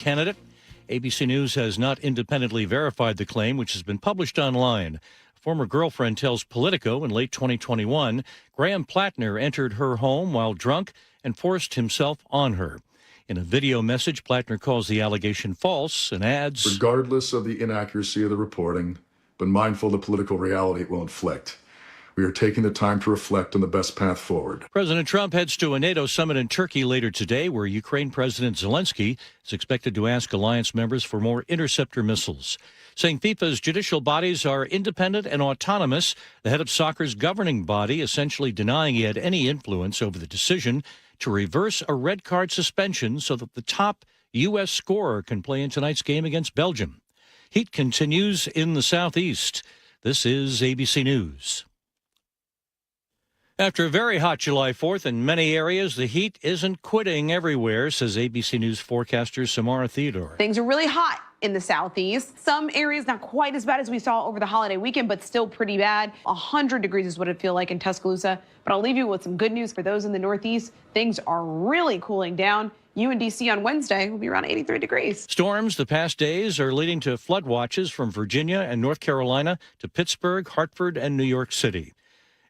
candidate. ABC News has not independently verified the claim, which has been published online. Former girlfriend tells Politico in late 2021, Graham Plattner entered her home while drunk and forced himself on her. In a video message, Plattner calls the allegation false and adds, regardless of the inaccuracy of the reporting, but mindful of the political reality it will inflict, we are taking the time to reflect on the best path forward. President Trump heads to a NATO summit in Turkey later today, where Ukraine President Zelensky is expected to ask alliance members for more interceptor missiles. Saying FIFA's judicial bodies are independent and autonomous, the head of soccer's governing body essentially denying he had any influence over the decision to reverse a red card suspension so that the top U.S. scorer can play in tonight's game against Belgium. Heat continues in the southeast. This is ABC News. After a very hot July 4th in many areas, the heat isn't quitting everywhere, says ABC News forecaster Samara Theodore. Things are really hot in the southeast. Some areas not quite as bad as we saw over the holiday weekend, but still pretty bad. 100 degrees is what it feels like in Tuscaloosa. But I'll leave you with some good news for those in the northeast. Things are really cooling down. UNDC on Wednesday will be around 83 degrees. Storms the past days are leading to flood watches from Virginia and North Carolina to Pittsburgh, Hartford, and New York City.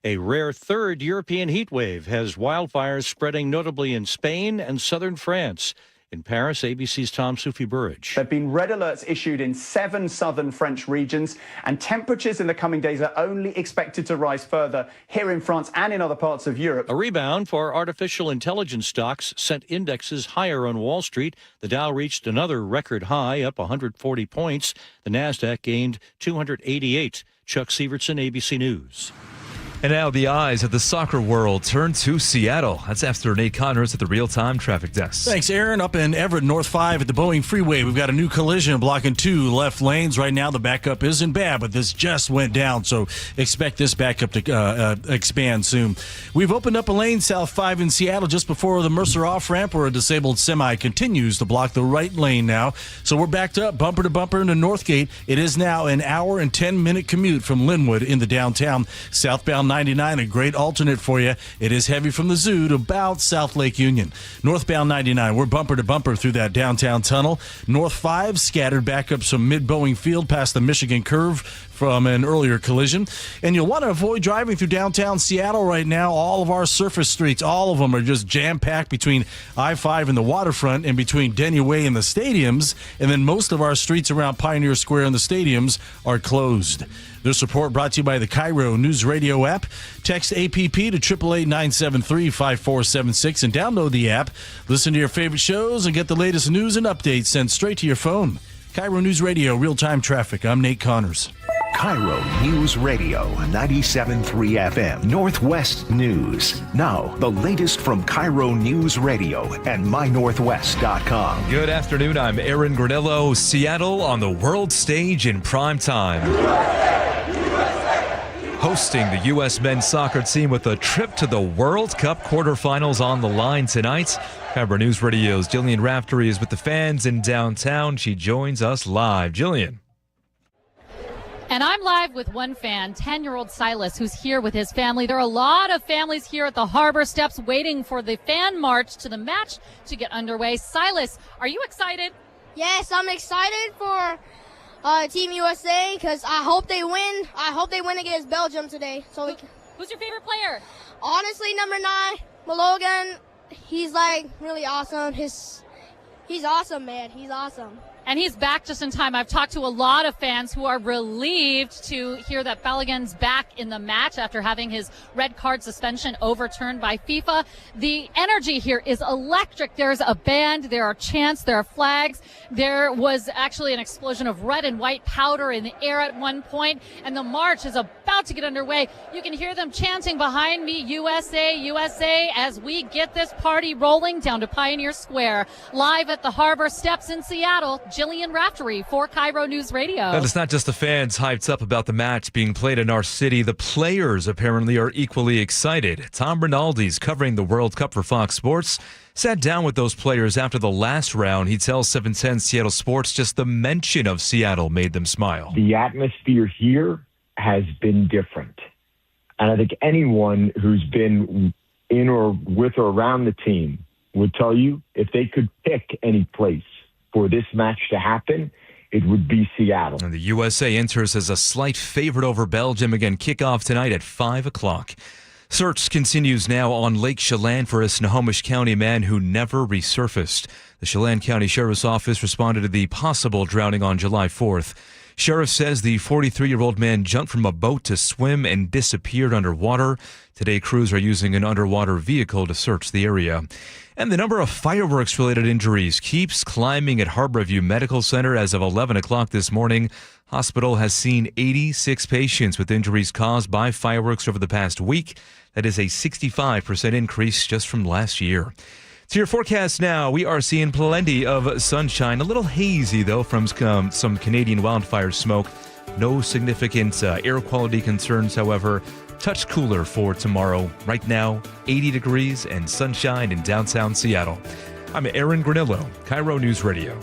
A rare third European heat wave has wildfires spreading notably in Spain and southern France. In Paris, ABC's Tom Soufi-Burridge. There have been red alerts issued in 7 southern French regions, and temperatures in the coming days are only expected to rise further here in France and in other parts of Europe. A rebound for artificial intelligence stocks sent indexes higher on Wall Street. The Dow reached another record high, up 140 points. The Nasdaq gained 288. Chuck Sievertson, ABC News. And now the eyes of the soccer world turn to Seattle. That's after Nate Connors at the real-time traffic desk. Thanks, Aaron. Up in Everett, North 5 at the Boeing Freeway, we've got a new collision blocking 2 left lanes. Right now, the backup isn't bad, but this just went down, so expect this backup to expand soon. We've opened up a lane South 5 in Seattle just before the Mercer off-ramp, where a disabled semi continues to block the right lane now. So we're backed up bumper to bumper into Northgate. It is now an hour and 10-minute commute from Linwood into downtown. Southbound 99, a great alternate for you. It is heavy from the zoo to about South Lake Union. Northbound 99, we're bumper to bumper through that downtown tunnel. North 5, scattered backups from mid-Boeing Field past the Michigan Curve from an earlier collision. And you'll want to avoid driving through downtown Seattle right now. All of our surface streets, all of them are just jam-packed between I-5 and the waterfront and between Denny Way and the stadiums. And then most of our streets around Pioneer Square and the stadiums are closed. This report brought to you by the KIRO Newsradio App. Text APP to 888-973-5476 and download the app. Listen to your favorite shows and get the latest news and updates sent straight to your phone. KIRO News Radio, real-time traffic. I'm Nate Connors. KIRO News Radio, 97.3 FM, Northwest News. Now, the latest from KIRO News Radio and mynorthwest.com. Good afternoon. I'm Aaron Granillo. Seattle on the world stage in prime time. Hosting the U.S. men's soccer team with a trip to the World Cup quarterfinals on the line tonight. KIRO News Radio's Jillian Raftery is with the fans in downtown. She joins us live. Jillian. And I'm live with one fan, 10-year-old Silas, who's here with his family. There are a lot of families here at the Harbor Steps waiting for the fan march to the match to get underway. Silas, are you excited? Yes, I'm excited for Team USA because I hope they win. I hope they win against Belgium today. Who's your favorite player? Honestly, number 9, Malogan. He's like really awesome. He's awesome, man. He's awesome. And he's back just in time. I've talked to a lot of fans who are relieved to hear that Balogun's back in the match after having his red card suspension overturned by FIFA. The energy here is electric. There's a band, there are chants, there are flags. There was actually an explosion of red and white powder in the air at one point, and the march is about to get underway. You can hear them chanting behind me, USA, USA, as we get this party rolling down to Pioneer Square. Live at the Harbor Steps in Seattle, Jillian Raftery for KIRO News Radio. And it's not just the fans hyped up about the match being played in our city. The players apparently are equally excited. Tom Rinaldi's covering the World Cup for Fox Sports. Sat down with those players after the last round. He tells 710 Seattle Sports just the mention of Seattle made them smile. The atmosphere here has been different. And I think anyone who's been in or with or around the team would tell you if they could pick any place for this match to happen, it would be Seattle. And the USA enters as a slight favorite over Belgium. Again, kickoff tonight at 5 o'clock. Search continues now on Lake Chelan for a Snohomish County man who never resurfaced. The Chelan County Sheriff's Office responded to the possible drowning on July 4th. Sheriff says the 43-year-old man jumped from a boat to swim and disappeared underwater. Today, crews are using an underwater vehicle to search the area. And the number of fireworks-related injuries keeps climbing at Harborview Medical Center. As of 11 o'clock this morning, hospital has seen 86 patients with injuries caused by fireworks over the past week. That is a 65% increase just from last year. To your forecast now, we are seeing plenty of sunshine. A little hazy, though, from some Canadian wildfire smoke. No significant air quality concerns, however. Touch cooler for tomorrow. Right now, 80 degrees and sunshine in downtown Seattle. I'm Aaron Granillo, KIRO News Radio.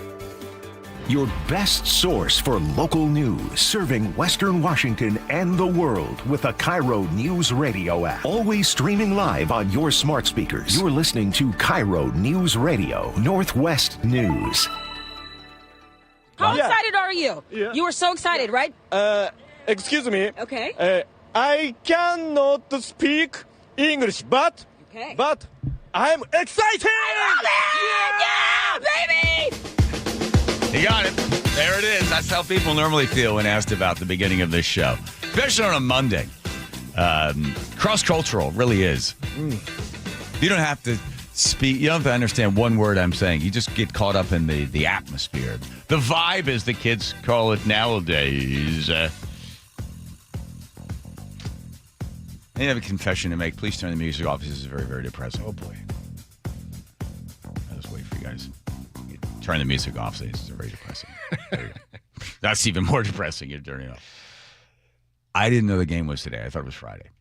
Your best source for local news, serving Western Washington and the world with the KIRO News Radio app. Always streaming live on your smart speakers. You're listening to KIRO News Radio, Northwest News. How excited are you? Yeah. You were so excited, right? Excuse me. Okay. I cannot speak English, but I'm excited! I love it! Yeah, baby! You got it. There it is. That's how people normally feel when asked about the beginning of this show, especially on a Monday. Cross-cultural, really is. You don't have to speak. You don't have to understand one word I'm saying. You just get caught up in the atmosphere. The vibe, as the kids call it nowadays. I have a confession to make. Please turn the music off. This is very, very depressing. Oh, boy. I'll just wait for you guys. Turn the music off. This is very depressing. There you go. That's even more depressing. You're turning it off. I didn't know the game was today. I thought it was Friday.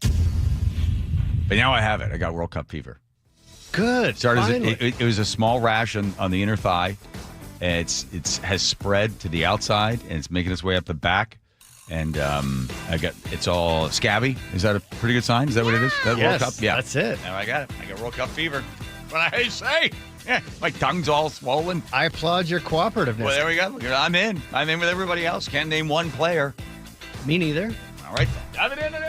But now I have it. I got World Cup fever. Good. It was a small rash on the inner thigh. It's has spread to the outside, and it's making its way up the back. And it's all scabby. Is that a pretty good sign? Is that what it is? That yes, World Cup? Yeah. That's it. Now I got it. I got World Cup fever. What I say? Yeah, my tongue's all swollen. I applaud your cooperativeness. Well, there we go. I'm in. I'm in with everybody else. Can't name one player. Me neither. All right. Dive it in it.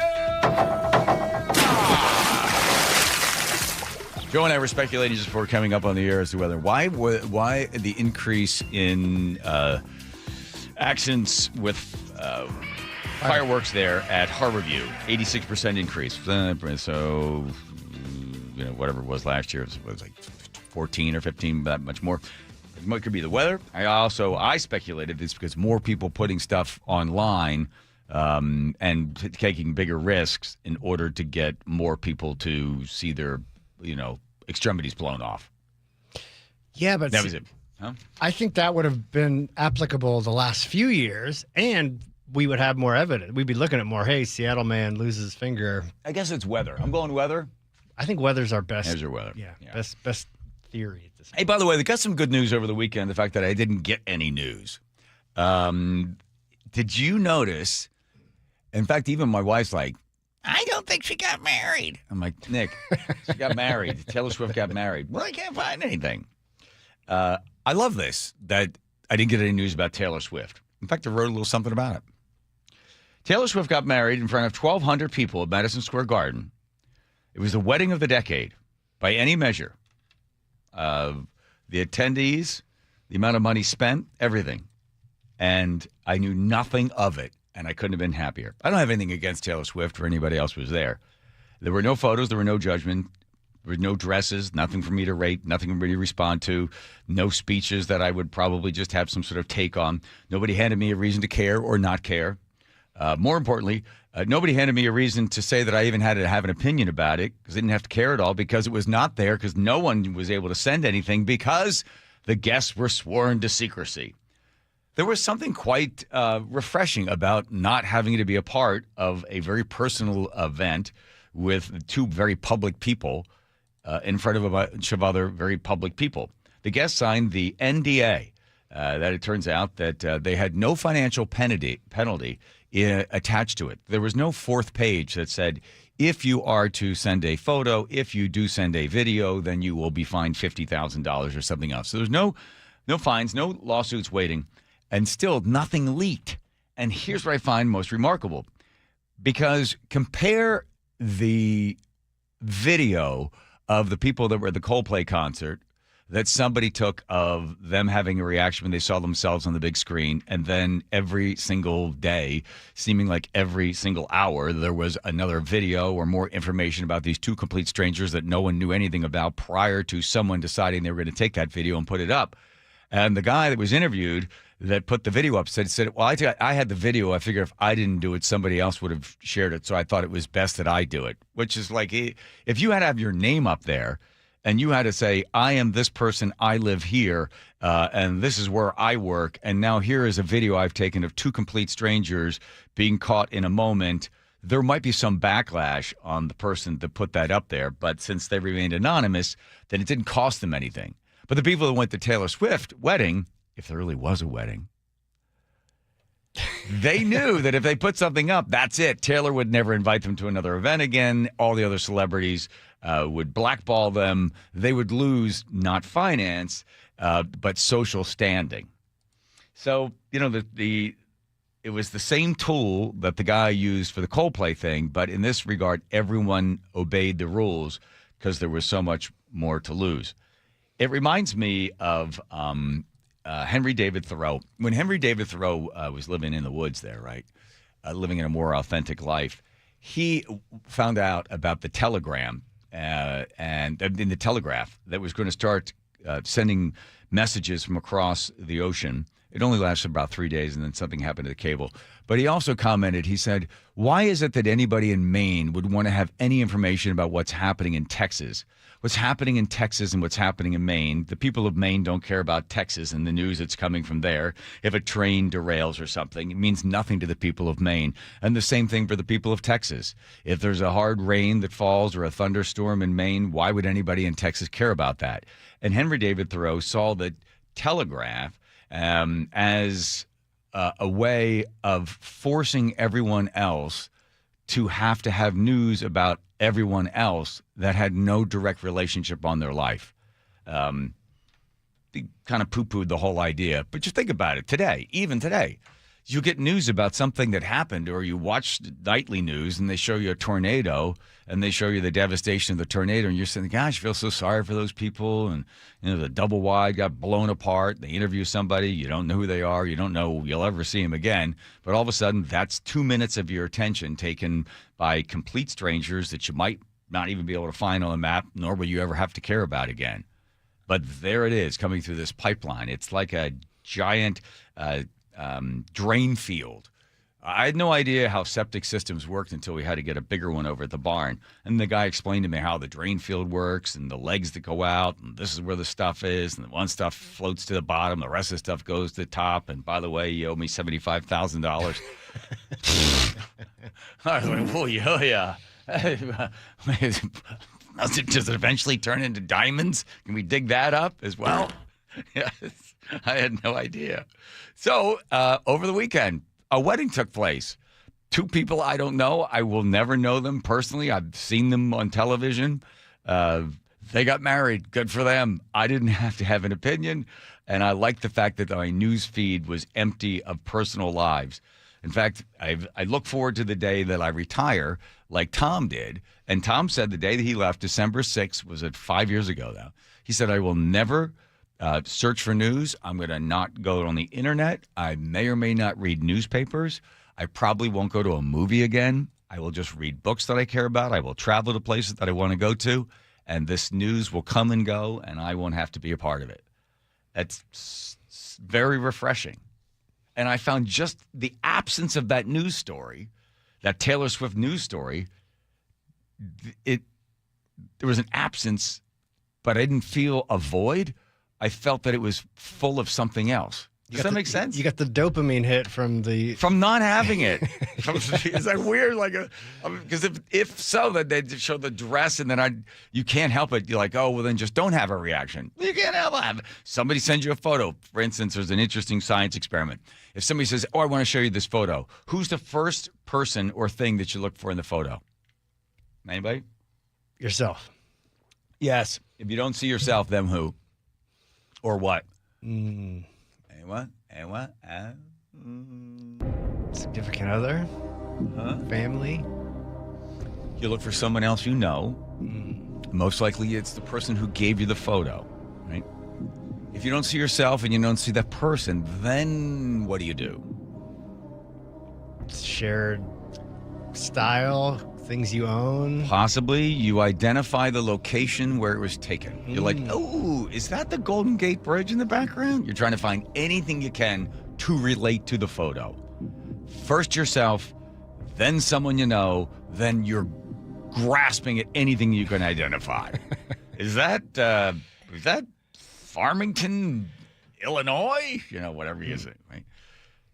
Joe and I were speculating just before coming up on the air as to whether why the increase in accidents with fireworks there at Harborview, 86% increase. So, whatever it was last year, it was like 14 or 15, that much more. It could be the weather. I speculated it's because more people putting stuff online and taking bigger risks in order to get more people to see their, extremities blown off. Yeah, but that was it. Huh? I think that would have been applicable the last few years, and we would have more evidence. We'd be looking at more, hey, Seattle man loses his finger. I guess it's weather. I'm going weather. I think weather's our best. There's your weather. Yeah. Best theory at this point. Hey, by the way, they got some good news over the weekend, the fact that I didn't get any news. Did you notice? In fact, even my wife's like, I don't think she got married. I'm like, Nick, she got married. Taylor Swift got married. Well, I can't find anything. I love this, that I didn't get any news about Taylor Swift. In fact, I wrote a little something about it. Taylor Swift got married in front of 1,200 people at Madison Square Garden. It was the wedding of the decade, by any measure. The attendees, the amount of money spent, everything. And I knew nothing of it, and I couldn't have been happier. I don't have anything against Taylor Swift or anybody else who was there. There were no photos. There were no judgment. There were no dresses, nothing for me to rate, nothing for me to respond to, no speeches that I would probably just have some sort of take on. Nobody handed me a reason to care or not care. More importantly, nobody handed me a reason to say that I even had to have an opinion about it, because I didn't have to care at all, because it was not there, because no one was able to send anything, because the guests were sworn to secrecy. There was something quite refreshing about not having to be a part of a very personal event with two very public people in front of a bunch of other very public people. The guests signed the NDA. That it turns out that they had no financial penalty attached to it. There was no fourth page that said, if you are to send a photo, if you do send a video, then you will be fined $50,000 or something else. So there's no No fines, no lawsuits waiting, and still nothing leaked. And here's what I find most remarkable. Because compare the video of the people that were at the Coldplay concert that somebody took of them having a reaction when they saw themselves on the big screen, and then every single day, seeming like every single hour, there was another video or more information about these two complete strangers that no one knew anything about prior to someone deciding they were going to take that video and put it up. And the guy that was interviewed that put the video up said, well, I had the video. I figured if I didn't do it, somebody else would have shared it. So I thought it was best that I do it, which is like, if you had to have your name up there and you had to say, I am this person, I live here, and this is where I work, and now here is a video I've taken of two complete strangers being caught in a moment, there might be some backlash on the person that put that up there. But since they remained anonymous, then it didn't cost them anything. But the people that went to Taylor Swift wedding, if there really was a wedding, they knew that if they put something up, that's it. Taylor would never invite them to another event again. All the other celebrities would blackball them. They would lose not finance, but social standing. So, you know, it was the same tool that the guy used for the Coldplay thing, but in this regard, everyone obeyed the rules because there was so much more to lose. It reminds me of Henry David Thoreau. When Henry David Thoreau was living in the woods there, right, living in a more authentic life, he found out about the telegram and in the telegraph that was going to start sending messages from across the ocean. It only lasted about 3 days, and then something happened to the cable. But he also commented, he said, why is it that anybody in Maine would want to have any information about what's happening in Texas? What's happening in Texas and what's happening in Maine, the people of Maine don't care about Texas and the news that's coming from there. If a train derails or something, it means nothing to the people of Maine. And the same thing for the people of Texas. If there's a hard rain that falls or a thunderstorm in Maine, why would anybody in Texas care about that? And Henry David Thoreau saw the telegraph as a way of forcing everyone else to have news about everyone else that had no direct relationship on their life. He kind of poo-pooed the whole idea. But just think about it. Today, even today, you get news about something that happened, or you watch nightly news and they show you a tornado and they show you the devastation of the tornado, and you're saying, gosh, I feel so sorry for those people. And, you know, the double wide got blown apart. They interview somebody. You don't know who they are. You don't know you'll ever see them again. But all of a sudden, that's 2 minutes of your attention taken by complete strangers that you might not even be able to find on the map, nor will you ever have to care about again. But there it is coming through this pipeline. It's like a giant drain field. I had no idea how septic systems worked until we had to get a bigger one over at the barn. And the guy explained to me how the drain field works and the legs that go out, and this is where the stuff is, and the one stuff floats to the bottom, the rest of the stuff goes to the top, and by the way, you owe me $75,000. I was like, oh yeah. Does it eventually turn into diamonds? Can we dig that up as well? Yes, I had no idea. So over the weekend, a wedding took place. Two people I don't know. I will never know them personally. I've seen them on television. They got married. Good for them. I didn't have to have an opinion. And I like the fact that my news feed was empty of personal lives. In fact, I look forward to the day that I retire like Tom did. And Tom said the day that he left, December 6th, was it 5 years ago now? He said, I will never search for news. I'm going to not go on the internet. I may or may not read newspapers. I probably won't go to a movie again. I will just read books that I care about. I will travel to places that I want to go to. And this news will come and go, and I won't have to be a part of it. That's very refreshing. And I found just the absence of that news story, that Taylor Swift news story, there was an absence, but I didn't feel a void. I felt that it was full of something else. Does that make sense? You got the dopamine hit from not having it. Is that weird? Like, because if so, that they'd show the dress, and then you can't help it. You're like, oh, well, then just don't have a reaction. You can't help it. Somebody sends you a photo. For instance, there's an interesting science experiment. If somebody says, oh, I want to show you this photo, who's the first person or thing that you look for in the photo? Anybody? Yourself. Yes. If you don't see yourself, then who? Or what? And what? Significant other? Family? You look for someone else you know. Most likely it's the person who gave you the photo, right? If you don't see yourself and you don't see that person, then what do? Shared style, things you own. Possibly you identify the location where it was taken. You're like, oh, is that the Golden Gate Bridge in the background? You're trying to find anything you can to relate to the photo. First yourself, then someone you know, then you're grasping at anything you can identify. Is that Farmington, Illinois? Whatever you say, right?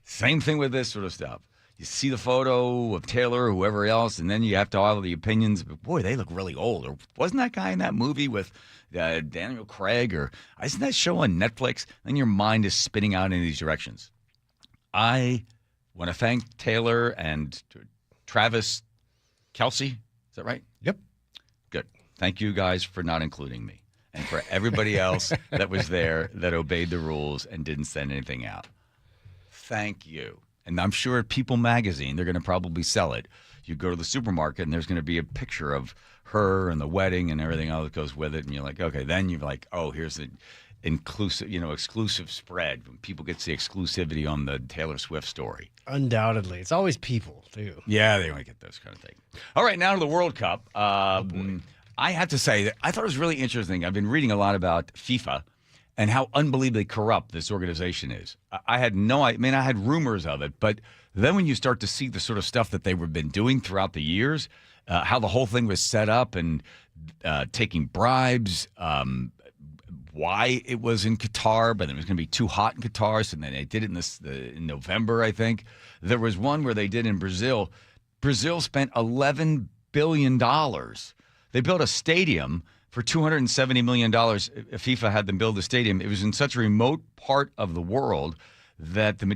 Same thing with this sort of stuff. You see the photo of Taylor or whoever else, and then you have to all the opinions. But boy, they look really old. Or wasn't that guy in that movie with Daniel Craig? Or isn't that show on Netflix? Then your mind is spinning out in these directions. I want to thank Taylor and Travis Kelce. Is that right? Yep. Good. Thank you guys for not including me. And for everybody else that was there that obeyed the rules and didn't send anything out. Thank you. And I'm sure at People Magazine, they're going to probably sell it. You go to the supermarket, and there's going to be a picture of her and the wedding and everything else that goes with it. And you're like, okay, then you're like, oh, here's the exclusive spread. When people get the exclusivity on the Taylor Swift story. Undoubtedly. It's always people, too. Yeah, they want to get those kind of things. All right, now to the World Cup. I have to say that I thought it was really interesting. I've been reading a lot about FIFA and how unbelievably corrupt this organization is. I had I had rumors of it, but then when you start to see the sort of stuff that they've been doing throughout the years, how the whole thing was set up and taking bribes, why it was in Qatar, but it was going to be too hot in Qatar, so then they did it in November, I think. There was one where they did in Brazil. Brazil spent $11 billion. They built a stadium for $270 million. FIFA had them build the stadium. It was in such a remote part of the world that the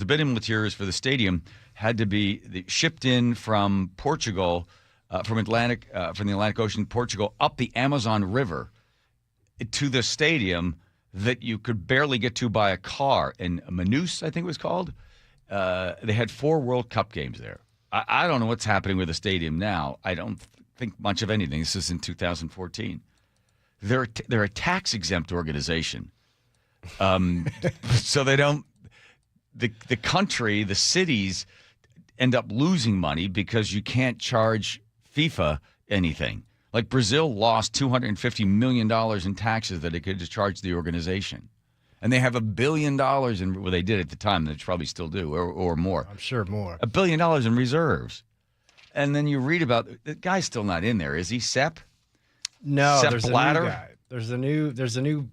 building materials for the stadium had to be shipped in from Portugal, from the Atlantic Ocean, Portugal, up the Amazon River to the stadium that you could barely get to by a car. In Manaus, I think it was called. They had 4 World Cup games there. I don't know what's happening with the stadium now. I don't think much of anything. This is in 2014. They're a tax-exempt organization. So they don't – the country, the cities end up losing money because you can't charge FIFA anything. Like Brazil lost $250 million in taxes that it could just charge the organization. And they have $1 billion they did at the time. They probably still do, or more. I'm sure more. $1 billion in reserves. And then you read about the guy's still not in there, is he? Sepp? No, Sepp there's Blatter? a new guy. There's a new,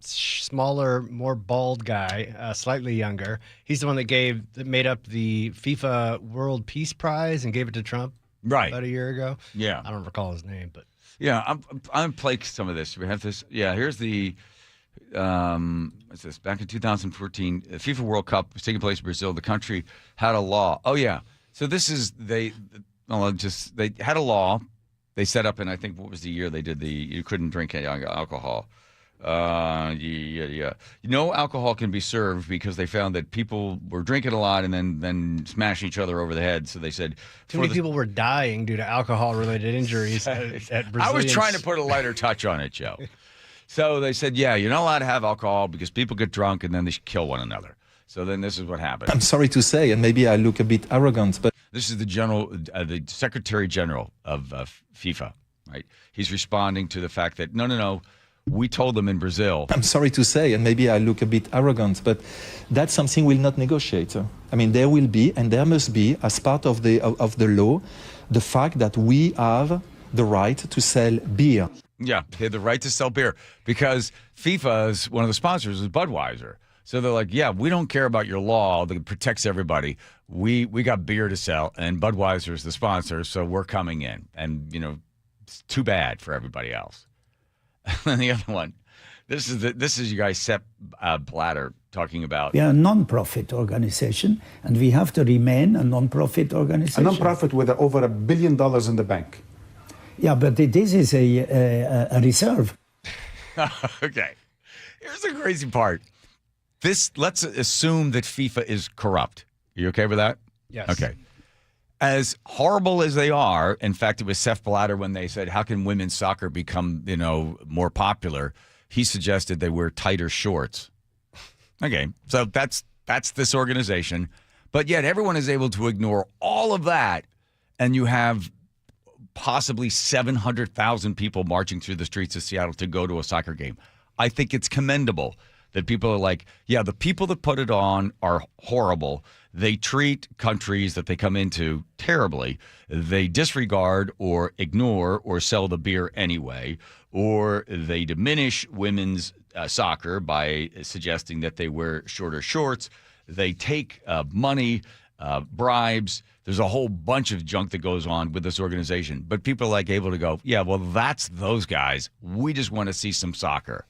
smaller, more bald guy, slightly younger. He's the one that made up the FIFA World Peace Prize and gave it to Trump. Right. About a year ago. Yeah. I don't recall his name, but yeah, I'm playing some of this. We have this. Yeah, here's the. What's this? Back in 2014, the FIFA World Cup was taking place in Brazil. The country had a law. Oh yeah. So this is they had a law they set up, and I think what was the year they did you couldn't drink any alcohol. No alcohol can be served because they found that people were drinking a lot and then smashing each other over the head. So they said too many people were dying due to alcohol-related injuries at Brazilians. I was trying to put a lighter touch on it, Joe. So they said, yeah, you're not allowed to have alcohol because people get drunk and then they kill one another. So then this is what happened. I'm sorry to say, and maybe I look a bit arrogant, but this is the Secretary General of FIFA, right? He's responding to the fact that no. We told them in Brazil. I'm sorry to say, and maybe I look a bit arrogant, but that's something we'll not negotiate. I mean, there will be, and there must be, as part of the law, the fact that we have the right to sell beer. Yeah, they have the right to sell beer because FIFA's one of the sponsors is Budweiser. So they're like, yeah, we don't care about your law that protects everybody. We got beer to sell, and Budweiser is the sponsor, so we're coming in. And, it's too bad for everybody else. And the other one, this is you guys, Sepp Blatter, talking about. We are a non-profit organization, and we have to remain a non-profit organization. A non-profit with over $1 billion in the bank. Yeah, but this is a reserve. Okay. Here's the crazy part. Let's assume that FIFA is corrupt. Are you okay with that? Yes. Okay. As horrible as they are, in fact, it was Sepp Blatter when they said, how can women's soccer become, more popular? He suggested they wear tighter shorts. Okay, so that's this organization. But yet everyone is able to ignore all of that, and you have possibly 700,000 people marching through the streets of Seattle to go to a soccer game. I think it's commendable that people are like, yeah, the people that put it on are horrible. They treat countries that they come into terribly. They disregard or ignore or sell the beer anyway, or they diminish women's soccer by suggesting that they wear shorter shorts. They take money, bribes. There's a whole bunch of junk that goes on with this organization. But people are able to go, yeah, well, that's those guys. We just want to see some soccer.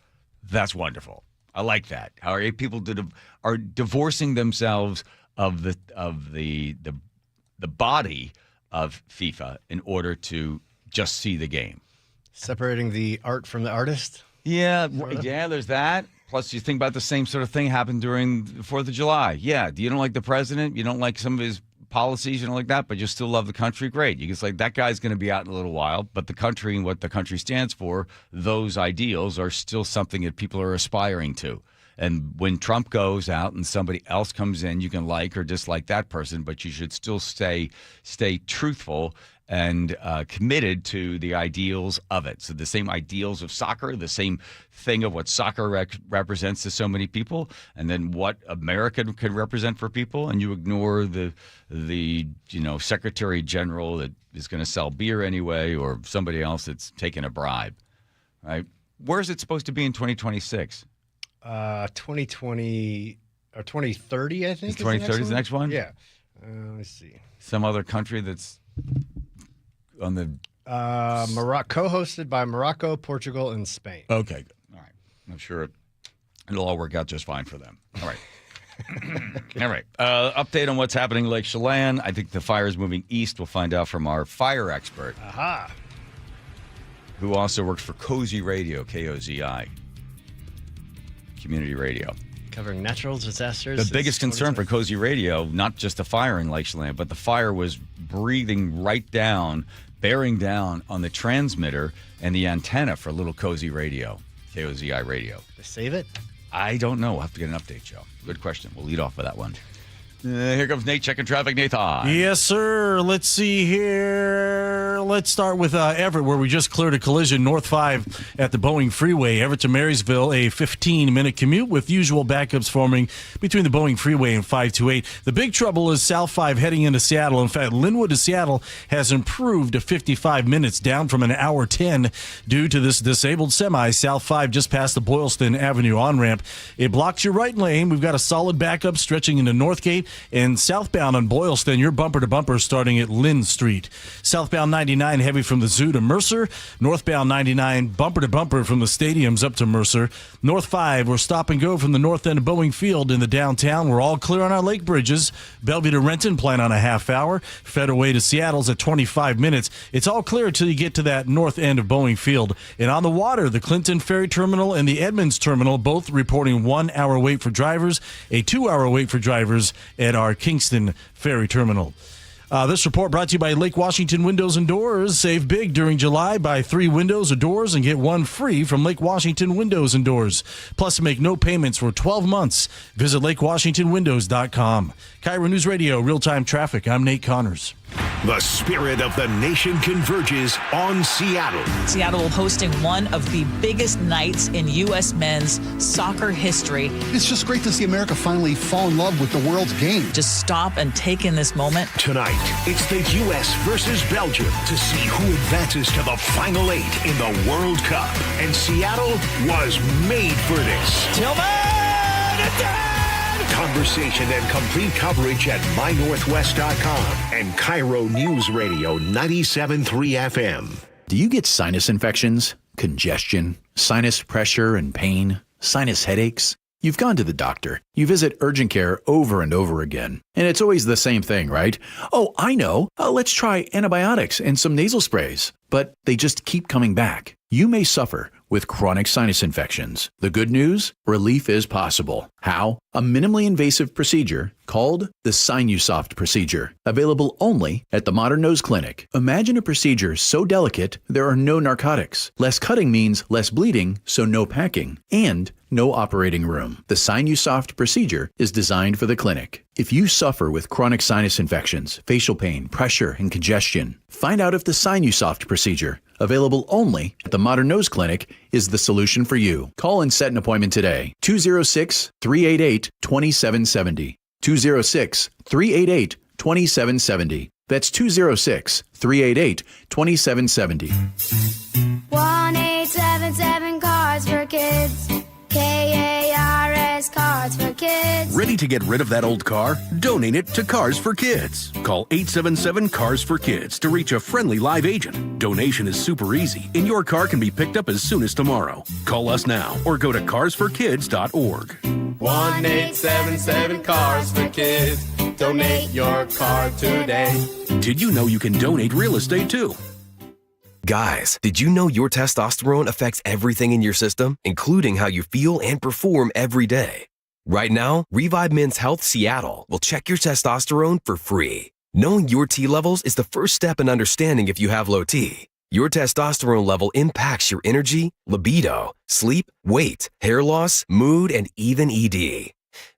That's wonderful. I like that. How people are divorcing themselves of the body of FIFA in order to just see the game. Separating the art from the artist? Yeah, there's that. Plus, you think about the same sort of thing happened during the 4th of July. Yeah, you don't like the president, you don't like some of his policies, you don't like that, but you still love the country, great. You can that guy's going to be out in a little while, but the country and what the country stands for, those ideals are still something that people are aspiring to. And when Trump goes out and somebody else comes in, you can like or dislike that person, but you should still stay truthful and committed to the ideals of it. So the same ideals of soccer, the same thing of what soccer represents to so many people, and then what America can represent for people, and you ignore the Secretary General that is going to sell beer anyway, or somebody else that's taking a bribe, right? Where is it supposed to be in 2026? 2020 or 2030, I think. 2030 is the next one? Yeah. Let's see. Some other country that's on the Morocco, co-hosted by Morocco, Portugal, and Spain. Okay, good. All right. I'm sure it'll all work out just fine for them. All right. All right. Update on what's happening in Lake Chelan. I think the fire is moving east. We'll find out from our fire expert. Aha. Who also works for Cozy Radio, KOZI. Community radio. Covering natural disasters. The biggest concern for Cozy Radio, not just the fire in Lake Chelan, but the fire was bearing down on the transmitter and the antenna for little Cozy Radio, KOZI radio. They save it? I don't know. We'll have to get an update, Joe. Good question. We'll lead off with that one. Here comes Nate checking traffic. Nathan. Yes, sir. Let's see here. Let's start with Everett, where we just cleared a collision north 5 at the Boeing Freeway. Everett to Marysville, a 15-minute commute with usual backups forming between the Boeing Freeway and 528. The big trouble is South 5 heading into Seattle. In fact, Linwood to Seattle has improved to 55 minutes, down from an hour 10 due to this disabled semi. South 5 just past the Boylston Avenue on-ramp. It blocks your right lane. We've got a solid backup stretching into Northgate. And southbound on Boylston, you're bumper to bumper starting at Lynn Street. Southbound 99 heavy from the Zoo to Mercer. Northbound 99 bumper to bumper from the stadiums up to Mercer. North 5, we're stop and go from the north end of Boeing Field in the downtown. We're all clear on our lake bridges. Bellevue to Renton, plan on a half hour. Federal Way to Seattle's at 25 minutes. It's all clear until you get to that north end of Boeing Field. And on the water, the Clinton Ferry Terminal and the Edmonds Terminal both reporting 1 hour wait for drivers, a 2-hour wait for drivers at our Kingston Ferry Terminal. This report brought to you by Lake Washington Windows and Doors. Save big during July. Buy 3 windows or doors and get 1 free from Lake Washington Windows and Doors. Plus, make no payments for 12 months. Visit lakewashingtonwindows.com. KIRO News Radio, real-time traffic. I'm Nate Connors. The spirit of the nation converges on Seattle. Seattle hosting one of the biggest nights in U.S. men's soccer history. It's just great to see America finally fall in love with the world's game. Just stop and take in this moment. Tonight, it's the U.S. versus Belgium to see who advances to the Final 8 in the World Cup. And Seattle was made for this. Tillman! Conversation and complete coverage at mynorthwest.com and KIRO News Radio 97.3 FM. Do you get sinus infections, congestion, sinus pressure and pain, sinus headaches? You've gone to the doctor. You visit urgent care over and over again, and it's always the same thing, right? Oh, I know. Let's try antibiotics and some nasal sprays. But they just keep coming back. You may suffer with chronic sinus infections. The good news? Relief is possible. How? A minimally invasive procedure called the Sinusoft procedure, available only at the Modern Nose Clinic. Imagine a procedure so delicate there are no narcotics. Less cutting means less bleeding, so no packing, and no operating room. The Sinusoft procedure is designed for the clinic. If you suffer with chronic sinus infections, facial pain, pressure, and congestion, find out if the Sinusoft procedure, available only at the Modern Nose Clinic, is the solution for you. Call and set an appointment today. 206-388-2770. 206-388-2770. That's 206-388-2770. 1-877 Cards for Kids. KARS Cards for Kids. Ready to get rid of that old car? Donate it to Cars for Kids. Call 877 Cars for Kids to reach a friendly live agent. Donation is super easy, and your car can be picked up as soon as tomorrow. Call us now or go to carsforkids.org. 1-877 Cars for Kids. Donate your car today. Did you know you can donate real estate too? Guys, did you know your testosterone affects everything in your system, including how you feel and perform every day? Right now, Revive Men's Health Seattle will check your testosterone for free. Knowing your T levels is the first step in understanding if you have low T. Your testosterone level impacts your energy, libido, sleep, weight, hair loss, mood, and even ED.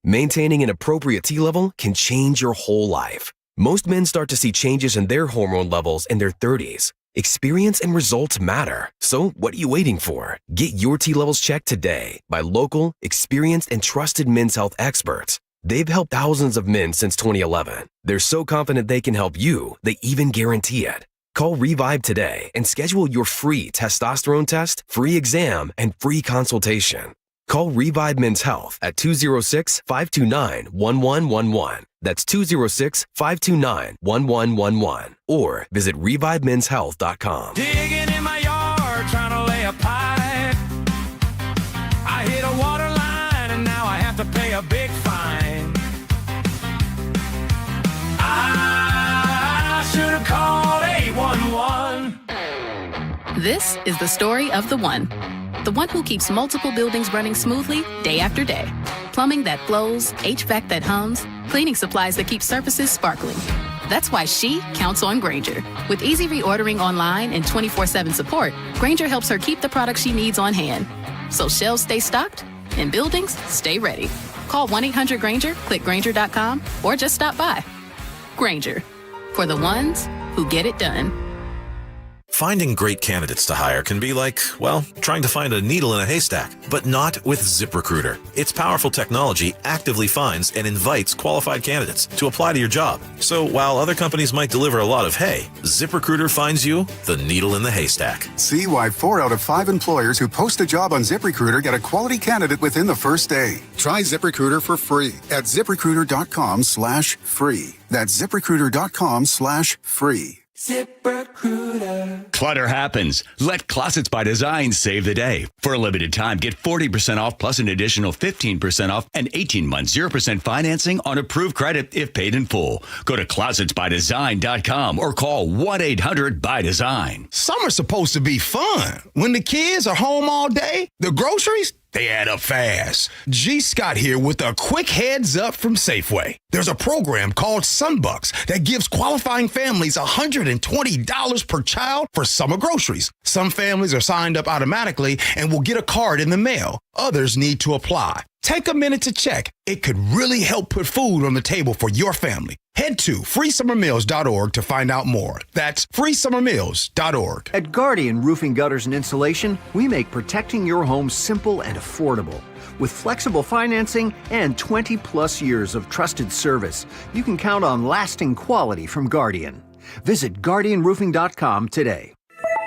Maintaining an appropriate T level can change your whole life. Most men start to see changes in their hormone levels in their 30s. Experience and results matter. So what are you waiting for? Get your T levels checked today by local, experienced, and trusted men's health experts. They've helped thousands of men since 2011. They're so confident they can help you, they even guarantee it. Call Revive today and schedule your free testosterone test, free exam, and free consultation. Call Revive Men's Health at 206-529-1111. That's 206-529-1111. Or visit revivemenshealth.com. Digging in my yard, trying to lay a pipe. I hit a water line and now I have to pay a big fine. I should have called 811. This is the story of the one who keeps multiple buildings running smoothly day after day. Plumbing that flows, HVAC that hums, cleaning supplies that keep surfaces sparkling. That's why she counts on Grainger. With easy reordering online and 24/7 support, Grainger helps her keep the products she needs on hand. So shelves stay stocked and buildings stay ready. Call 1-800-GRAINGER, click Grainger.com, or just stop by. Grainger, for the ones who get it done. Finding great candidates to hire can be like, well, trying to find a needle in a haystack, but not with ZipRecruiter. Its powerful technology actively finds and invites qualified candidates to apply to your job. So while other companies might deliver a lot of hay, ZipRecruiter finds you the needle in the haystack. See why 4 out of 5 employers who post a job on ZipRecruiter get a quality candidate within the first day. Try ZipRecruiter for free at ZipRecruiter.com/free. That's ZipRecruiter.com/free. ZipRecruiter. Clutter happens. Let Closets by Design save the day. For a limited time, get 40% off plus an additional 15% off and 18-month 0% financing on approved credit if paid in full. Go to closetsbydesign.com or call 1-800-BY-DESIGN. Summer's supposed to be fun. When the kids are home all day, the groceries, they add up fast. G. Scott here with a quick heads up from Safeway. There's a program called Sunbucks that gives qualifying families $120 per child for summer groceries. Some families are signed up automatically and will get a card in the mail. Others need to apply. Take a minute to check. It could really help put food on the table for your family. Head to freesummermeals.org to find out more. That's freesummermeals.org. At Guardian Roofing, Gutters, and Insulation, we make protecting your home simple and affordable. With flexible financing and 20-plus years of trusted service, you can count on lasting quality from Guardian. Visit GuardianRoofing.com today.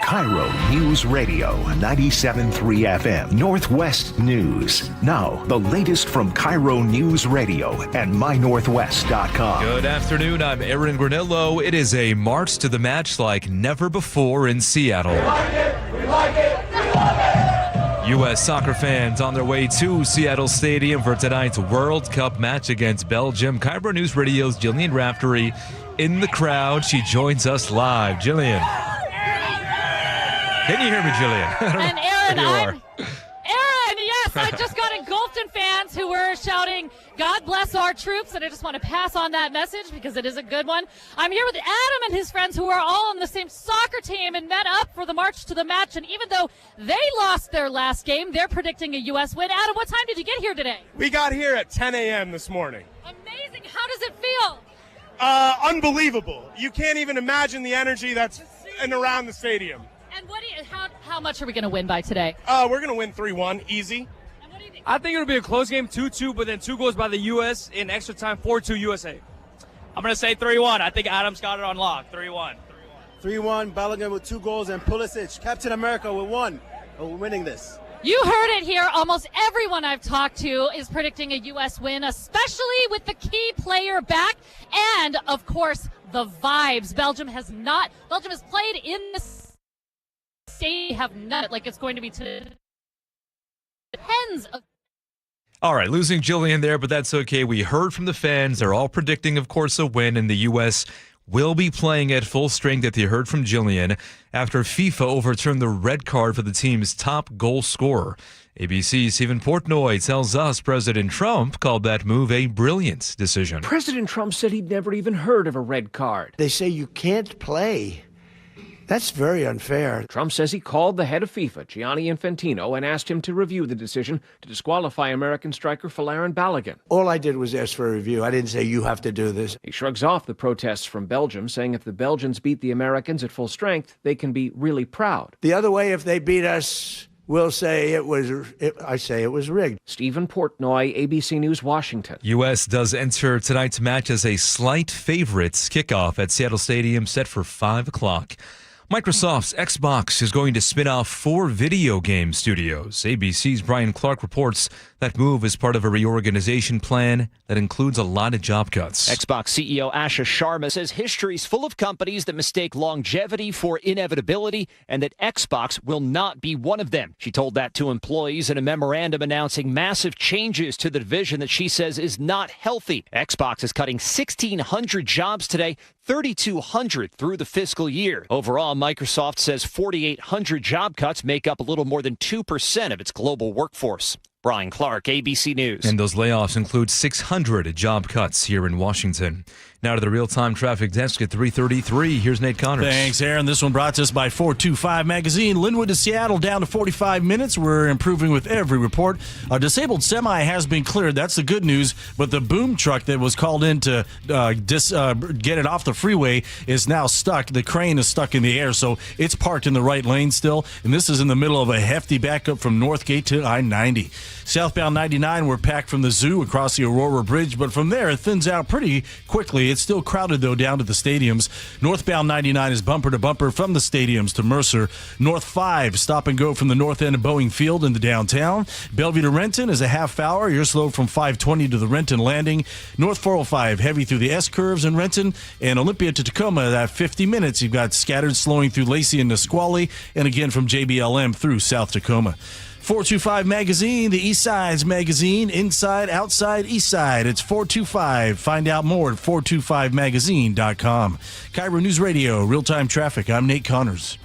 KIRO News Radio 97.3 FM Northwest News. Now, the latest from KIRO News Radio and mynorthwest.com. Good afternoon. I'm Aaron Granillo. It is a march to the match like never before in Seattle. We like it. We like it. We love it. U.S. soccer fans on their way to Seattle Stadium for tonight's World Cup match against Belgium. KIRO Newsradio's Jillian Raftery in the crowd. She joins us live. Jillian. Can you hear me, Jillian? And Aaron, yes, I just got engulfed in fans who were shouting, "God bless our troops," and I just want to pass on that message because it is a good one. I'm here with Adam and his friends who are all on the same soccer team and met up for the march to the match, and even though they lost their last game, they're predicting a U.S. win. Adam, what time did you get here today? We got here at 10 a.m. this morning. Amazing. How does it feel? Unbelievable. You can't even imagine the energy that's in around the stadium. And how much are we going to win by today? We're going to win 3-1, easy. I think it'll be a close game, 2-2, but then 2 goals by the U.S. in extra time, 4-2 USA. I'm going to say 3-1. I think Adam's got it on lock. 3-1. 3-1, Bellingham with 2 goals, and Pulisic, Captain America with 1. We're winning this. You heard it here. Almost everyone I've talked to is predicting a U.S. win, especially with the key player back and, of course, the vibes. Belgium has played in the state, have none, like it's going to be tens of. All right, losing Jillian there, but that's okay. We heard from the fans. They're all predicting, of course, a win, and the U.S. will be playing at full strength that you heard from Jillian after FIFA overturned the red card for the team's top goal scorer. ABC's Stephen Portnoy tells us President Trump called that move a brilliant decision. President Trump said he'd never even heard of a red card. They say you can't play. That's very unfair. Trump says he called the head of FIFA, Gianni Infantino, and asked him to review the decision to disqualify American striker Folarin Balogun. All I did was ask for a review. I didn't say you have to do this. He shrugs off the protests from Belgium, saying if the Belgians beat the Americans at full strength, they can be really proud. The other way, if they beat us, we'll say I say it was rigged. Stephen Portnoy, ABC News, Washington. U.S. does enter tonight's match as a slight favorites. Kickoff at Seattle Stadium set for 5 o'clock. Microsoft's Xbox is going to spin off 4 video game studios. ABC's Brian Clark reports that move is part of a reorganization plan that includes a lot of job cuts. Xbox CEO Asha Sharma says history's full of companies that mistake longevity for inevitability and that Xbox will not be one of them. She told that to employees in a memorandum announcing massive changes to the division that she says is not healthy. Xbox is cutting 1,600 jobs today, 3,200 through the fiscal year. Overall, Microsoft says 4,800 job cuts make up a little more than 2% of its global workforce. Brian Clark, ABC News. And those layoffs include 600 job cuts here in Washington. Now to the real-time traffic desk at 3:33. Here's Nate Connors. Thanks, Aaron. This one brought to us by 425 Magazine. Linwood to Seattle down to 45 minutes. We're improving with every report. A disabled semi has been cleared. That's the good news. But the boom truck that was called in to get it off the freeway is now stuck. The crane is stuck in the air, so it's parked in the right lane still. And this is in the middle of a hefty backup from Northgate to I-90. Southbound 99, we're packed from the zoo across the Aurora Bridge, but from there it thins out pretty quickly. It's still crowded, though, down to the stadiums. Northbound 99 is bumper to bumper from the stadiums to Mercer. North 5, stop and go from the north end of Boeing Field into downtown. Bellevue to Renton is a half hour. You're slow from 520 to the Renton Landing. North 405, heavy through the S-curves in Renton. And Olympia to Tacoma, that 50 minutes. You've got scattered slowing through Lacey and Nisqually, and again from JBLM through South Tacoma. 425 Magazine, the East Side's magazine, inside, outside, East Side. It's 425. Find out more at 425magazine.com. KIRO News Radio, real-time traffic. I'm Nate Connors.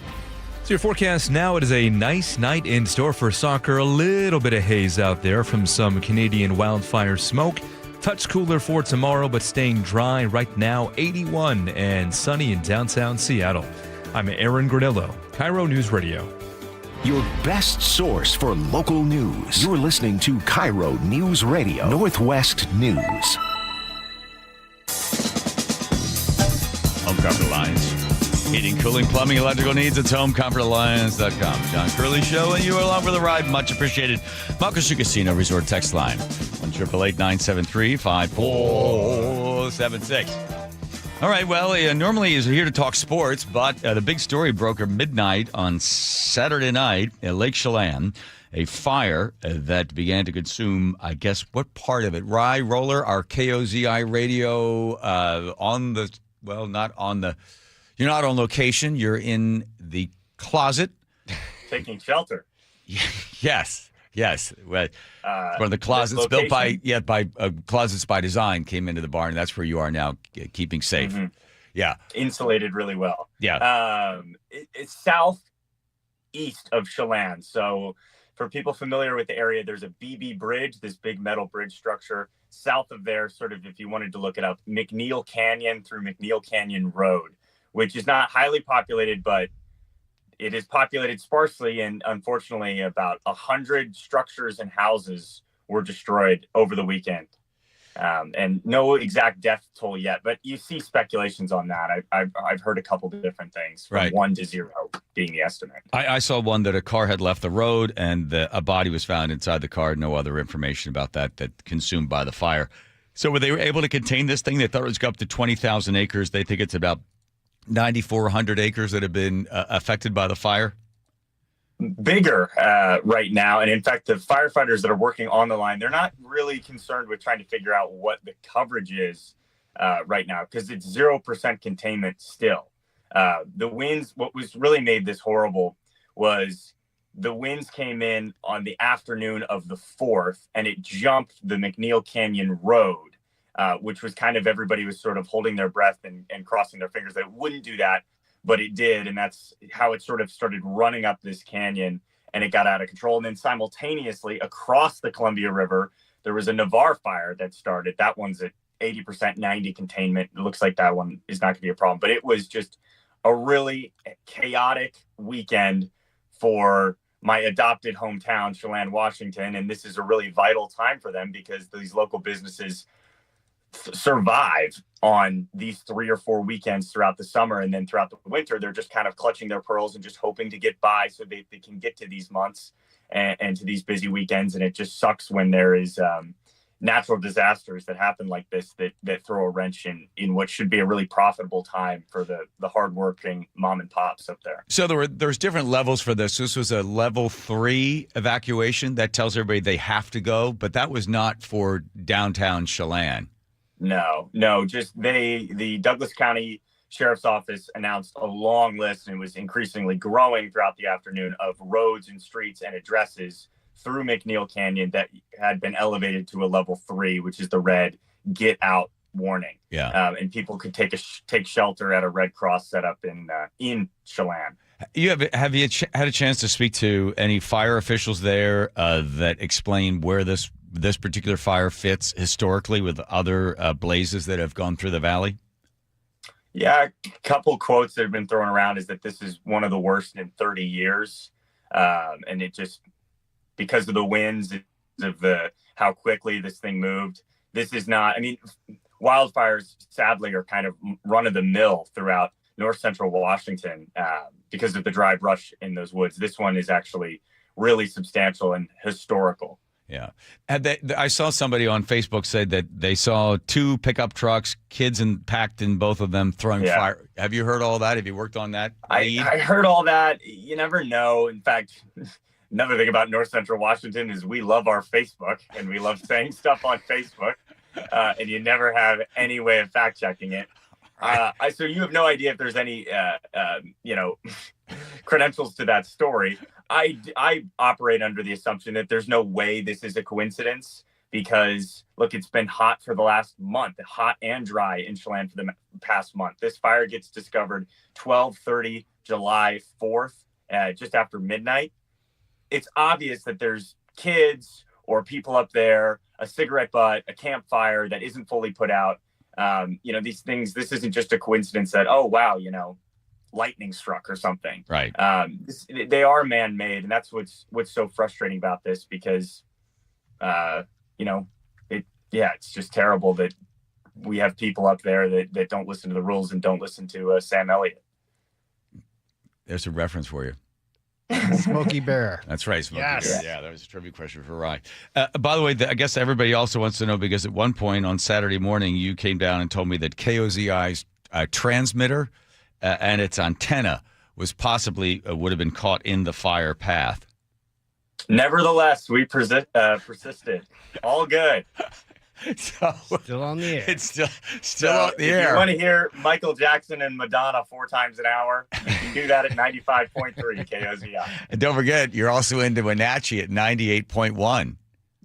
So your forecast now, it is a nice night in store for soccer. A little bit of haze out there from some Canadian wildfire smoke. Touch cooler for tomorrow, but staying dry right now, 81 and sunny in downtown Seattle. I'm Aaron Granillo, KIRO News Radio. Your best source for local news. You're listening to KIRO Newsradio, Northwest News. Home Comfort Alliance. Heating, cooling, plumbing, electrical needs. It's homecomfortalliance.com. John Curley Show, and you are along for the ride. Much appreciated. Makoshu Casino Resort text line. 1-888-973-5476. All right, well, normally he's here to talk sports, but the big story broke at midnight on Saturday night at Lake Chelan, a fire that began to consume, I guess, what part of it? Rye Roller, our KOZI radio on the, well, not on the, you're not on location. You're in the closet. Taking shelter. Yes. Well, one of the closets built by Closets by Design came into the barn. That's where you are now, keeping safe. Mm-hmm. Yeah. Insulated really well. Yeah. It's southeast of Chelan. So for people familiar with the area, there's a BB Bridge, this big metal bridge structure. South of there, sort of, if you wanted to look it up, McNeil Canyon through McNeil Canyon Road, which is not highly populated, but it is populated sparsely. And unfortunately, about 100 structures and houses were destroyed over the weekend. And no exact death toll yet, but you see speculations on that. I've heard a couple of different things, from 1 to 0 being the estimate. I saw one that a car had left the road and a body was found inside the car. No other information about that consumed by the fire. So were they able to contain this thing? They thought it was up to 20,000 acres. They think it's about 9,400 acres that have been affected by the fire. Bigger right now. And in fact, the firefighters that are working on the line, they're not really concerned with trying to figure out what the coverage is right now, because it's 0% containment still. The winds, what was really made this horrible was the winds came in on the afternoon of the 4th, and it jumped the McNeil Canyon Road, which was kind of, everybody was sort of holding their breath and crossing their fingers that it wouldn't do that. But it did, and that's how it sort of started running up this canyon, and it got out of control. And then simultaneously, across the Columbia River, there was a Navarre fire that started. That one's at 80%, 90 containment. It looks like that one is not going to be a problem. But it was just a really chaotic weekend for my adopted hometown, Chelan, Washington. And this is a really vital time for them, because these local businesses survive on these 3 or 4 weekends throughout the summer, and then throughout the winter they're just kind of clutching their pearls and just hoping to get by so they can get to these months and to these busy weekends. And it just sucks when there is natural disasters that happen like this that throw a wrench in what should be a really profitable time for the hardworking mom and pops up there. So there's different levels for this. This was a level 3 evacuation that tells everybody they have to go, but that was not for downtown Chelan. No, just the Douglas County Sheriff's Office announced a long list, and it was increasingly growing throughout the afternoon, of roads and streets and addresses through McNeil Canyon that had been elevated to a level 3, which is the red get out warning. Yeah. And people could take shelter at a Red Cross setup in Chelan. Have you had a chance to speak to any fire officials there that explain where this particular fire fits historically with other blazes that have gone through the valley? Yeah, a couple quotes that have been thrown around is that this is one of the worst in 30 years. And it just, because of the winds, of how quickly this thing moved. This is not, wildfires sadly are kind of run of the mill throughout north central Washington because of the dry brush in those woods. This one is actually really substantial and historical. Yeah. I saw somebody on Facebook say that they saw 2 pickup trucks, kids packed in both of them, throwing fire. Have you heard all that? Have you worked on that? I heard all that. You never know. In fact, another thing about north central Washington is we love our Facebook, and we love saying stuff on Facebook, and you never have any way of fact checking it. So you have no idea if there's any, credentials to that story. I operate under the assumption that there's no way this is a coincidence, because look, it's been hot for the last month, hot and dry in Chelan for the past month. This fire gets discovered 12:30 July 4th, just after midnight. It's obvious that there's kids or people up there, a cigarette butt, a campfire that isn't fully put out. These things, this isn't just a coincidence that, oh, wow, lightning struck or something. Right. They are man-made, and that's what's so frustrating about this, because, it's just terrible that we have people up there that don't listen to the rules and don't listen to Sam Elliott. There's a reference for you. Smokey Bear. That's right, Smokey Yes. Bear. Yeah, that was a trivia question for Rye. By the way, I guess everybody also wants to know, because at one point on Saturday morning, you came down and told me that KOZI's transmitter and its antenna was possibly would have been caught in the fire path. Nevertheless, we persisted. All good. Still on the air. It's still on the air. If you want to hear Michael Jackson and Madonna 4 times an hour, you can can do that at 95.3 KOZI. And don't forget, you're also into Wenatchee at 98.1.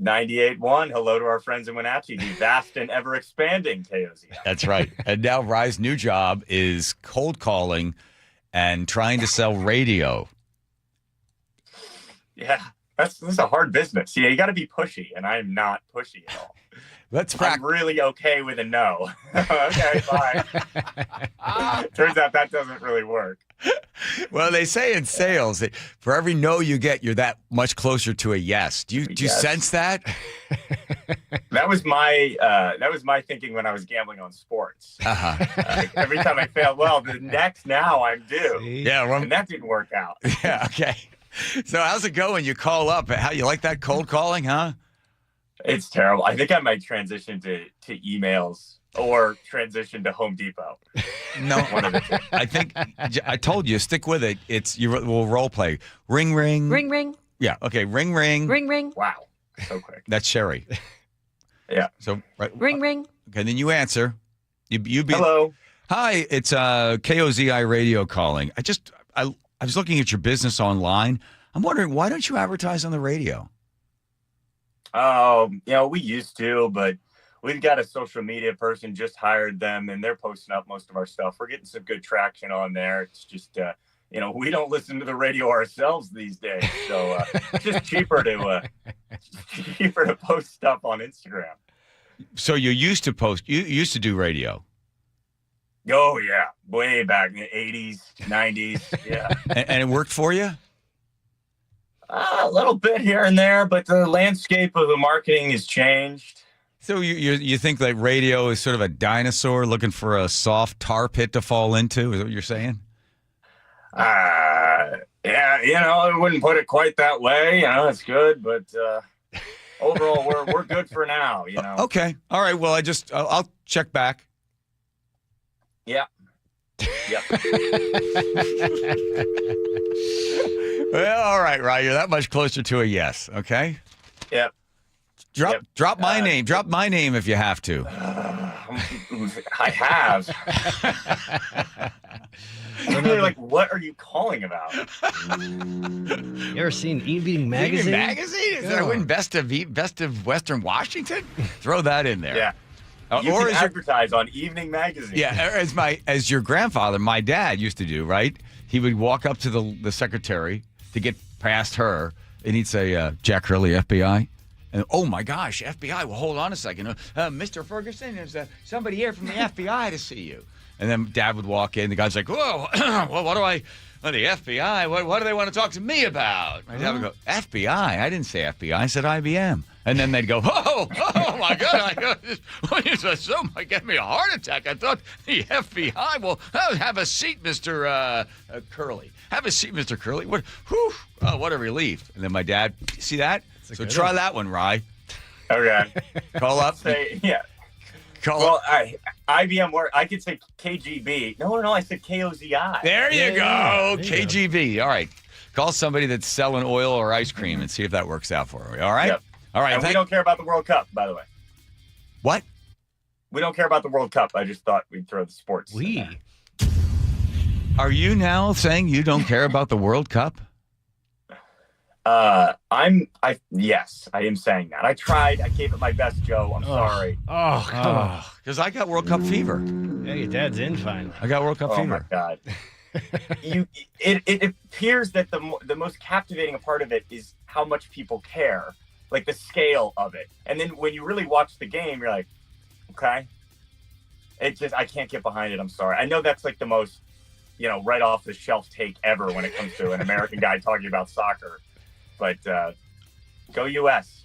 98.1. Hello to our friends in Wenatchee, the vast and ever-expanding KOZI. That's right. And now Rye's new job is cold calling and trying to sell radio. Yeah, this is a hard business. Yeah, you got to be pushy, and I am not pushy at all. I'm really okay with a no. Okay, bye. Turns out that doesn't really work. Well, they say in sales that for every no you get, you're that much closer to a yes. Do you sense that? That was my thinking when I was gambling on sports. Every time I failed, well, the next now I'm due. Yeah, and that didn't work out. Yeah, okay. So how's it going? You call up. How you like that cold calling, huh? It's terrible. I think I might transition to emails or transition to Home Depot. No, one of the two. I think I told you, stick with it. We'll role play. Ring, ring. Ring, ring. Yeah. Okay. Ring, ring. Ring, ring. Wow. So quick. That's Sherry. Yeah. So right. Ring, ring. Okay. Then you answer. You be. Hello. Hi. It's KOZI radio calling. I was looking at your business online. I'm wondering, why don't you advertise on the radio? We used to, but we've got a social media person, just hired them, and they're posting up most of our stuff. We're getting some good traction on there. It's just, we don't listen to the radio ourselves these days, so it's just cheaper to post stuff on Instagram. So you used to post. You used to do radio. Oh yeah, way back in the 80s, 90s. Yeah, and it worked for you. A little bit here and there, but the landscape of the marketing has changed. So you think that radio is sort of a dinosaur looking for a soft tar pit to fall into? Is that what you're saying? Yeah, I wouldn't put it quite that way. It's good, but overall, we're good for now. Okay, all right. Well, I'll check back. Yeah. Yep. Well, all right, Ryan. You're that much closer to a yes. Okay. Yep. Drop my name. Drop my name if you have to. I have. They're like, what are you calling about? You ever seen Evening Magazine? Evening Magazine? Is that a win Best of Western Washington? Throw that in there. Yeah. You can advertise on Evening Magazine. Yeah, as your grandfather, my dad used to do, right? He would walk up to the secretary to get past her, and he'd say, Jack Curley, FBI. And, oh, my gosh, FBI. Well, hold on a second. Mr. Ferguson, there's somebody here from the FBI to see you. And then Dad would walk in. The guy's like, whoa, well, the FBI, what do they want to talk to me about? My dad would go, FBI? I didn't say FBI. I said IBM. And then they'd go, oh my God, this might get me a heart attack. I thought the FBI. Well, have a seat, Mr. Curley. Have a seat, Mr. Curley. What a relief. And then my dad, see that? So try that one, Rye. Okay. Call up. Yeah. Well, IBM work. I could say KGB. No, I said KOZI. There you go. KGB. All right. Call somebody that's selling oil or ice cream and see if that works out for you. All right? Yep. All right. And we don't care about the World Cup, by the way. What? We don't care about the World Cup. I just thought we'd throw the sports. Are you now saying you don't care about the World Cup? Yes, I am saying that. I tried. I gave it my best, Joe. I'm sorry. Oh, come on. Because I got World Cup fever. Yeah, your dad's in fine. I got World Cup fever. Oh my God. It appears that the most captivating part of it is how much people care, like the scale of it. And then when you really watch the game, you're like, okay. I can't get behind it. I'm sorry. I know that's like the most, right off the shelf take ever when it comes to an American guy talking about soccer. But go U.S.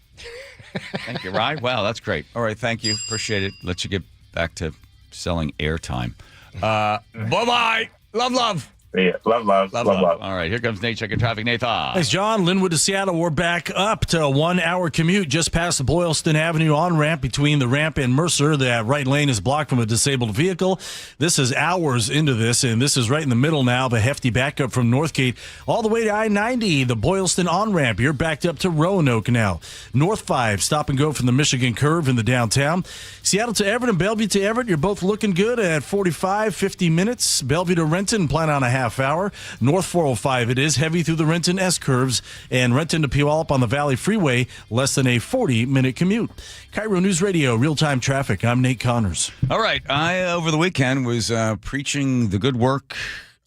Thank you, Ryan. Wow, that's great. All right, thank you. Appreciate it. Let you get back to selling airtime. Bye-bye. Love. Yeah, love. All right, here comes Nate checking traffic. Nathan. Thanks, John. Linwood to Seattle. We're back up to a 1-hour commute just past the Boylston Avenue on-ramp between the ramp and Mercer. That right lane is blocked from a disabled vehicle. This is hours into this, and this is right in the middle now of a hefty backup from Northgate all the way to I-90, the Boylston on-ramp. You're backed up to Roanoke now. North 5, stop and go from the Michigan Curve in the downtown. Seattle to Everett and Bellevue to Everett. You're both looking good at 45, 50 minutes. Bellevue to Renton, plan on a half hour. North 405, it is heavy through the Renton S-curves, and Renton to Puyallup on the Valley Freeway, less than a 40-minute commute. KIRO News Radio, real-time traffic. I'm Nate Connors. All right. I, over the weekend, was preaching the good work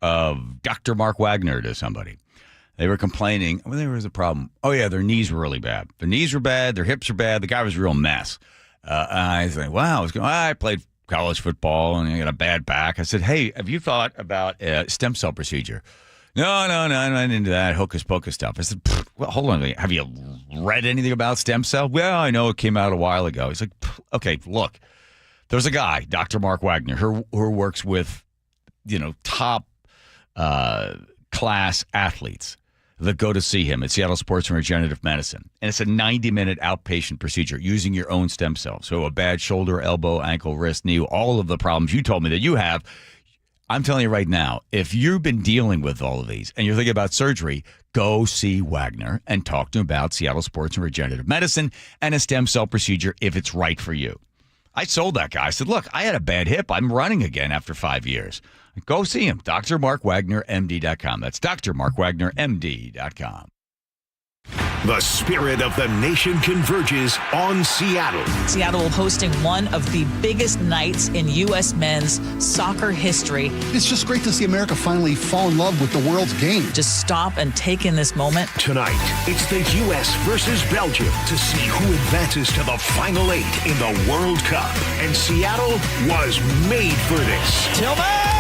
of Dr. Mark Wagner to somebody. They were complaining. Well, there was a problem. Oh, yeah, their knees were really bad. Their knees were bad. Their hips were bad. The guy was a real mess. I think, wow. I played college football, and I got a bad back. I said, hey, have you thought about a stem cell procedure? No, I'm not into that hocus-pocus stuff. I said, well, hold on. Have you read anything about stem cell? Well, I know it came out a while ago. He's like, okay, look. There's a guy, Dr. Mark Wagner, who works with, top class athletes that go to see him at Seattle Sports and Regenerative Medicine. And it's a 90-minute outpatient procedure using your own stem cells. So a bad shoulder, elbow, ankle, wrist, knee, all of the problems you told me that you have. I'm telling you right now, if you've been dealing with all of these and you're thinking about surgery, go see Wagner and talk to him about Seattle Sports and Regenerative Medicine and a stem cell procedure if it's right for you. I sold that guy. I said, look, I had a bad hip. I'm running again after 5 years. Go see him. drmarkwagnermd.com. That's drmarkwagnermd.com. The spirit of the nation converges on Seattle. Seattle hosting one of the biggest nights in U.S. men's soccer history. It's just great to see America finally fall in love with the world's game. Just stop and take in this moment. Tonight, it's the U.S. versus Belgium to see who advances to the Final Eight in the World Cup. And Seattle was made for this. Tillman!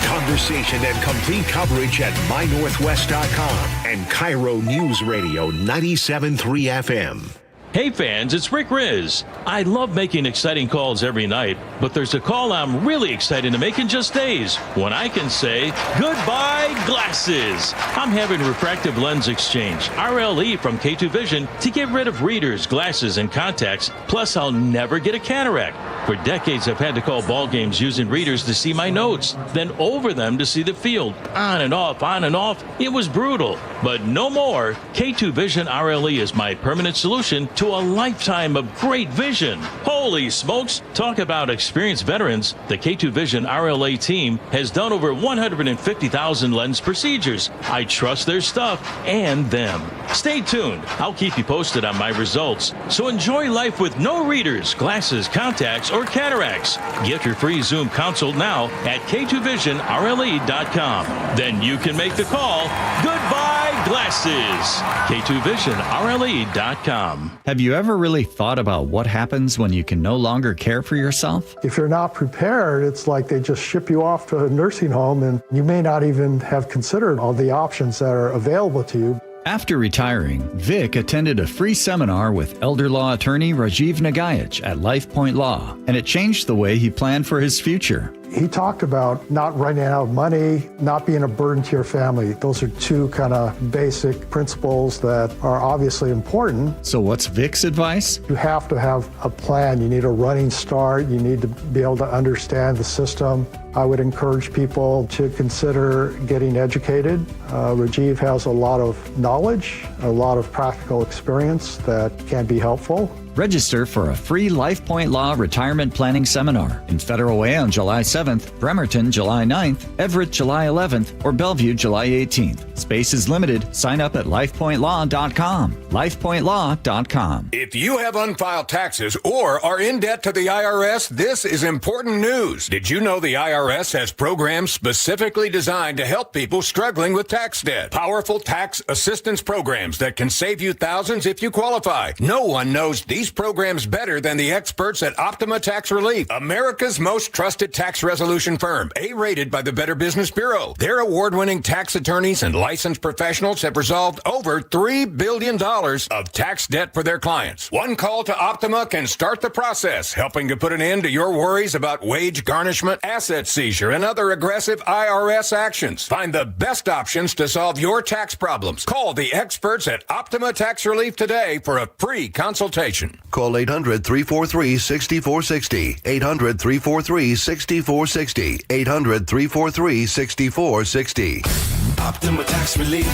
Conversation and complete coverage at mynorthwest.com and KIRO News Radio 97.3 FM. Hey fans, it's Rick Riz. I love making exciting calls every night, but there's a call I'm really excited to make in just days when I can say goodbye glasses. I'm having refractive lens exchange, RLE from K2 Vision, to get rid of readers, glasses, and contacts. Plus, I'll never get a cataract. For decades, I've had to call ball games using readers to see my notes, then over them to see the field. On and off, on and off. It was brutal. But no more. K2 Vision RLE is my permanent solution to a lifetime of great vision. Holy smokes. Talk about experienced veterans. The K2 Vision RLA team has done over 150,000 lens procedures. I trust their stuff and them. Stay tuned. I'll keep you posted on my results. So enjoy life with no readers, glasses, contacts, or cataracts. Get your free Zoom consult now at k2visionrle.com. Then you can make the call. Goodbye glasses. k2visionrle.com. Have you ever really thought about what happens when you can no longer care for yourself? If you're not prepared, it's like they just ship you off to a nursing home and you may not even have considered all the options that are available to you. After retiring, Vic attended a free seminar with elder law attorney Rajiv Nagayach at LifePoint Law, and it changed the way he planned for his future. He talked about not running out of money, not being a burden to your family. Those are two kind of basic principles that are obviously important. So what's Vic's advice? You have to have a plan. You need a running start. You need to be able to understand the system. I would encourage people to consider getting educated. Rajiv has a lot of knowledge, a lot of practical experience that can be helpful. Register for a free LifePoint Law Retirement Planning Seminar in Federal Way on July 7th, Bremerton July 9th, Everett July 11th, or Bellevue July 18th. Space is limited. Sign up at lifepointlaw.com. lifepointlaw.com. If you have unfiled taxes or are in debt to the IRS, this is important news. Did you know the IRS has programs specifically designed to help people struggling with tax debt? Powerful tax assistance programs that can save you thousands if you qualify. No one knows these programs better than the experts at Optima Tax Relief, America's most trusted tax resolution firm, A-rated by the Better Business Bureau. Their award-winning tax attorneys and licensed professionals have resolved over $3 billion of tax debt for their clients. One call to Optima can start the process, helping to put an end to your worries about wage garnishment, asset seizure, and other aggressive IRS actions. Find the best options to solve your tax problems. Call the experts at Optima Tax Relief today for a free consultation. Call 800-343-6460. 800-343-6460. 800-343-6460. Optima Tax Relief.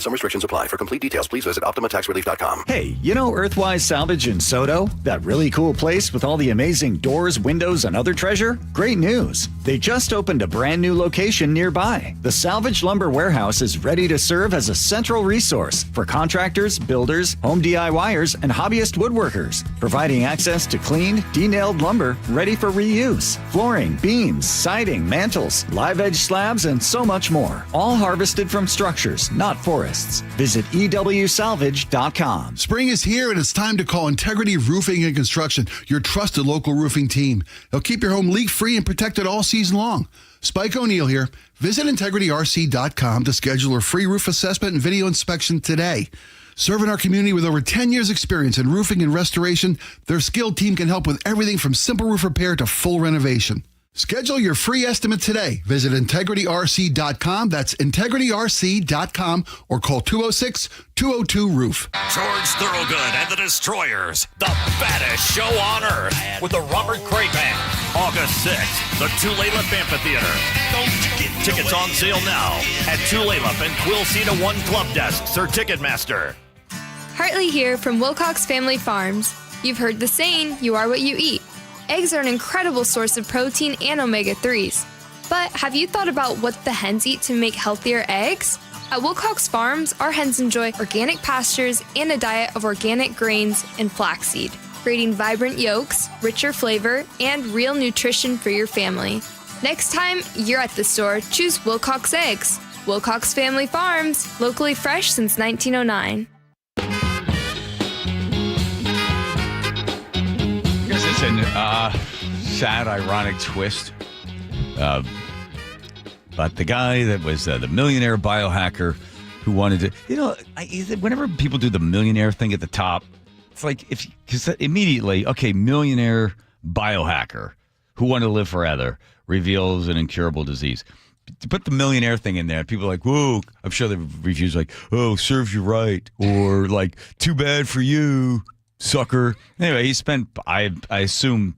Some restrictions apply. For complete details, please visit OptimaTaxRelief.com. Hey, you know Earthwise Salvage in Soto? That really cool place with all the amazing doors, windows, and other treasure? Great news. They just opened a brand new location nearby. The Salvage Lumber Warehouse is ready to serve as a central resource for contractors, builders, home DIYers, and hobbyist woodworkers, providing access to cleaned, de-nailed lumber ready for reuse, flooring, beams, siding, mantles, live edge slabs, and so much more. All harvested from structures, not forests. Visit EWSalvage.com. Spring is here and it's time to call Integrity Roofing and Construction, your trusted local roofing team. They'll keep your home leak-free and protected all season long. Spike O'Neill here. Visit IntegrityRC.com to schedule a free roof assessment and video inspection today. Serving our community with over 10 years experience in roofing and restoration, their skilled team can help with everything from simple roof repair to full renovation. Schedule your free estimate today. Visit IntegrityRC.com. That's IntegrityRC.com or call 206-202-ROOF. George Thorogood and the Destroyers, the baddest show on earth, with the Robert Cray Band. August 6th, the Tulalip Amphitheater. Tickets on sale now at Tulalip and Quilcena One Club Desks or Ticketmaster. Hartley here from Wilcox Family Farms. You've heard the saying, you are what you eat. Eggs are an incredible source of protein and omega-3s. But have you thought about what the hens eat to make healthier eggs? At Wilcox Farms, our hens enjoy organic pastures and a diet of organic grains and flaxseed, creating vibrant yolks, richer flavor, and real nutrition for your family. Next time you're at the store, choose Wilcox Eggs. Wilcox Family Farms, locally fresh since 1909. It's a sad, ironic twist. But the guy that was the millionaire biohacker who wanted to, whenever people do the millionaire thing at the top, it's like, because immediately, okay, millionaire biohacker who wanted to live forever reveals an incurable disease. To put the millionaire thing in there, people are like, whoa, I'm sure the reviews like, oh, serves you right, or like, too bad for you, sucker. Anyway, he spent, I assume,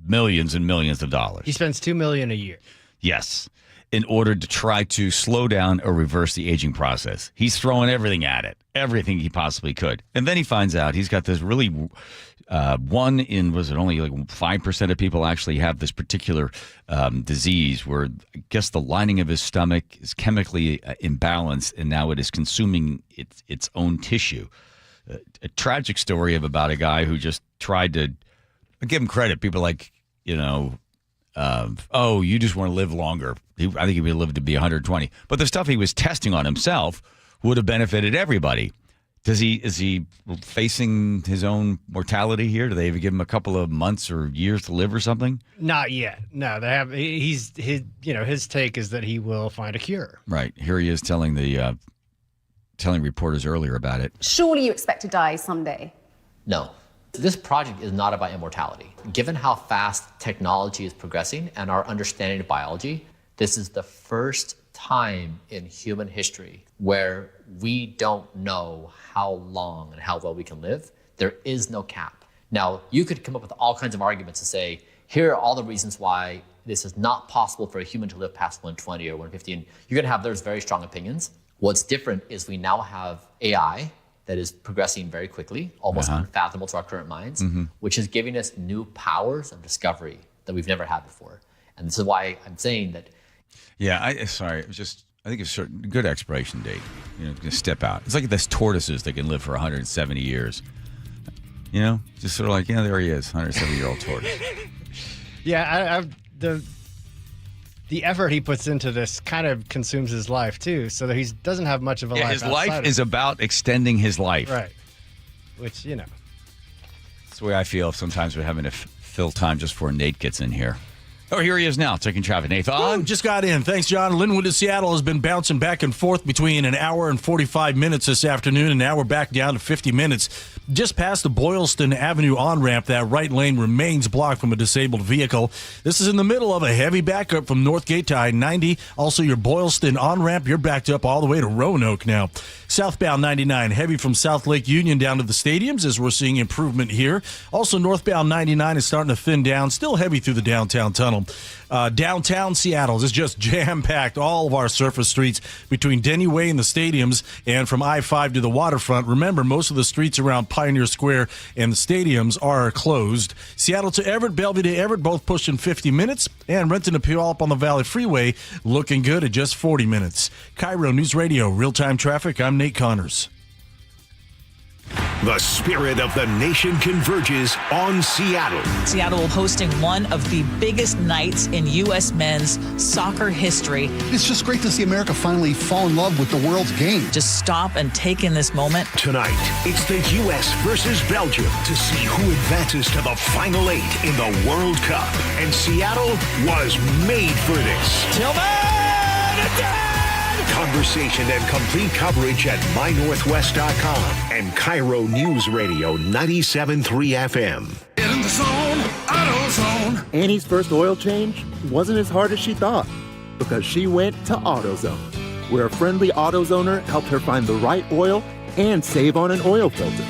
millions and millions of dollars. He spends $2 million a year. Yes, in order to try to slow down or reverse the aging process. He's throwing everything at it, everything he possibly could. And then he finds out he's got this really, only like 5% of people actually have this particular disease where I guess the lining of his stomach is chemically imbalanced and now it is consuming its own tissue. A tragic story about a guy who just tried to, I give him credit. People like, oh, you just want to live longer. I think he would live to be 120. But the stuff he was testing on himself would have benefited everybody. Is he facing his own mortality here? Do they even give him a couple of months or years to live or something? Not yet. No, they have. His take is that he will find a cure. Right. Here he is telling reporters earlier about it. Surely you expect to die someday. No. This project is not about immortality. Given how fast technology is progressing and our understanding of biology, this is the first time in human history where we don't know how long and how well we can live. There is no cap. Now, you could come up with all kinds of arguments to say, here are all the reasons why this is not possible for a human to live past 120 or 150. And you're going to have those very strong opinions. What's different is we now have AI that is progressing very quickly, almost unfathomable to our current minds, which is giving us new powers of discovery that we've never had before. And this is why I'm saying that. Yeah, I think it's a good expiration date. Just step out. It's like this tortoises that can live for 170 years. Just sort of like, there he is, 170-year-old tortoise. Yeah, the effort he puts into this kind of consumes his life too, so that he doesn't have much of a life. His life is about extending his life, right? Which that's the way I feel sometimes. We're having to fill time just before Nate gets in here. Oh, here he is now, checking traffic. Nathan. Just got in. Thanks, John. Linwood to Seattle has been bouncing back and forth between an hour and 45 minutes this afternoon, and now we're back down to 50 minutes. Just past the Boylston Avenue on-ramp, that right lane remains blocked from a disabled vehicle. This is in the middle of a heavy backup from Northgate to I-90. Also, your Boylston on-ramp, you're backed up all the way to Roanoke now. Southbound 99, heavy from South Lake Union down to the stadiums as we're seeing improvement here. Also, northbound 99 is starting to thin down, still heavy through the downtown tunnel. Downtown Seattle is just jam-packed, all of our surface streets between Denny Way and the stadiums and from I-5 to the waterfront. Remember, most of the streets around Pioneer Square and the stadiums are closed. Seattle to Everett, Bellevue to Everett, both pushing 50 minutes. And Renton to Puyallup on the Valley Freeway looking good at just 40 minutes. KIRO News Radio, real-time traffic. I'm Nate Connors. The spirit of the nation converges on Seattle. Seattle hosting one of the biggest nights in U.S. men's soccer history. It's just great to see America finally fall in love with the world's game. Just stop and take in this moment. Tonight, it's the U.S. versus Belgium to see who advances to the Final Eight in the World Cup. And Seattle was made for this. Tillman! Conversation and complete coverage at mynorthwest.com and KIRO News Radio 97.3 FM. Get in the zone, AutoZone. Annie's first oil change wasn't as hard as she thought because she went to AutoZone, where a friendly AutoZoner helped her find the right oil and save on an oil filter.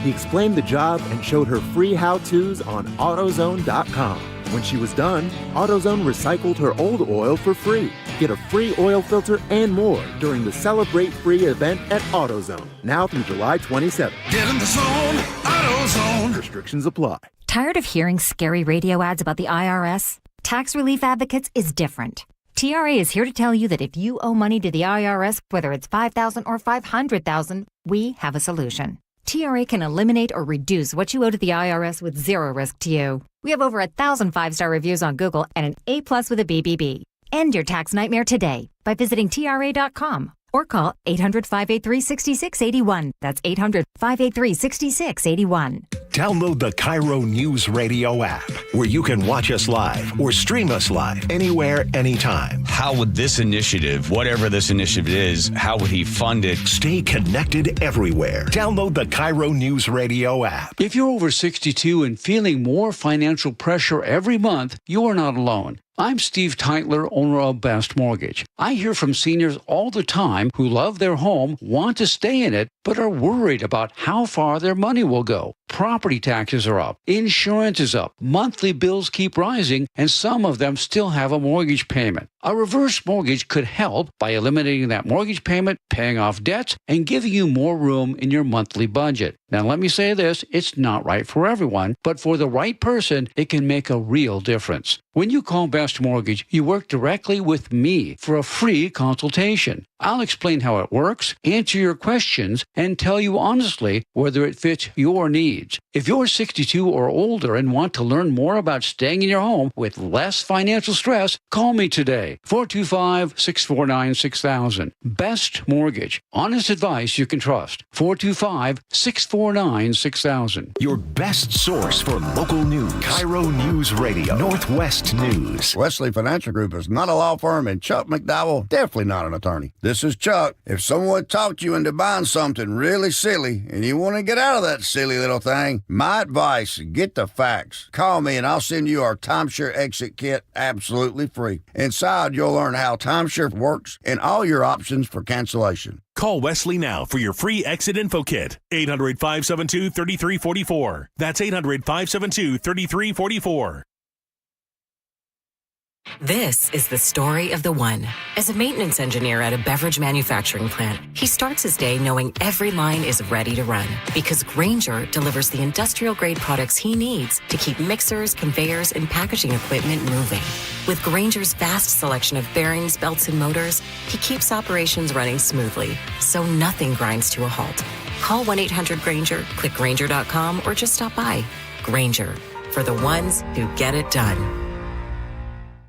He explained the job and showed her free how-tos on AutoZone.com. When she was done, AutoZone recycled her old oil for free. Get a free oil filter and more during the Celebrate Free event at AutoZone, now through July 27th. Get in the zone, AutoZone. Restrictions apply. Tired of hearing scary radio ads about the IRS? Tax Relief Advocates is different. TRA is here to tell you that if you owe money to the IRS, whether it's $5,000 or $500,000, we have a solution. TRA can eliminate or reduce what you owe to the IRS with zero risk to you. We have over 1,000 5-star reviews on Google and an A+ with a BBB. End your tax nightmare today by visiting TRA.com or call 800-583-6681. That's 800-583-6681. Download the KIRO News Radio app, where you can watch us live or stream us live anywhere, anytime. How would this initiative, whatever this initiative is, how would he fund it? Stay connected everywhere. Download the KIRO News Radio app. If you're over 62 and feeling more financial pressure every month, you are not alone. I'm Steve Teitler, owner of Best Mortgage. I hear from seniors all the time who love their home, want to stay in it, but are worried about how far their money will go. Property taxes are up, insurance is up, monthly bills keep rising, and some of them still have a mortgage payment. A reverse mortgage could help by eliminating that mortgage payment, paying off debts, and giving you more room in your monthly budget. Now, let me say this, it's not right for everyone, but for the right person, it can make a real difference. When you call Best Mortgage, you work directly with me for a free consultation. I'll explain how it works, answer your questions, and tell you honestly whether it fits your needs. If you're 62 or older and want to learn more about staying in your home with less financial stress, call me today. 425-649-6000. Best Mortgage. Honest advice you can trust. 425-649-6000. Your best source for local news. KIRO News Radio. Northwest News. Wesley Financial Group is not a law firm, and Chuck McDowell, definitely not an attorney. This is Chuck. If someone talked you into buying something really silly and you want to get out of that silly little thing, my advice, get the facts. Call me and I'll send you our timeshare exit kit absolutely free. Inside, you'll learn how timeshare works and all your options for cancellation. Call Wesley now for your free exit info kit. 800-572-3344. That's 800-572-3344. This is the story of the one. As a maintenance engineer at a beverage manufacturing plant, he starts his day knowing every line is ready to run because Grainger delivers the industrial-grade products he needs to keep mixers, conveyors, and packaging equipment moving. With Grainger's vast selection of bearings, belts, and motors, he keeps operations running smoothly, so nothing grinds to a halt. Call 1-800-GRAINGER, click Grainger.com, or just stop by. Grainger, for the ones who get it done.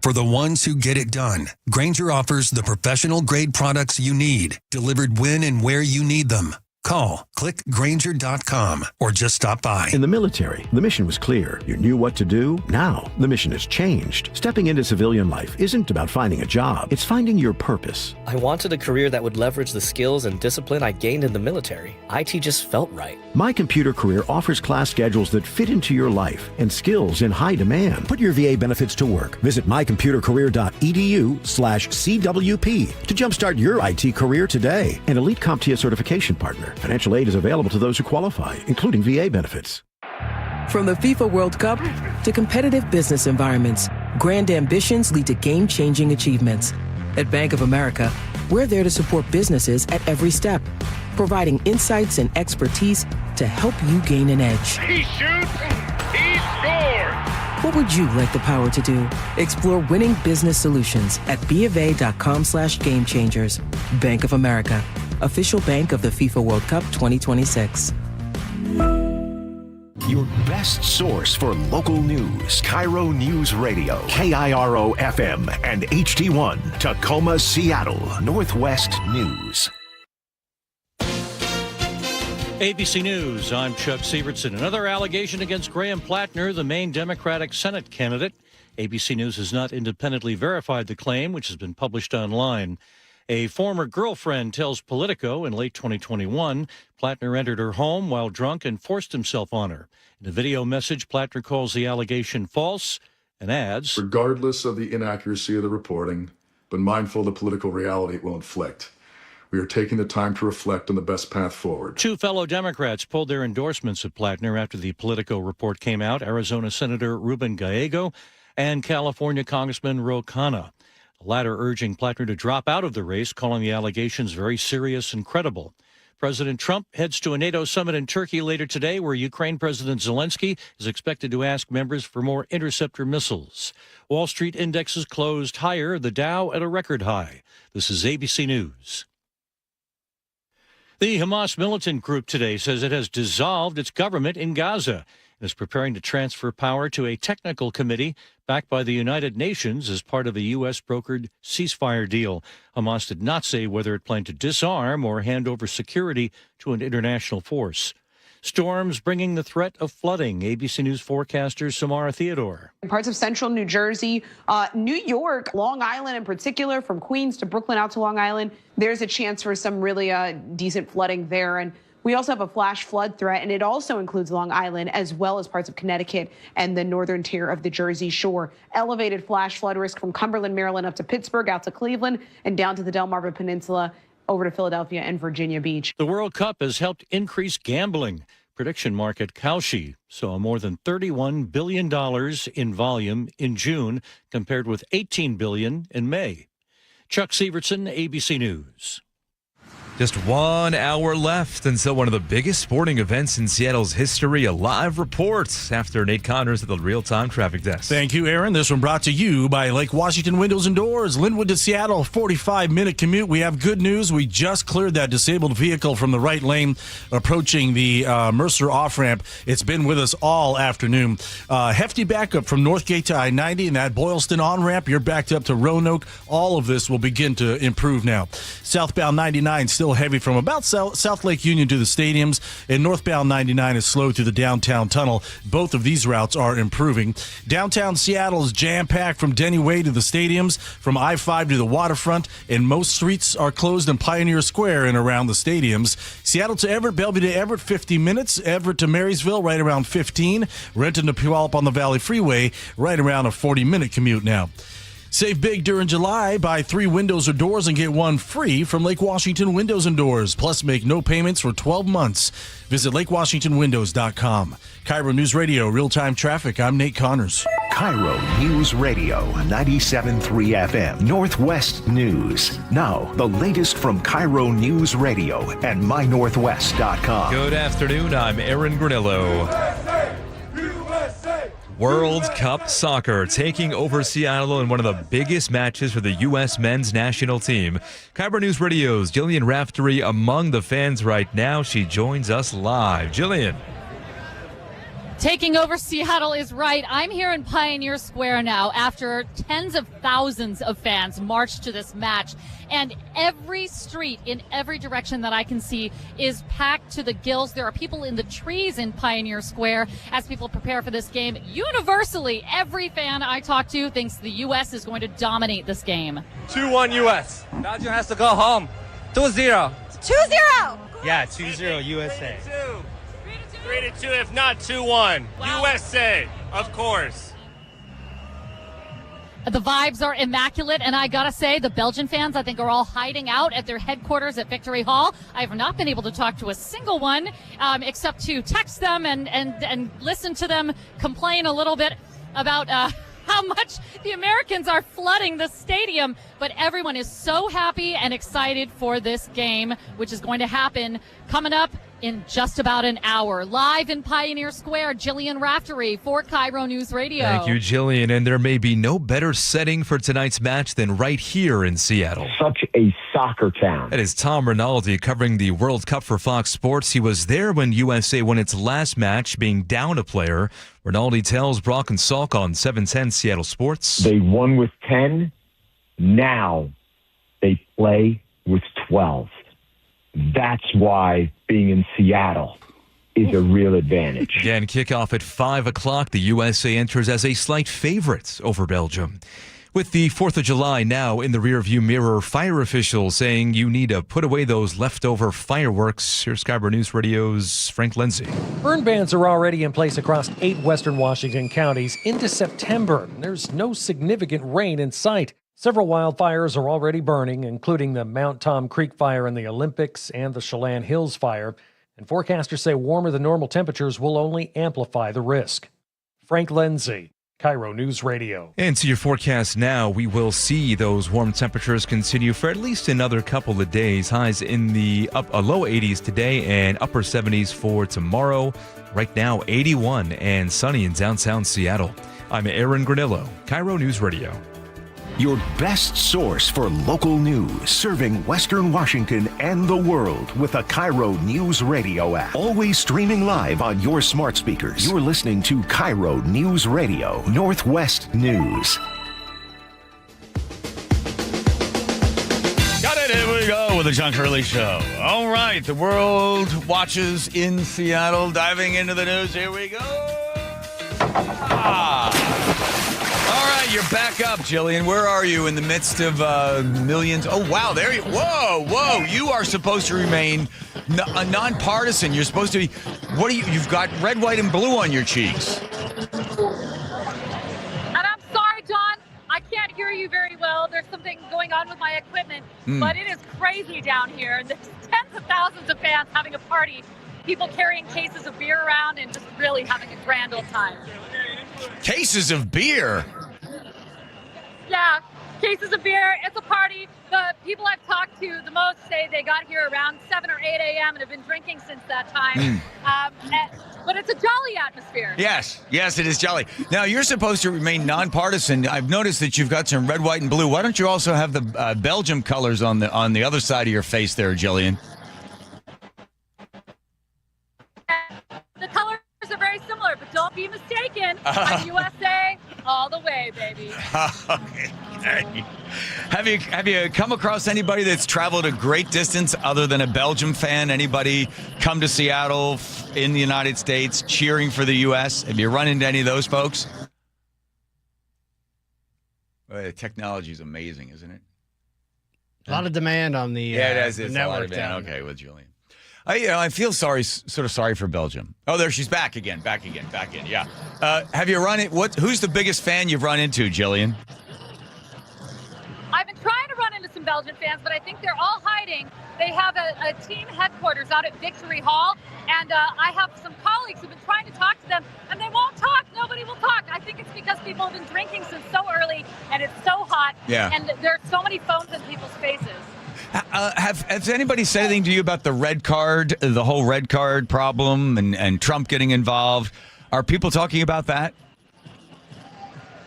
For the ones who get it done, Grainger offers the professional-grade products you need, delivered when and where you need them. Call, click Grainger.com, or just stop by. In the military, the mission was clear. You knew what to do. Now, the mission has changed. Stepping into civilian life isn't about finding a job. It's finding your purpose. I wanted a career that would leverage the skills and discipline I gained in the military. IT just felt right. My Computer Career offers class schedules that fit into your life and skills in high demand. Put your VA benefits to work. Visit mycomputercareer.edu/CWP to jumpstart your IT career today. An elite CompTIA certification partner. Financial aid is available to those who qualify, including VA benefits. From the FIFA World Cup to competitive business environments, grand ambitions lead to game-changing achievements. At Bank of America, we're there to support businesses at every step, providing insights and expertise to help you gain an edge. He shoots, he scores! What would you like the power to do? Explore winning business solutions at BofA.com/gamechangers. Bank of America, official bank of the FIFA World Cup 2026. Your best source for local news. KIRO News Radio. KIRO FM and HD1. Tacoma, Seattle. Northwest News. ABC News, I'm Chuck Sievertson. Another allegation against Graham Plattner, the Maine Democratic Senate candidate. ABC News has not independently verified the claim, which has been published online. A former girlfriend tells Politico in late 2021, Plattner entered her home while drunk and forced himself on her. In a video message, Plattner calls the allegation false and adds, regardless of the inaccuracy of the reporting, but mindful of the political reality it will inflict. We are taking the time to reflect on the best path forward. Two fellow Democrats pulled their endorsements of Plattner after the Politico report came out, Arizona Senator Ruben Gallego and California Congressman Ro Khanna. The latter urging Plattner to drop out of the race, calling the allegations very serious and credible. President Trump heads to a NATO summit in Turkey later today, where Ukraine President Zelensky is expected to ask members for more interceptor missiles. Wall Street indexes closed higher, the Dow at a record high. This is ABC News. The Hamas militant group today says it has dissolved its government in Gaza and is preparing to transfer power to a technical committee backed by the United Nations as part of a U.S.-brokered ceasefire deal. Hamas did not say whether it planned to disarm or hand over security to an international force. Storms bringing the threat of flooding. ABC News forecaster Samara Theodore. In parts of central New Jersey, New York, Long Island in particular, from Queens to Brooklyn out to Long Island, there's a chance for some really decent flooding there. And we also have a flash flood threat, and it also includes Long Island as well as parts of Connecticut and the northern tier of the Jersey Shore. Elevated flash flood risk from Cumberland, Maryland up to Pittsburgh, out to Cleveland, and down to the Delmarva Peninsula, over to Philadelphia and Virginia Beach. The World Cup has helped increase gambling. Prediction market Kalshi saw more than $31 billion in volume in June, compared with $18 billion in May. Chuck Sievertson, ABC News. Just 1 hour left until one of the biggest sporting events in Seattle's history. A live report after Nate Connors at the real-time traffic desk. Thank you, Aaron. This one brought to you by Lake Washington Windows and Doors. Linwood to Seattle, 45-minute commute. We have good news. We just cleared that disabled vehicle from the right lane approaching the Mercer off-ramp. It's been with us all afternoon. Hefty backup from Northgate to I-90 and that Boylston on-ramp. You're backed up to Roanoke. All of this will begin to improve now. Southbound 99 still heavy from about South Lake Union to the stadiums, and northbound 99 is slow through the downtown tunnel. Both of these routes are improving. Downtown Seattle is jam-packed from Denny Way to the stadiums, from I-5 to the waterfront, and most streets are closed in Pioneer Square and around the stadiums. Seattle to Everett, Bellevue to Everett, 50 minutes. Everett to Marysville, right around 15. Renton to Puyallup on the Valley Freeway, right around a 40-minute commute now. Save big during July. Buy 3 windows or doors and get 1 free from Lake Washington Windows and Doors. Plus, make no payments for 12 months. Visit lakewashingtonwindows.com. KIRO News Radio, real-time traffic. I'm Nate Connors. KIRO News Radio, 97.3 FM, Northwest News. Now, the latest from KIRO News Radio and mynorthwest.com. Good afternoon. I'm Aaron Granillo. World Cup soccer taking over Seattle in one of the biggest matches for the U.S. men's national team. KIRO News Radio's Jillian Raftery among the fans right now. She joins us live. Jillian. Taking over Seattle is right. I'm here in Pioneer Square now after tens of thousands of fans marched to this match. And every street in every direction that I can see is packed to the gills. There are people in the trees in Pioneer Square as people prepare for this game. Universally, every fan I talk to thinks the U.S. is going to dominate this game. 2-1 U.S. Belgium has to go home. 2-0. 2-0. Yeah, 2-0 USA. 3-2, if not 2-1. Wow. USA, of course. The vibes are immaculate, and I gotta say, the Belgian fans, I think, are all hiding out at their headquarters at Victory Hall. I have not been able to talk to a single one, except to text them and listen to them complain a little bit about how much the Americans are flooding the stadium. But everyone is so happy and excited for this game, which is going to happen coming up in just about an hour. Live in Pioneer Square, Jillian Raftery for KIRO News Radio. Thank you, Jillian. And there may be no better setting for tonight's match than right here in Seattle. Such a soccer town. That is Tom Rinaldi covering the World Cup for Fox Sports. He was there when USA won its last match, being down a player. Rinaldi tells Brock and Salk on 710 Seattle Sports. They won with 10. Now they play with 12. That's why being in Seattle is a real advantage. Again, kickoff at 5 o'clock. The USA enters as a slight favorite over Belgium. With the 4th of July now in the rearview mirror, fire officials saying you need to put away those leftover fireworks. Here's KIRO News Radio's Frank Lindsay. Burn bans are already in place across 8 western Washington counties into September. There's no significant rain in sight. Several wildfires are already burning, including the Mount Tom Creek fire in the Olympics and the Chelan Hills fire. And forecasters say warmer than normal temperatures will only amplify the risk. Frank Lindsay, KIRO News Radio. And to your forecast now, we will see those warm temperatures continue for at least another couple of days. Highs in the low 80s today and upper 70s for tomorrow. Right now, 81 and sunny in downtown Seattle. I'm Aaron Granillo, KIRO News Radio. Your best source for local news, serving Western Washington and the world with a KIRO Newsradio app. Always streaming live on your smart speakers. You're listening to KIRO News Radio, Northwest News. Got it. Here we go with the John Curley Show. All right. The world watches in Seattle. Diving into the news. Here we go. All right, you're back up, Jillian. Where are you in the midst of millions? Oh, wow, there you... Whoa. You are supposed to remain nonpartisan. You're supposed to be... What are you... You've got red, white, and blue on your cheeks. And I'm sorry, John. I can't hear you very well. There's something going on with my equipment. But it is crazy down here. There's tens of thousands of fans having a party. People carrying cases of beer around and just really having a grand old time. Cases of beer? Yeah, cases of beer. It's a party. The people I've talked to the most say they got here around 7 or 8 a.m. and have been drinking since that time. But it's a jolly atmosphere. Yes, it is jolly. Now, you're supposed to remain nonpartisan. I've noticed that you've got some red, white, and blue. Why don't you also have the Belgium colors on the other side of your face there, Jillian? The colors are very similar, but don't be mistaken. I'm USA all the way, baby. Okay. Have you come across anybody that's traveled a great distance other than a Belgium fan? Anybody come to Seattle in the United States cheering for the U.S.? Have you run into any of those folks? Well, the technology is amazing, isn't it? A lot of demand on the it's the a lot network of demand. down. Okay, with Julian. I feel sort of sorry for Belgium. Oh, there she's back again. Yeah. Have you run it? Who's the biggest fan you've run into, Jillian? I've been trying to run into some Belgian fans, but I think they're all hiding. They have a team headquarters out at Victory Hall, and I have some colleagues who've been trying to talk to them, and they won't talk. Nobody will talk. I think it's because people have been drinking since so early, and it's so hot, and there are so many phones in people's faces. Has anybody said anything to you about the red card, the whole red card problem, and Trump getting involved? Are people talking about that?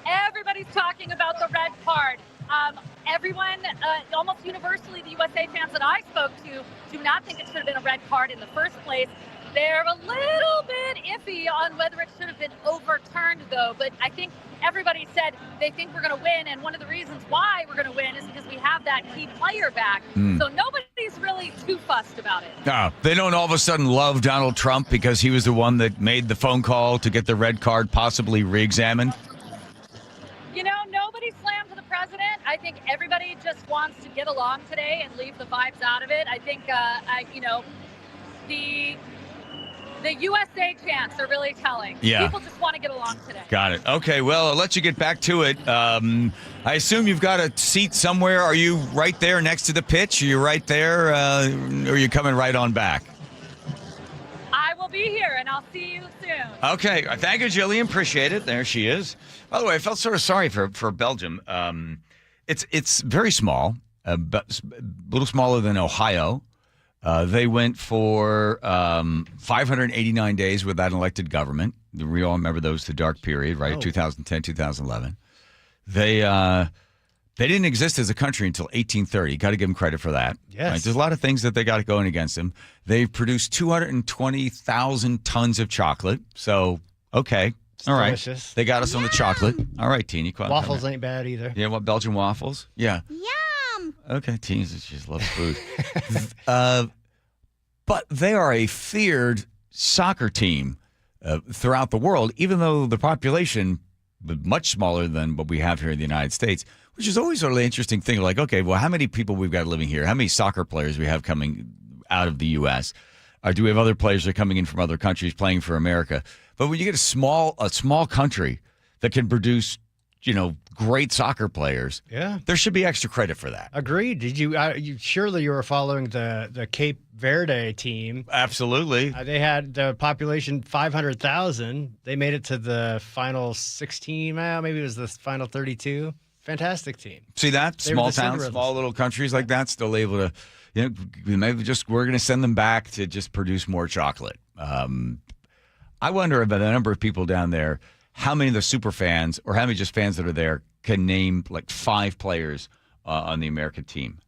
Everybody's talking about the red card. Everyone, almost universally, the USA fans that I spoke to do not think it should have been a red card in the first place. They're a little bit iffy on whether it should have been overturned, though. But I think everybody said they think we're going to win. And one of the reasons why we're going to win is because we have that key player back. So nobody's really too fussed about it. No, they don't all of a sudden love Donald Trump because he was the one that made the phone call to get the red card possibly re-examined. Nobody slammed to the president. I think everybody just wants to get along today and leave the vibes out of it. I think, the USA chants are really telling. Yeah. People just want to get along today. Got it. Okay, well, I'll let you get back to it. I assume you've got a seat somewhere. Are you right there next to the pitch? Are you right there? Or are you coming right on back? I will be here, and I'll see you soon. Okay. Thank you, Jillian. Appreciate it. There she is. By the way, I felt sort of sorry for Belgium. It's very small, but a little smaller than Ohio. They went for 589 days without an elected government. We all remember those, the dark period, right? 2010, 2011. They didn't exist as a country until 1830. Got to give them credit for that. Yes. Right? There's a lot of things that they got going against them. They've produced 220,000 tons of chocolate. So, okay. It's all right. delicious. They got us on the chocolate. All right, Teeny. Waffles ain't bad either. Yeah, what, Belgian waffles? Yeah. Yum! Okay, Teeny just loves food. But they are a feared soccer team throughout the world, even though the population is much smaller than what we have here in the United States, which is always sort of an interesting thing. Like, okay, well, how many people we've got living here? How many soccer players we have coming out of the U.S.? Do we have other players that are coming in from other countries playing for America? But when you get a small country that can produce, great soccer players, there should be extra credit for that. Agreed. Did you surely you were following the Cape Verde team? Absolutely. They had the population 500,000. They made it to the final 16. Well, maybe it was the final 32. Fantastic team. See that? Small towns, small little countries like that still able to, maybe we're going to send them back to just produce more chocolate. I wonder about the number of people down there, how many of the super fans or how many just fans that are there can name like 5 players on the American team.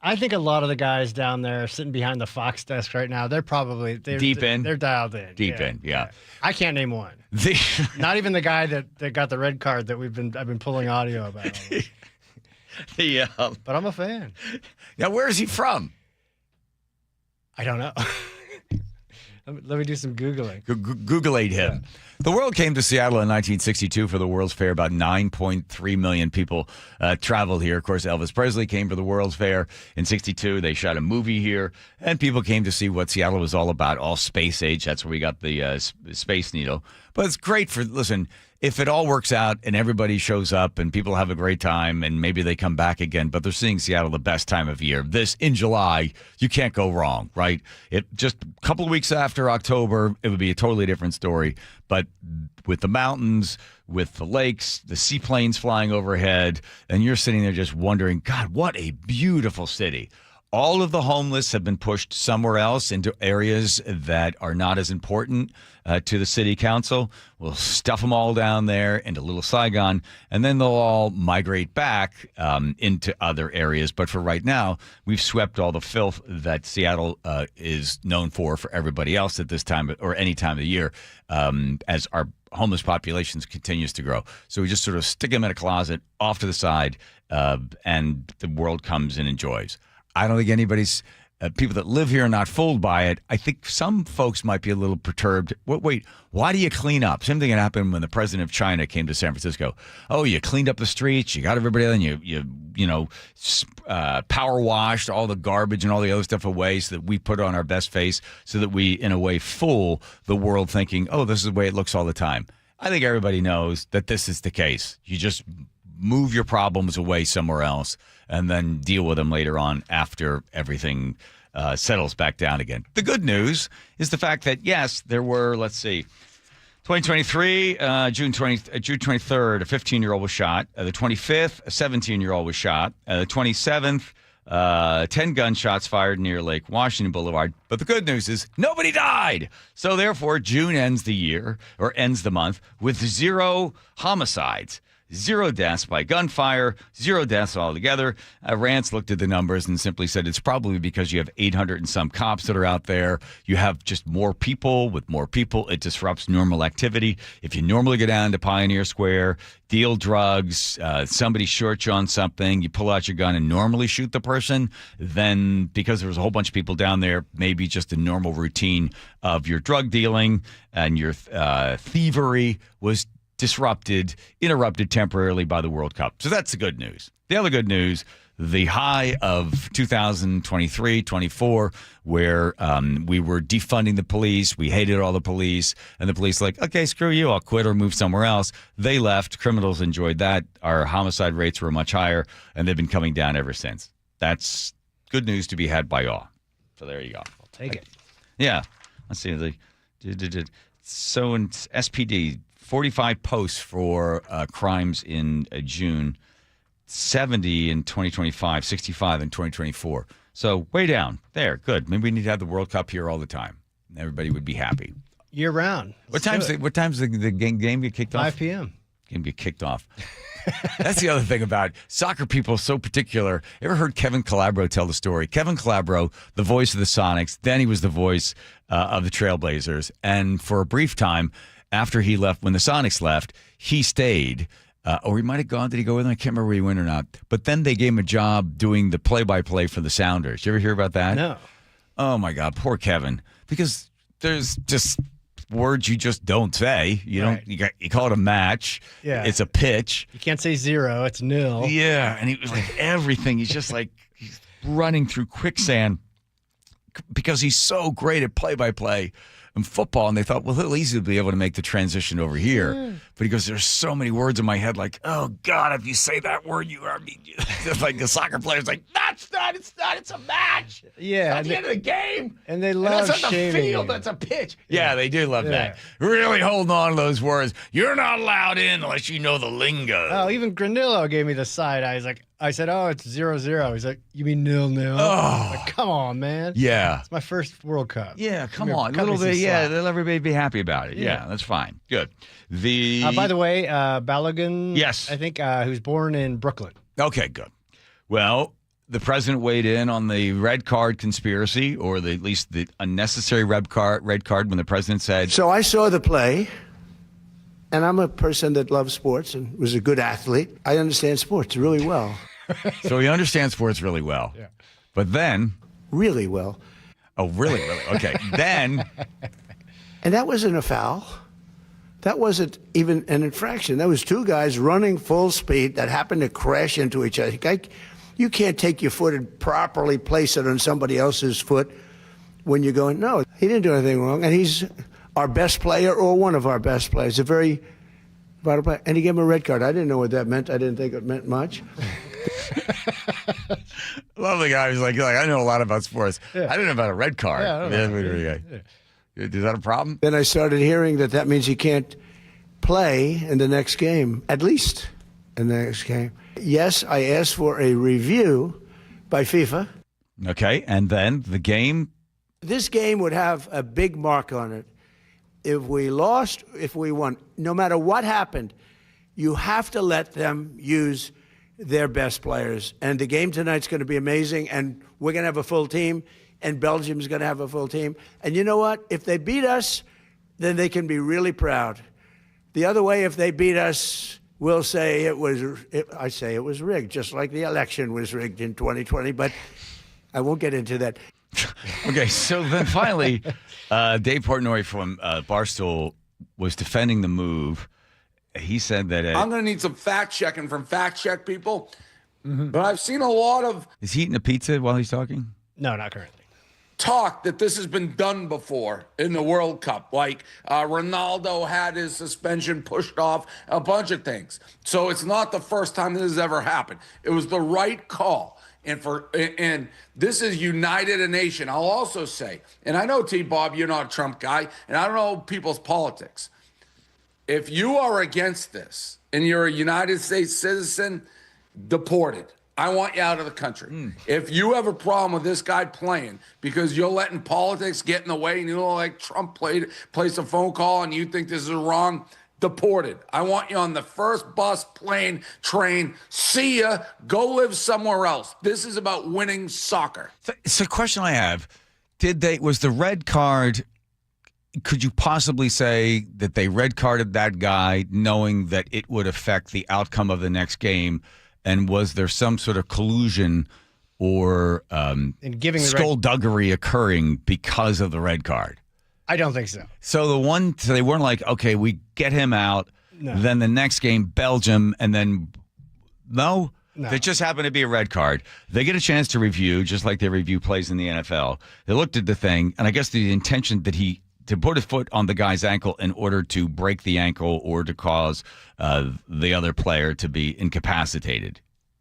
I think a lot of the guys down there sitting behind the Fox desk right now, they're deep in. They're dialed in. Deep in, yeah. I can't name one. Not even the guy that got the red card that I've been pulling audio about. But I'm a fan. Now, where is he from? I don't know. Let me do some Googling. Google-ate him. Yeah. The world came to Seattle in 1962 for the World's Fair. About 9.3 million people traveled here. Of course, Elvis Presley came for the World's Fair in 62. They shot a movie here, and people came to see what Seattle was all about, all space age. That's where we got the Space Needle. But it's great listen, if it all works out and everybody shows up and people have a great time and maybe they come back again, but they're seeing Seattle the best time of year. This, in July, you can't go wrong, right? It just a couple of weeks after October, it would be a totally different story. But with the mountains, with the lakes, the seaplanes flying overhead, and you're sitting there just wondering, God, what a beautiful city. All of the homeless have been pushed somewhere else into areas that are not as important to the city council. We'll stuff them all down there into Little Saigon, and then they'll all migrate back into other areas. But for right now, we've swept all the filth that Seattle is known for everybody else at this time or any time of the year as our homeless populations continues to grow. So we just sort of stick them in a closet off to the side, and the world comes and enjoys. I don't think anybody's people that live here are not fooled by it. I think some folks might be a little perturbed. Wait, why do you clean up? Same thing that happened when the president of China came to San Francisco. Oh, you cleaned up the streets, you got everybody, and you power washed all the garbage and all the other stuff away so that we put on our best face, so that we, in a way, fool the world thinking, oh, this is the way it looks all the time. I think everybody knows that this is the case. You just move your problems away somewhere else and then deal with them later on after everything settles back down again. The good news is the fact that, yes, there were, 2023, June 23rd, a 15-year-old was shot. The 25th, a 17-year-old was shot. The 27th, 10 gunshots fired near Lake Washington Boulevard. But the good news is nobody died. So therefore, June ends the month with 0 homicides. 0 deaths by gunfire, 0 deaths altogether. Rance looked at the numbers and simply said it's probably because you have 800 and some cops that are out there. You have just more people. With more people, it disrupts normal activity. If you normally go down to Pioneer Square, deal drugs, somebody shorts you on something, you pull out your gun and normally shoot the person, then because there was a whole bunch of people down there, maybe just a normal routine of your drug dealing and your thievery was interrupted temporarily by the World Cup. So that's the good news. The other good news, the high of 2023-24, where we were defunding the police, we hated all the police, and the police like, okay, screw you, I'll quit or move somewhere else. They left. Criminals enjoyed that. Our homicide rates were much higher, and they've been coming down ever since. That's good news to be had by all. So there you go. I'll take it. Yeah. Let's see. So in SPD, 45 posts for crimes in June, 70 in 2025, 65 in 2024. So way down there. Good. Maybe we need to have the World Cup here all the time. Everybody would be happy. Year round. What time's the game get kicked off? 5 p.m. Game get kicked off. That's the other thing about soccer people, so particular. Ever heard Kevin Calabro tell the story? Kevin Calabro, the voice of the Sonics, then he was the voice of the Trailblazers. And for a brief time, after he left, when the Sonics left, he stayed. Or he might have gone. Did he go with them? I can't remember where he went or not. But then they gave him a job doing the play-by-play for the Sounders. You ever hear about that? No. Oh, my God. Poor Kevin. Because there's just words you just don't say. You don't. You call it a match. Yeah. It's a pitch. You can't say 0. It's nil. Yeah. And he was like everything. He's just like he's running through quicksand because he's so great at play-by-play in football, and they thought, well, he'll easily be able to make the transition over here. But he goes, there's so many words in my head, like, oh, God, if you say that word, you are like the soccer player's like, it's a match. Yeah. It's at the end of the game. And they love that's not the shaming field, you. that's a pitch. Yeah, they do love that. Really holding on to those words. You're not allowed in unless you know the lingo. Oh, even Granillo gave me the side eye. He's like, I said, oh, it's 0-0. He's like, you mean 0-0? Oh. Like, come on, man. Yeah. It's my first World Cup. Yeah, come on. A little bit, let everybody be happy about it. Yeah, that's fine. Good. By the way, Balogun, yes, I think, who's born in Brooklyn. Okay, good. Well, the president weighed in on the red card conspiracy, or at least the unnecessary red card when the president said. So I saw the play, and I'm a person that loves sports and was a good athlete. I understand sports really well. So he understands sports really well. Yeah. But then. Really well. Oh, really? Okay. Then. And that wasn't a foul. That wasn't even an infraction. That was two guys running full speed that happened to crash into each other. You can't take your foot and properly place it on somebody else's foot when you're going, no, he didn't do anything wrong. And he's our best player or one of our best players, a very vital player. And he gave him a red card. I didn't know what that meant. I didn't think it meant much. Love the guy who's like, I know a lot about sports. Yeah. I didn't know about a red card. Yeah, I don't know. Is that a problem? Then I started hearing that means he can't play in the next game, at least in the next game. Yes, I asked for a review by FIFA. Okay, and then the game? This game would have a big mark on it. If we lost, if we won, no matter what happened, you have to let them use their best players. And the game tonight's going to be amazing, and we're going to have a full team, and Belgium's going to have a full team. And you know what? If they beat us, then they can be really proud. The other way, if they beat us, we'll say I say it was rigged, just like the election was rigged in 2020, but I won't get into that. Okay, so then finally, Dave Portnoy from Barstool was defending the move. He said that I'm going to need some fact checking from fact check people, but I've seen a lot of. Is he eating a pizza while he's talking? No, not currently. Talk that this has been done before in the World Cup. Like Ronaldo had his suspension pushed off, a bunch of things. So it's not the first time this has ever happened. It was the right call. And this has united a nation. I'll also say, and I know T-Bob, you're not a Trump guy, and I don't know people's politics. If you are against this and you're a United States citizen, deported. I want you out of the country. If you have a problem with this guy playing because you're letting politics get in the way and you don't like Trump place a phone call and you think this is wrong, deported. I want you on the first bus, plane, train. See ya. Go live somewhere else. This is about winning soccer. So, question I have: was the red card? Could you possibly say that they red carded that guy knowing that it would affect the outcome of the next game? And was there some sort of collusion or skullduggery occurring because of the red card? I don't think so. So they weren't like, okay, we get him out. No. Then the next game, Belgium, and then no. No. There just happened to be a red card. They get a chance to review, just like they review plays in the NFL. They looked at the thing, and I guess the intention that to put his foot on the guy's ankle in order to break the ankle or to cause the other player to be incapacitated,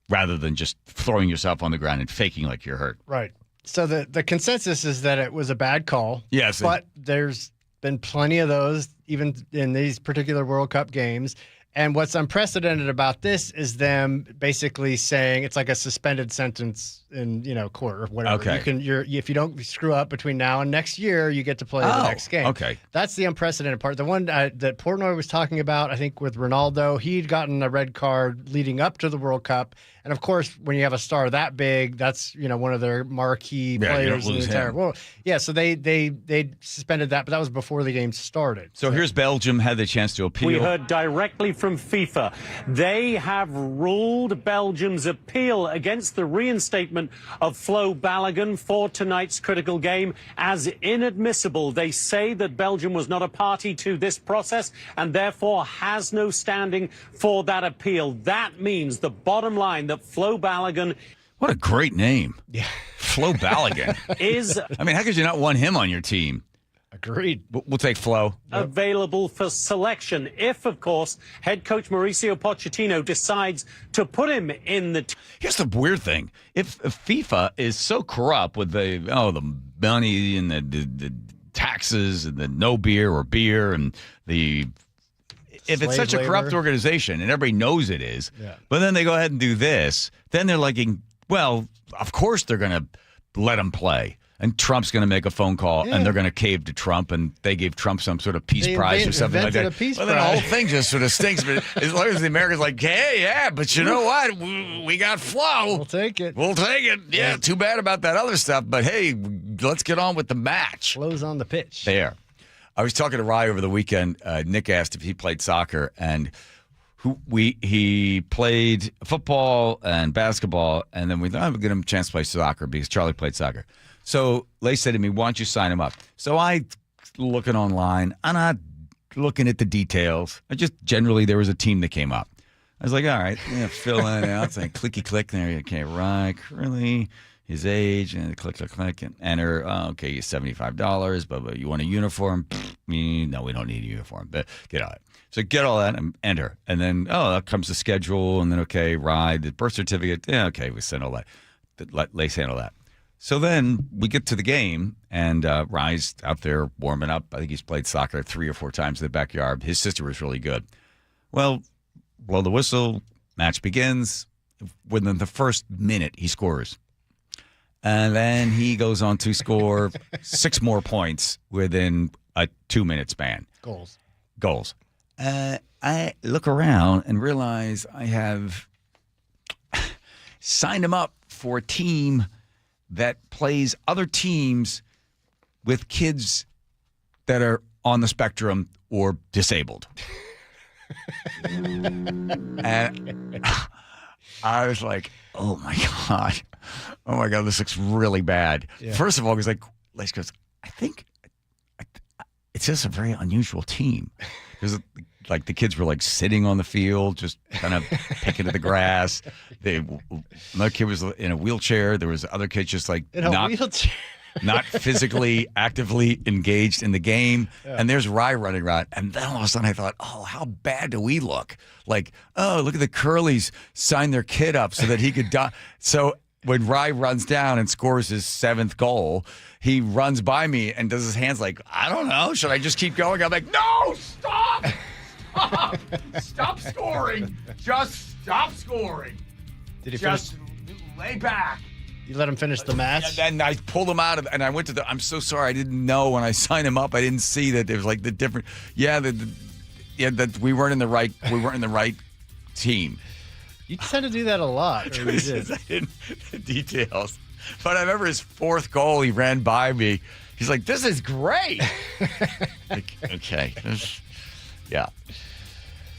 rather than just throwing yourself on the ground and faking like you're hurt. Right. So the consensus is that it was a bad call. Yes. But there's been plenty of those, even in these particular World Cup games. And what's unprecedented about this is them basically saying it's like a suspended sentence in court or whatever. Okay. If you don't screw up between now and next year, you get to play the next game. Okay. That's the unprecedented part. The one that Portnoy was talking about, I think with Ronaldo, he'd gotten a red card leading up to the World Cup. And of course, when you have a star that big, that's one of their marquee players in the entire world. Yeah, so they suspended that, but that was before the game started. So here's Belgium had the chance to appeal. We heard directly from FIFA. They have ruled Belgium's appeal against the reinstatement of Flo Balogun for tonight's critical game as inadmissible. They say that Belgium was not a party to this process and therefore has no standing for that appeal. That means the bottom line that Flo Balogun... What a great name. Yeah. Flo Balogun. I mean, how could you not want him on your team? Agreed. We'll take Flo. Available for selection if, of course, head coach Mauricio Pochettino decides to put him in the... Here's the weird thing. If FIFA is so corrupt with the money and the taxes and the no beer or beer and the... If it's such a corrupt organization and everybody knows it is, but then they go ahead and do this, then they're like, well, of course they're going to let them play. And Trump's going to make a phone call, and they're going to cave to Trump, and they gave Trump some sort of peace prize or something like that. Well, then the whole thing just sort of stinks. But as long as the Americans are like, hey, yeah, but you know what? We got Flo. We'll take it. We'll take it. Yeah, too bad about that other stuff. But, hey, let's get on with the match. Flo's on the pitch. There. I was talking to Rye over the weekend. Nick asked if he played soccer, and he played football and basketball, and then we thought we'd give him a chance to play soccer because Charlie played soccer. So Lay said to me, why don't you sign him up? So I looking online, I'm not looking at the details. Generally there was a team that came up. I was like, all right, fill in out. It's like clicky click there. Okay, Rye Curley, his age, and click, click, click, and enter. Okay, $75, but you want a uniform? No, we don't need a uniform, but get all that. So get all that and enter. And then, that comes the schedule, and then, okay, Ride, the birth certificate. Yeah, okay, we send all that. Let Lace handle that. So then we get to the game, and Rye's out there warming up. I think he's played soccer 3 or 4 times in the backyard. His sister was really good. Well, blow the whistle, match begins. Within the first minute, he scores. And then he goes on to score 6 more points within a 2-minute span. Goals. I look around and realize I have signed him up for a team that plays other teams with kids that are on the spectrum or disabled. And I was like, oh my God, this looks really bad. Yeah. First of all, he's like, Lace goes, I think it's just a very unusual team. Because like the kids were like sitting on the field, just kind of picking at the grass. Another kid was in a wheelchair. There was other kids just like in a wheelchair. Not physically actively engaged in the game. Yeah. And there's Rye running around. And then all of a sudden I thought, how bad do we look? Like, look at the Curleys sign their kid up so that he could die. So when Rye runs down and scores his 7th goal, he runs by me and does his hands like, I don't know, should I just keep going? I'm like, no, stop! Stop scoring. Just stop scoring. Did he just lay back. You let him finish the match? And I pulled him out and I went to I'm so sorry. I didn't know when I signed him up. I didn't see that there was like the different. Yeah, that we weren't in the right team. You tend to do that a lot. Or you did. Details. But I remember his fourth goal, he ran by me. He's like, "This is great." Like, okay. Yeah.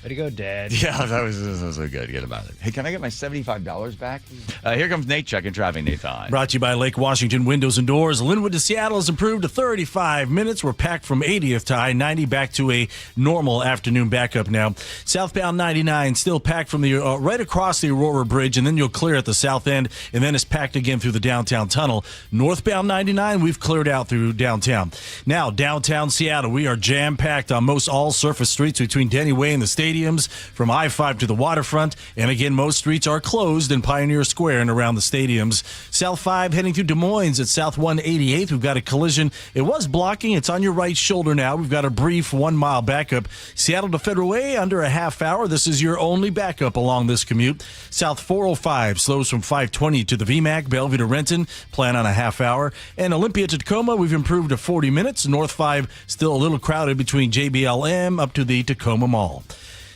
Way to go, Dad. Yeah, that was so good. Get about it. Hey, can I get my $75 back? Here comes Nate checking traffic. Nathan. Brought to you by Lake Washington Windows and Doors. Linwood to Seattle has improved to 35 minutes. We're packed from 80th to I-90 back to a normal afternoon backup now. Southbound 99 still packed from the right across the Aurora Bridge, and then you'll clear at the south end, and then it's packed again through the downtown tunnel. Northbound 99, we've cleared out through downtown. Now, downtown Seattle, we are jam-packed on most all surface streets between Denny Way and the stadiums, from I-5 to the waterfront, and again, most streets are closed in Pioneer Square and around the stadiums. South 5 heading through Des Moines at South 188th. We've got a collision. It was blocking. It's on your right shoulder now. We've got a brief 1 mile backup. Seattle to Federal Way under a half hour. This is your only backup along this commute. South 405 slows from 520 to the VMAC. Bellevue to Renton, plan on a half hour. And Olympia to Tacoma, we've improved to 40 minutes. North 5 still a little crowded between JBLM up to the Tacoma Mall.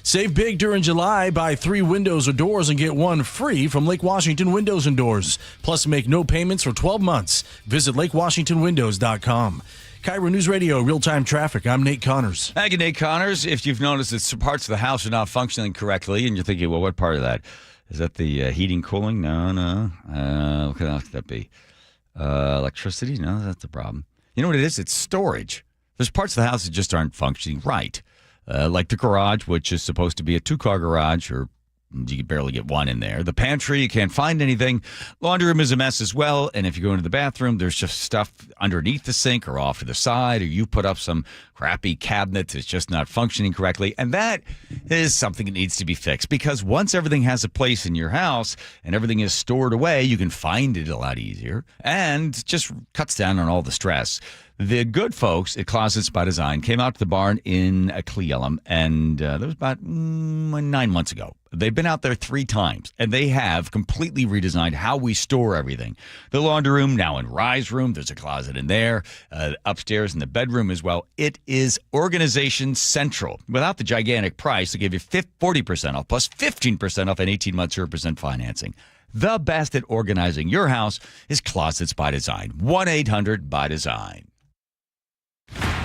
Save big during July. Buy 3 windows or doors and get 1 free from Lake Washington Windows and Doors. Plus, make no payments for 12 months. Visit lakewashingtonwindows.com. KIRO News Radio, real-time traffic. I'm Nate Connors. Thank you, Nate Connors. If you've noticed that some parts of the house are not functioning correctly, and you're thinking, well, what part of that? Is that the heating, cooling? No. What could that be? Electricity? No, that's the problem. You know what it is? It's storage. There's parts of the house that just aren't functioning right. Like the garage, which is supposed to be a 2-car garage, or you can barely get 1 in there. The pantry, you can't find anything. Laundry room is a mess as well. And if you go into the bathroom, there's just stuff underneath the sink or off to the side, or you put up some crappy cabinet that's just not functioning correctly. And that is something that needs to be fixed, because once everything has a place in your house and everything is stored away, you can find it a lot easier and just cuts down on all the stress. The good folks at Closets by Design came out to the barn in Cle Elum, and that was about 9 months ago. They've been out there 3 times, and they have completely redesigned how we store everything. The laundry room, now in Rise Room, there's a closet in there, upstairs in the bedroom as well. It is Organization Central. Without the gigantic price, they give you 40% off, plus 15% off and 18-month 0% financing. The best at organizing your house is Closets by Design. 1-800-BY-DESIGN.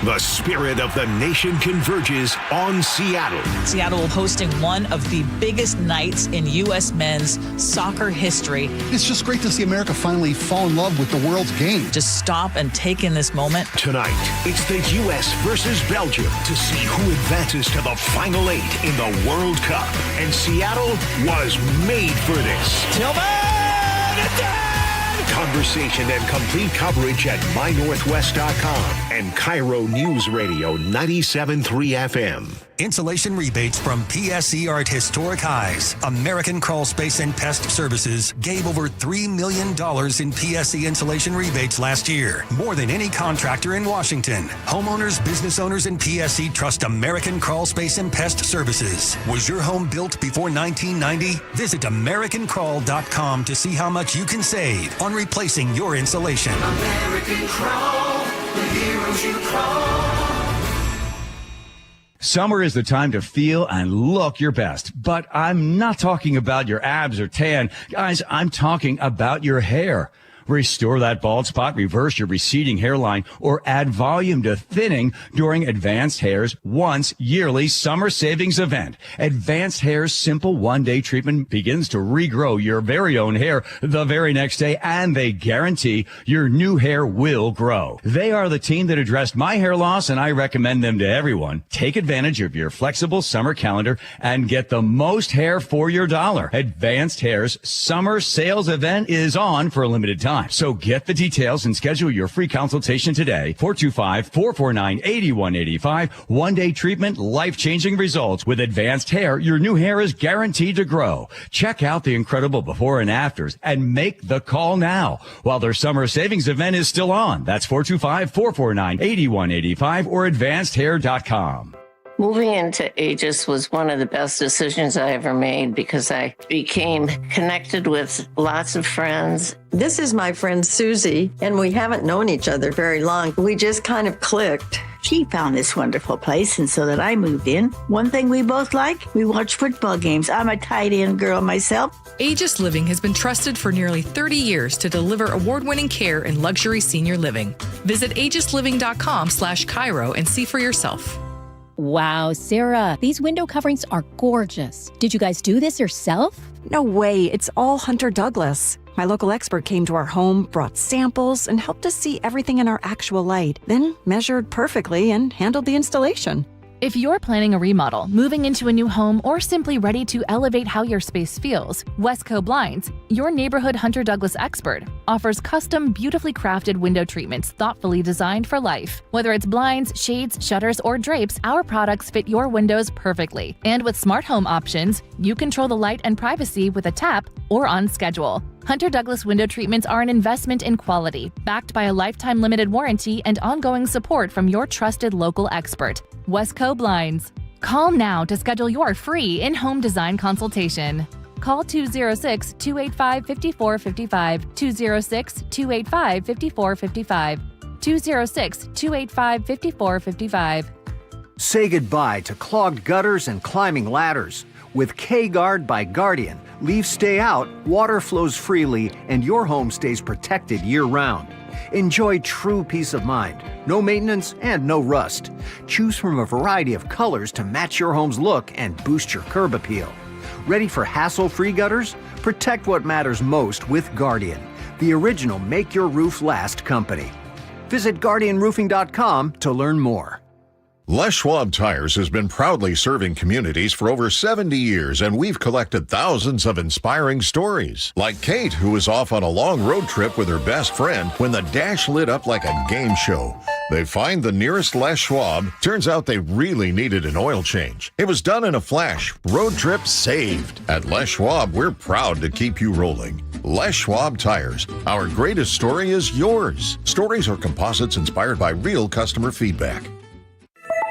The spirit of the nation converges on Seattle. Seattle hosting one of the biggest nights in U.S. men's soccer history. It's just great to see America finally fall in love with the world's game. Just stop and take in this moment. Tonight, it's the U.S. versus Belgium to see who advances to the Final 8 in the World Cup. And Seattle was made for this. Tillman! Conversation and complete coverage at mynorthwest.com and KIRO News Radio 97.3 FM. Insulation rebates from PSE are at historic highs. American Crawl Space and Pest Services gave over $3 million in PSE insulation rebates last year, more than any contractor in Washington. Homeowners, business owners, and PSE trust American Crawl Space and Pest Services. Was your home built before 1990? Visit AmericanCrawl.com to see how much you can save on replacing your insulation. American Crawl, the heroes you crawl. Summer is the time to feel and look your best, but I'm not talking about your abs or tan. Guys, I'm talking about your hair. Restore that bald spot, reverse your receding hairline, or add volume to thinning during Advanced Hair's once yearly summer savings event. Advanced Hair's simple one-day treatment begins to regrow your very own hair the very next day, and they guarantee your new hair will grow. They are the team that addressed my hair loss, and I recommend them to everyone. Take advantage of your flexible summer calendar and get the most hair for your dollar. Advanced Hair's summer sales event is on for a limited time. So get the details and schedule your free consultation today. 425-449-8185. One-day treatment, life-changing results. With Advanced Hair, your new hair is guaranteed to grow. Check out the incredible before and afters and make the call now while their summer savings event is still on. That's 425-449-8185 or advancedhair.com. Moving into Aegis was one of the best decisions I ever made because I became connected with lots of friends. This is my friend Susie, and we haven't known each other very long. We just kind of clicked. She found this wonderful place, and so that I moved in. One thing we both like, we watch football games. I'm a tight end girl myself. Aegis Living has been trusted for nearly 30 years to deliver award-winning care in luxury senior living. Visit aegisliving.com/KIRO and see for yourself. Wow, Sarah, these window coverings are gorgeous. Did you guys do this yourself? No way, it's all Hunter Douglas. My local expert came to our home, brought samples, and helped us see everything in our actual light, then measured perfectly and handled the installation. If you're planning a remodel, moving into a new home, or simply ready to elevate how your space feels, Westco Blinds, your neighborhood Hunter Douglas expert, offers custom, beautifully crafted window treatments thoughtfully designed for life. Whether it's blinds, shades, shutters, or drapes, our products fit your windows perfectly. And with smart home options, you control the light and privacy with a tap or on schedule. Hunter Douglas window treatments are an investment in quality, backed by a lifetime limited warranty and ongoing support from your trusted local expert, Westco Blinds. Call now to schedule your free in-home design consultation. Call 206-285-5455, 206-285-5455, 206-285-5455. Say goodbye to clogged gutters and climbing ladders. With K-Guard by Guardian, leaves stay out, water flows freely, and your home stays protected year-round. Enjoy true peace of mind, no maintenance and no rust. Choose from a variety of colors to match your home's look and boost your curb appeal. Ready for hassle-free gutters? Protect what matters most with Guardian, the original Make Your Roof Last company. Visit GuardianRoofing.com to learn more. Les Schwab Tires has been proudly serving communities for over 70 years, and we've collected thousands of inspiring stories. Like Kate, who was off on a long road trip with her best friend when the dash lit up like a game show. They find the nearest Les Schwab. Turns out they really needed an oil change. It was done in a flash. Road trip saved. At Les Schwab, we're proud to keep you rolling. Les Schwab Tires. Our greatest story is yours. Stories are composites inspired by real customer feedback.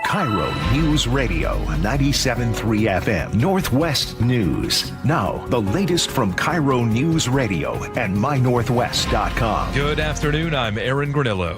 KIRO News Radio 97.3 FM Northwest News. Now, the latest from KIRO News Radio and mynorthwest.com. Good afternoon. I'm Aaron Granillo.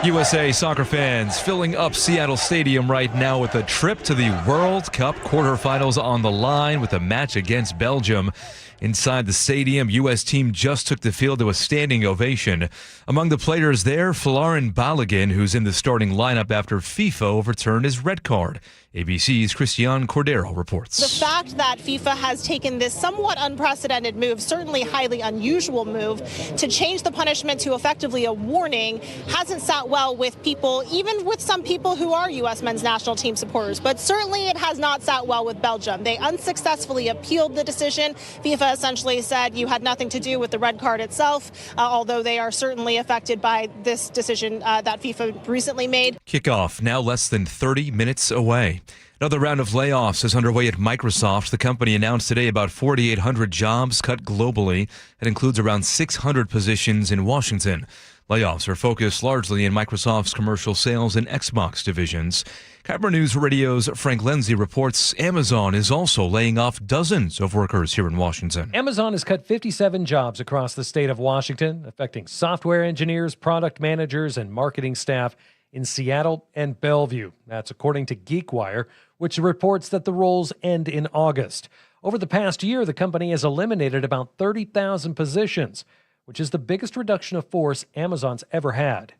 USA soccer fans filling up Seattle Stadium right now with a trip to the World Cup quarterfinals on the line with a match against Belgium. Inside the stadium, U.S. team just took the field to a standing ovation. Among the players there, Folarin Balogun, who's in the starting lineup after FIFA overturned his red card. ABC's Christiane Cordero reports. The fact that FIFA has taken this somewhat unprecedented move, certainly highly unusual move, to change the punishment to effectively a warning hasn't sat well with people, even with some people who are U.S. men's national team supporters. But certainly it has not sat well with Belgium. They unsuccessfully appealed the decision. FIFA essentially said you had nothing to do with the red card itself, although they are certainly affected by this decision that FIFA recently made. Kickoff now less than 30 minutes away. Another round of layoffs is underway at Microsoft. The company announced today about 4,800 jobs cut globally. It includes around 600 positions in Washington. Layoffs are focused largely in Microsoft's commercial sales and Xbox divisions. KIRO News Radio's Frank Lindsay reports Amazon is also laying off dozens of workers here in Washington. Amazon has cut 57 jobs across the state of Washington, affecting software engineers, product managers, and marketing staff in Seattle and Bellevue. That's according to GeekWire, which reports that the roles end in August. Over the past year, the company has eliminated about 30,000 positions, which is the biggest reduction of force Amazon's ever had.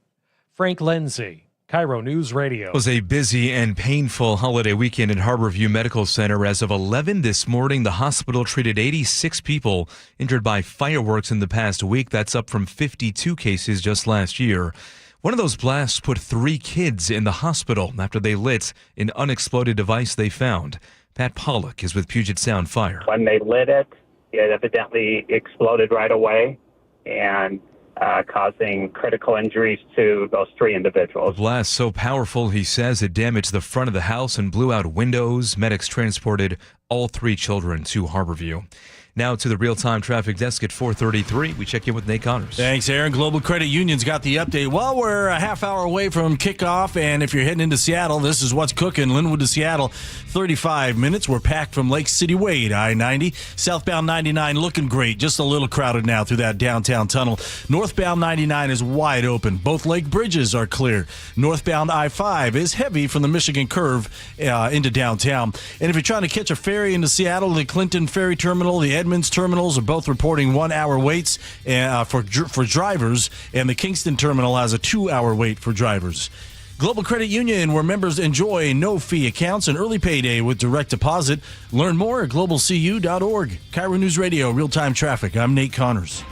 Frank Lindsay, KIRO News Radio. It was a busy and painful holiday weekend at Harborview Medical Center. As of 11 this morning, the hospital treated 86 people injured by fireworks in the past week. That's up from 52 cases just last year. One of those blasts put 3 kids in the hospital after they lit an unexploded device they found. Pat Pollock is with Puget Sound Fire. When they lit it, it evidently exploded right away and causing critical injuries to those 3 individuals. The blast so powerful, he says, it damaged the front of the house and blew out windows. Medics transported all 3 children to Harborview. Now to the real-time traffic desk at 4:33. We check in with Nate Connors. Thanks, Aaron. Global Credit Union's got the update. Well, we're a half hour away from kickoff, and if you're heading into Seattle, this is what's cooking. Linwood to Seattle, 35 minutes. We're packed from Lake City Way, I-90. Southbound 99 looking great. Just a little crowded now through that downtown tunnel. Northbound 99 is wide open. Both lake bridges are clear. Northbound I-5 is heavy from the Michigan Curve into downtown. And if you're trying to catch a ferry into Seattle, the Clinton Ferry Terminal, the Edmonds terminals are both reporting 1-hour waits for drivers, and the Kingston terminal has a 2-hour wait for drivers. Global Credit Union, where members enjoy no-fee accounts and early payday with direct deposit. Learn more at globalcu.org. KIRO News Radio, real-time traffic. I'm Nate Connors.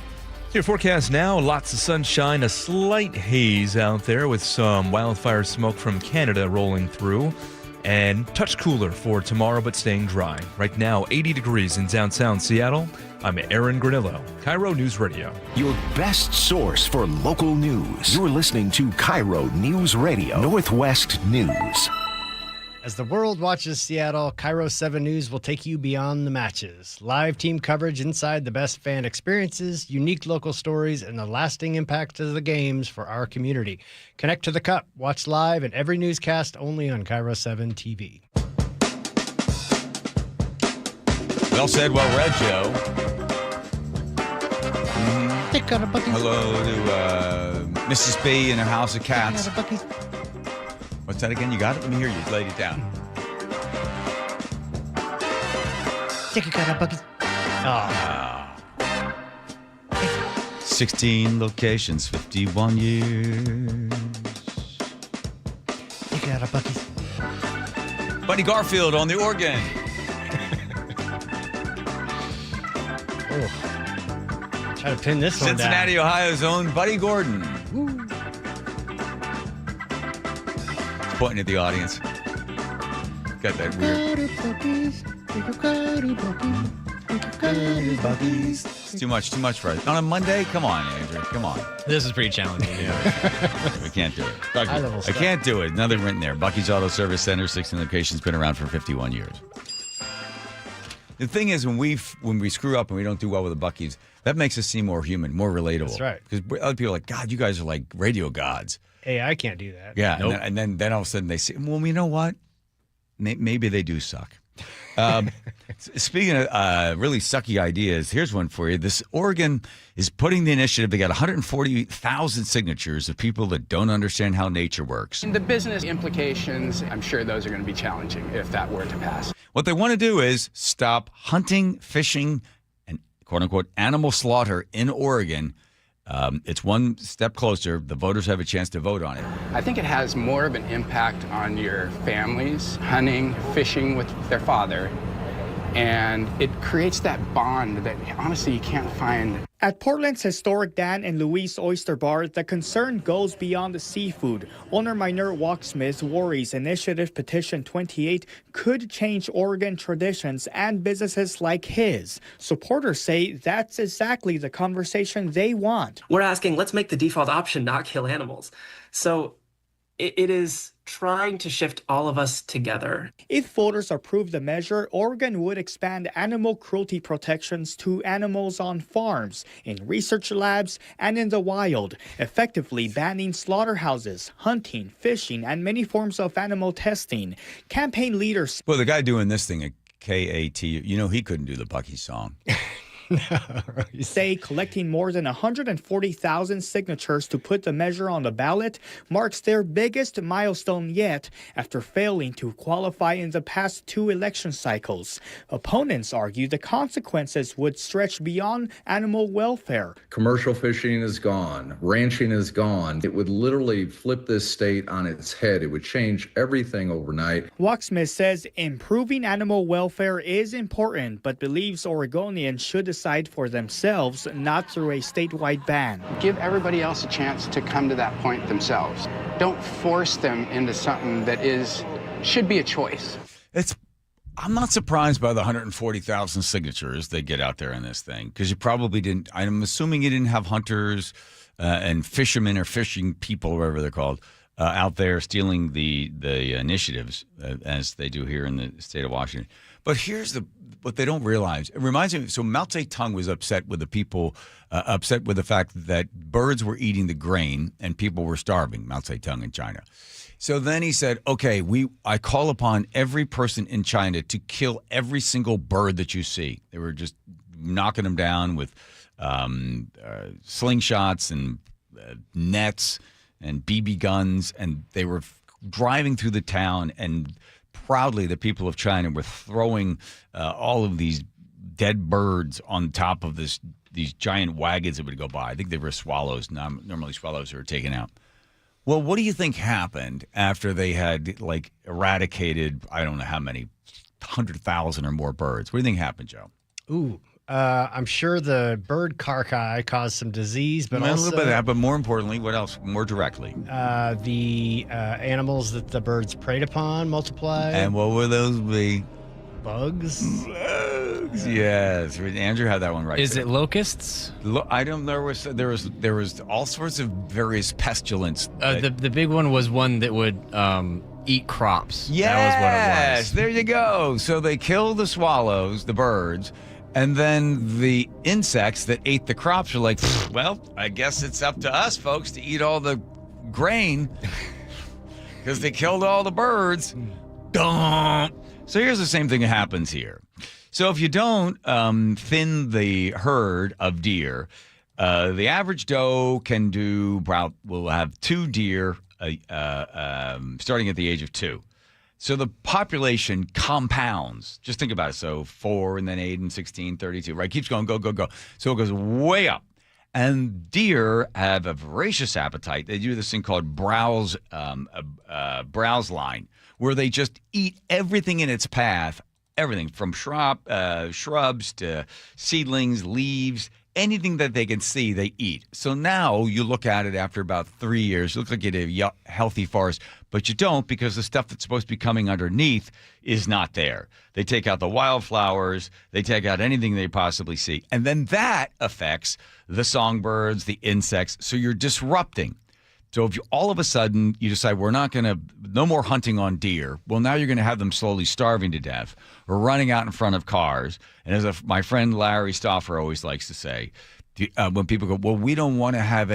Your forecast now, lots of sunshine, a slight haze out there with some wildfire smoke from Canada rolling through. And touch cooler for tomorrow, but staying dry. Right now, 80 degrees in downtown Seattle. I'm Aaron Granillo, KIRO News Radio. Your best source for local news. You're listening to KIRO News Radio, Northwest News. As the world watches Seattle, KIRO 7 News will take you beyond the matches. Live team coverage inside the best fan experiences, unique local stories, and the lasting impact of the games for our community. Connect to the Cup. Watch live and every newscast only on KIRO 7 TV. Well said, well read, Joe. Hello to Mrs. B and her house of cats. What's that again? You got it? Let me hear you. Laid it down. Take a cut of buckets. 16 locations, 51 years. Take a cut of buckets. Buddy Garfield on the organ. Try to pin this one down. Cincinnati, Ohio's own Buddy Gordon. Woo. Pointing at the audience. Got that weird. It's too much for us. On a Monday? Come on, Andrew. Come on. This is pretty challenging. We can't do it. I can't do it. Nothing written there. Bucky's Auto Service Center, 16 locations, been around for 51 years. The thing is, when we screw up and we don't do well with the Bucky's, that makes us seem more human, more relatable. That's right. Because other people are like, God, you guys are like radio gods. Hey, I can't do that. Yeah, Nope. and then all of a sudden they say, well, you know what? Maybe they do suck. Speaking of really sucky ideas, here's one for you. This Oregon is putting the initiative. They got 140,000 signatures of people that don't understand how nature works. The business implications, I'm sure those are going to be challenging if that were to pass. What they want to do is stop hunting, fishing, and quote-unquote animal slaughter in Oregon. It's one step closer. The voters have a chance to vote on it. I think it has more of an impact on your families hunting, fishing with their father, and it creates that bond that honestly you can't find. At Portland's historic Dan and Louise Oyster Bar, the concern goes beyond the seafood. Owner Minor Walksmith worries Initiative Petition 28 could change Oregon traditions and businesses like his. Supporters say that's exactly the conversation they want. We're asking, let's make the default option not kill animals. So it is trying to shift all of us together. If voters approve the measure, Oregon would expand animal cruelty protections to animals on farms, in research labs, and in the wild, effectively banning slaughterhouses, hunting, fishing, and many forms of animal testing. Campaign leaders... Well, the guy doing this thing at KAT, you know he couldn't do the Bucky song. say collecting more than 140,000 signatures to put the measure on the ballot marks their biggest milestone yet after failing to qualify in the past 2 election cycles. Opponents argue the consequences would stretch beyond animal welfare. Commercial fishing is gone. Ranching is gone. It would literally flip this state on its head. It would change everything overnight. Walksmith says improving animal welfare is important, but believes Oregonians should decide for themselves, not through a statewide ban. Give everybody else a chance to come to that point themselves. Don't force them into something that should be a choice. I'm not surprised by the 140,000 signatures they get out there in this thing, because you probably didn't. I'm assuming you didn't have hunters and fishermen or fishing people, whatever they're called, out there stealing the initiatives as they do here in the state of Washington. But here's what they don't realize. It reminds me. So Mao Zedong was upset with the people, upset with the fact that birds were eating the grain and people were starving. Mao Zedong in China. So then he said, "Okay, I call upon every person in China to kill every single bird that you see." They were just knocking them down with slingshots and nets and BB guns, and they were driving through the town, and proudly the people of China were throwing all of these dead birds on top of these giant wagons that would go by. I think they were swallows. Normally swallows are taken out. Well, what do you think happened after they had eradicated, I don't know how many, 100,000 or more birds? What do you think happened, Joe? Ooh. I'm sure the bird carcass caused some disease, but also... A little bit of that, but more importantly, what else? More directly. The animals that the birds preyed upon multiplied. And what would those be? Bugs? Bugs, yes. Andrew had that one right. Is it locusts? I don't know. There was all sorts of various pestilence. The big one was one that would eat crops. Yes, that was what it was. There you go. So they killed the swallows, the birds, and then the insects that ate the crops were like, well, I guess it's up to us, folks, to eat all the grain because they killed all the birds. Dump. So here's the same thing that happens here. So if you don't thin the herd of deer, the average doe will have 2 deer starting at the age of 2. So the population compounds. Just think about it. So 4 and then 8 and 16, 32, right? Keeps going, go. So it goes way up. And deer have a voracious appetite. They do this thing called browse line, where they just eat everything in its path, everything from shrubs to seedlings, leaves, anything that they can see, they eat. So now you look at it after about 3 years, it looks like you have a healthy forest, but you don't because the stuff that's supposed to be coming underneath is not there. They take out the wildflowers, they take out anything they possibly see. And then that affects the songbirds, the insects, so you're disrupting. So if all of a sudden you decide no more hunting on deer, well, now you're going to have them slowly starving to death or running out in front of cars. And as my friend Larry Stauffer always likes to say, when people go, well, we don't want to have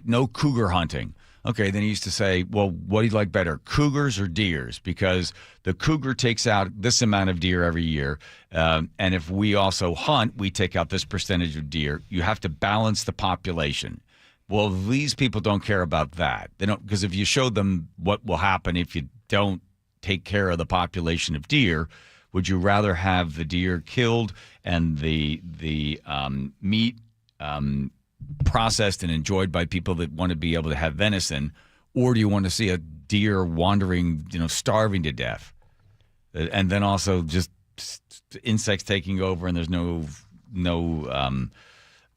no cougar hunting. Okay, then he used to say, well, what do you like better, cougars or deers? Because the cougar takes out this amount of deer every year. And if we also hunt, we take out this percentage of deer. You have to balance the population. Well, these people don't care about that. They don't, because if you show them what will happen if you don't take care of the population of deer, would you rather have the deer killed and the meat processed and enjoyed by people that want to be able to have venison, or do you want to see a deer wandering, starving to death, and then also just insects taking over and there's no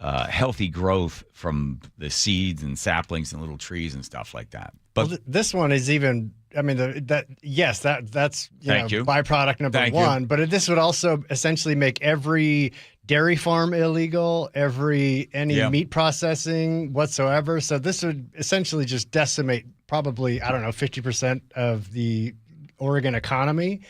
healthy growth from the seeds and saplings and little trees and stuff like that. But this one is even. I mean, that's byproduct number one. But this would also essentially make every dairy farm illegal, any meat processing whatsoever. So this would essentially just decimate probably 50% of the Oregon economy.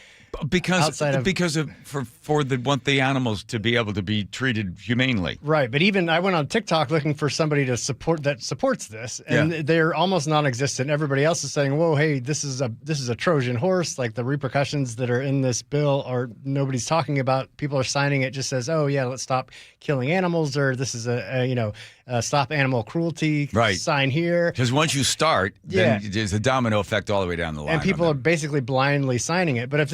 Because they want the animals to be able to be treated humanely, right? But even I went on TikTok looking for somebody to supports this, and they're almost non-existent. Everybody else is saying, "Whoa, hey, this is a Trojan horse." Like the repercussions that are in this bill are nobody's talking about. People are signing it. Just says, "Oh yeah, let's stop killing animals," or this is a stop animal cruelty sign here. Because once you start, then there's a domino effect all the way down the line. And people are basically blindly signing it. But if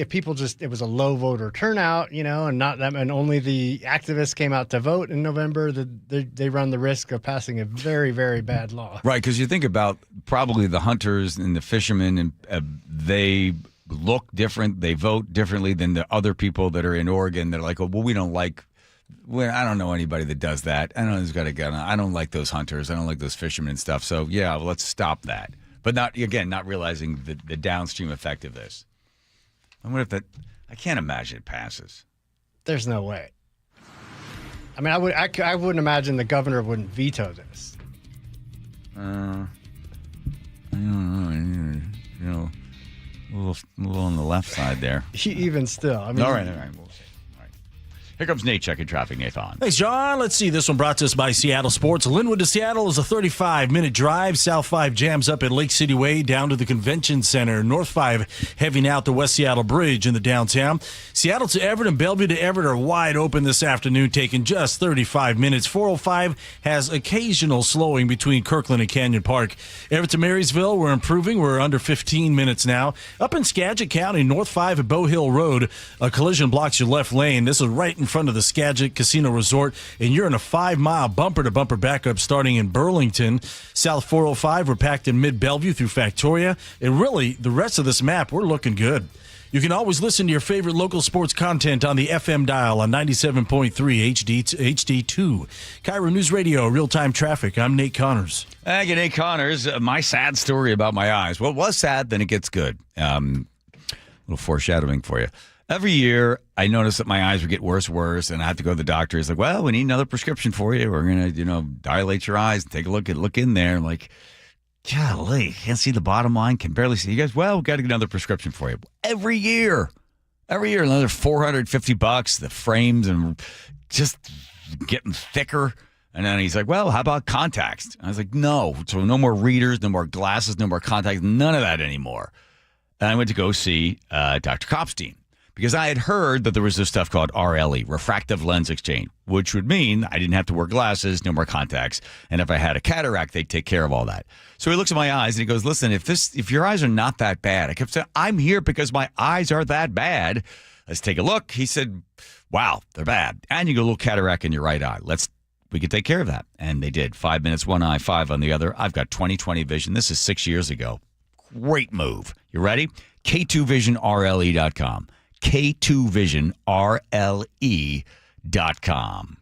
people it was a low voter turnout, and not them, and only the activists came out to vote in November, they run the risk of passing a very, very bad law. Right, because you think about probably the hunters and the fishermen, and they look different, they vote differently than the other people that are in Oregon. They're like, oh, well, we don't like. Well, I don't know anybody that does that. I don't know who's got a gun. I don't like those hunters. I don't like those fishermen and stuff. So, let's stop that. But not realizing the downstream effect of this. I wonder if I can't imagine it passes. There's no way. I mean, I wouldn't imagine the governor wouldn't veto this. I don't know. A little on the left side there. Even still. I mean, All right. We'll see. All right. Here comes Nate checking traffic. Nathan. Thanks, John. Let's see. This one brought to us by Seattle Sports. Linwood to Seattle is a 35-minute drive. South 5 jams up at Lake City Way down to the Convention Center. North 5 heaving out the West Seattle Bridge in the downtown. Seattle to Everett and Bellevue to Everett are wide open this afternoon, taking just 35 minutes. 405 has occasional slowing between Kirkland and Canyon Park. Everett to Marysville, we're improving. We're under 15 minutes now. Up in Skagit County, North 5 at Bow Hill Road, a collision blocks your left lane. This is right in front of the Skagit Casino Resort, and you're in a 5-mile bumper-to-bumper backup starting in Burlington. South 405, we're packed in mid-Bellevue through Factoria, and really, the rest of this map, we're looking good. You can always listen to your favorite local sports content on the FM dial on 97.3 HD2. KIRO News Radio, real-time traffic. I'm Nate Connors. Hey, Nate Connors. My sad story about my eyes. Well, it was sad, then it gets good. Little foreshadowing for you. Every year, I notice that my eyes would get worse, and I have to go to the doctor. He's like, well, we need another prescription for you. We're going to, dilate your eyes and take a look in there. I'm like, golly, can't see the bottom line, can barely see. You guys, well, we've got to get another prescription for you. Every year, another $450. The frames and just getting thicker. And then he's like, well, how about contacts? I was like, no. So no more readers, no more glasses, no more contacts, none of that anymore. And I went to go see Dr. Kopstein. Because I had heard that there was this stuff called RLE, refractive lens exchange, which would mean I didn't have to wear glasses, no more contacts. And if I had a cataract, they'd take care of all that. So he looks at my eyes and he goes, listen, if your eyes are not that bad, I kept saying, I'm here because my eyes are that bad. Let's take a look. He said, wow, they're bad. And you got a little cataract in your right eye. We could take care of that. And they did. 5 minutes, one eye, 5 on the other. I've got 20/20 vision. This is 6 years ago. Great move. You ready? K2VisionRLE.com. K2VisionRLE.com.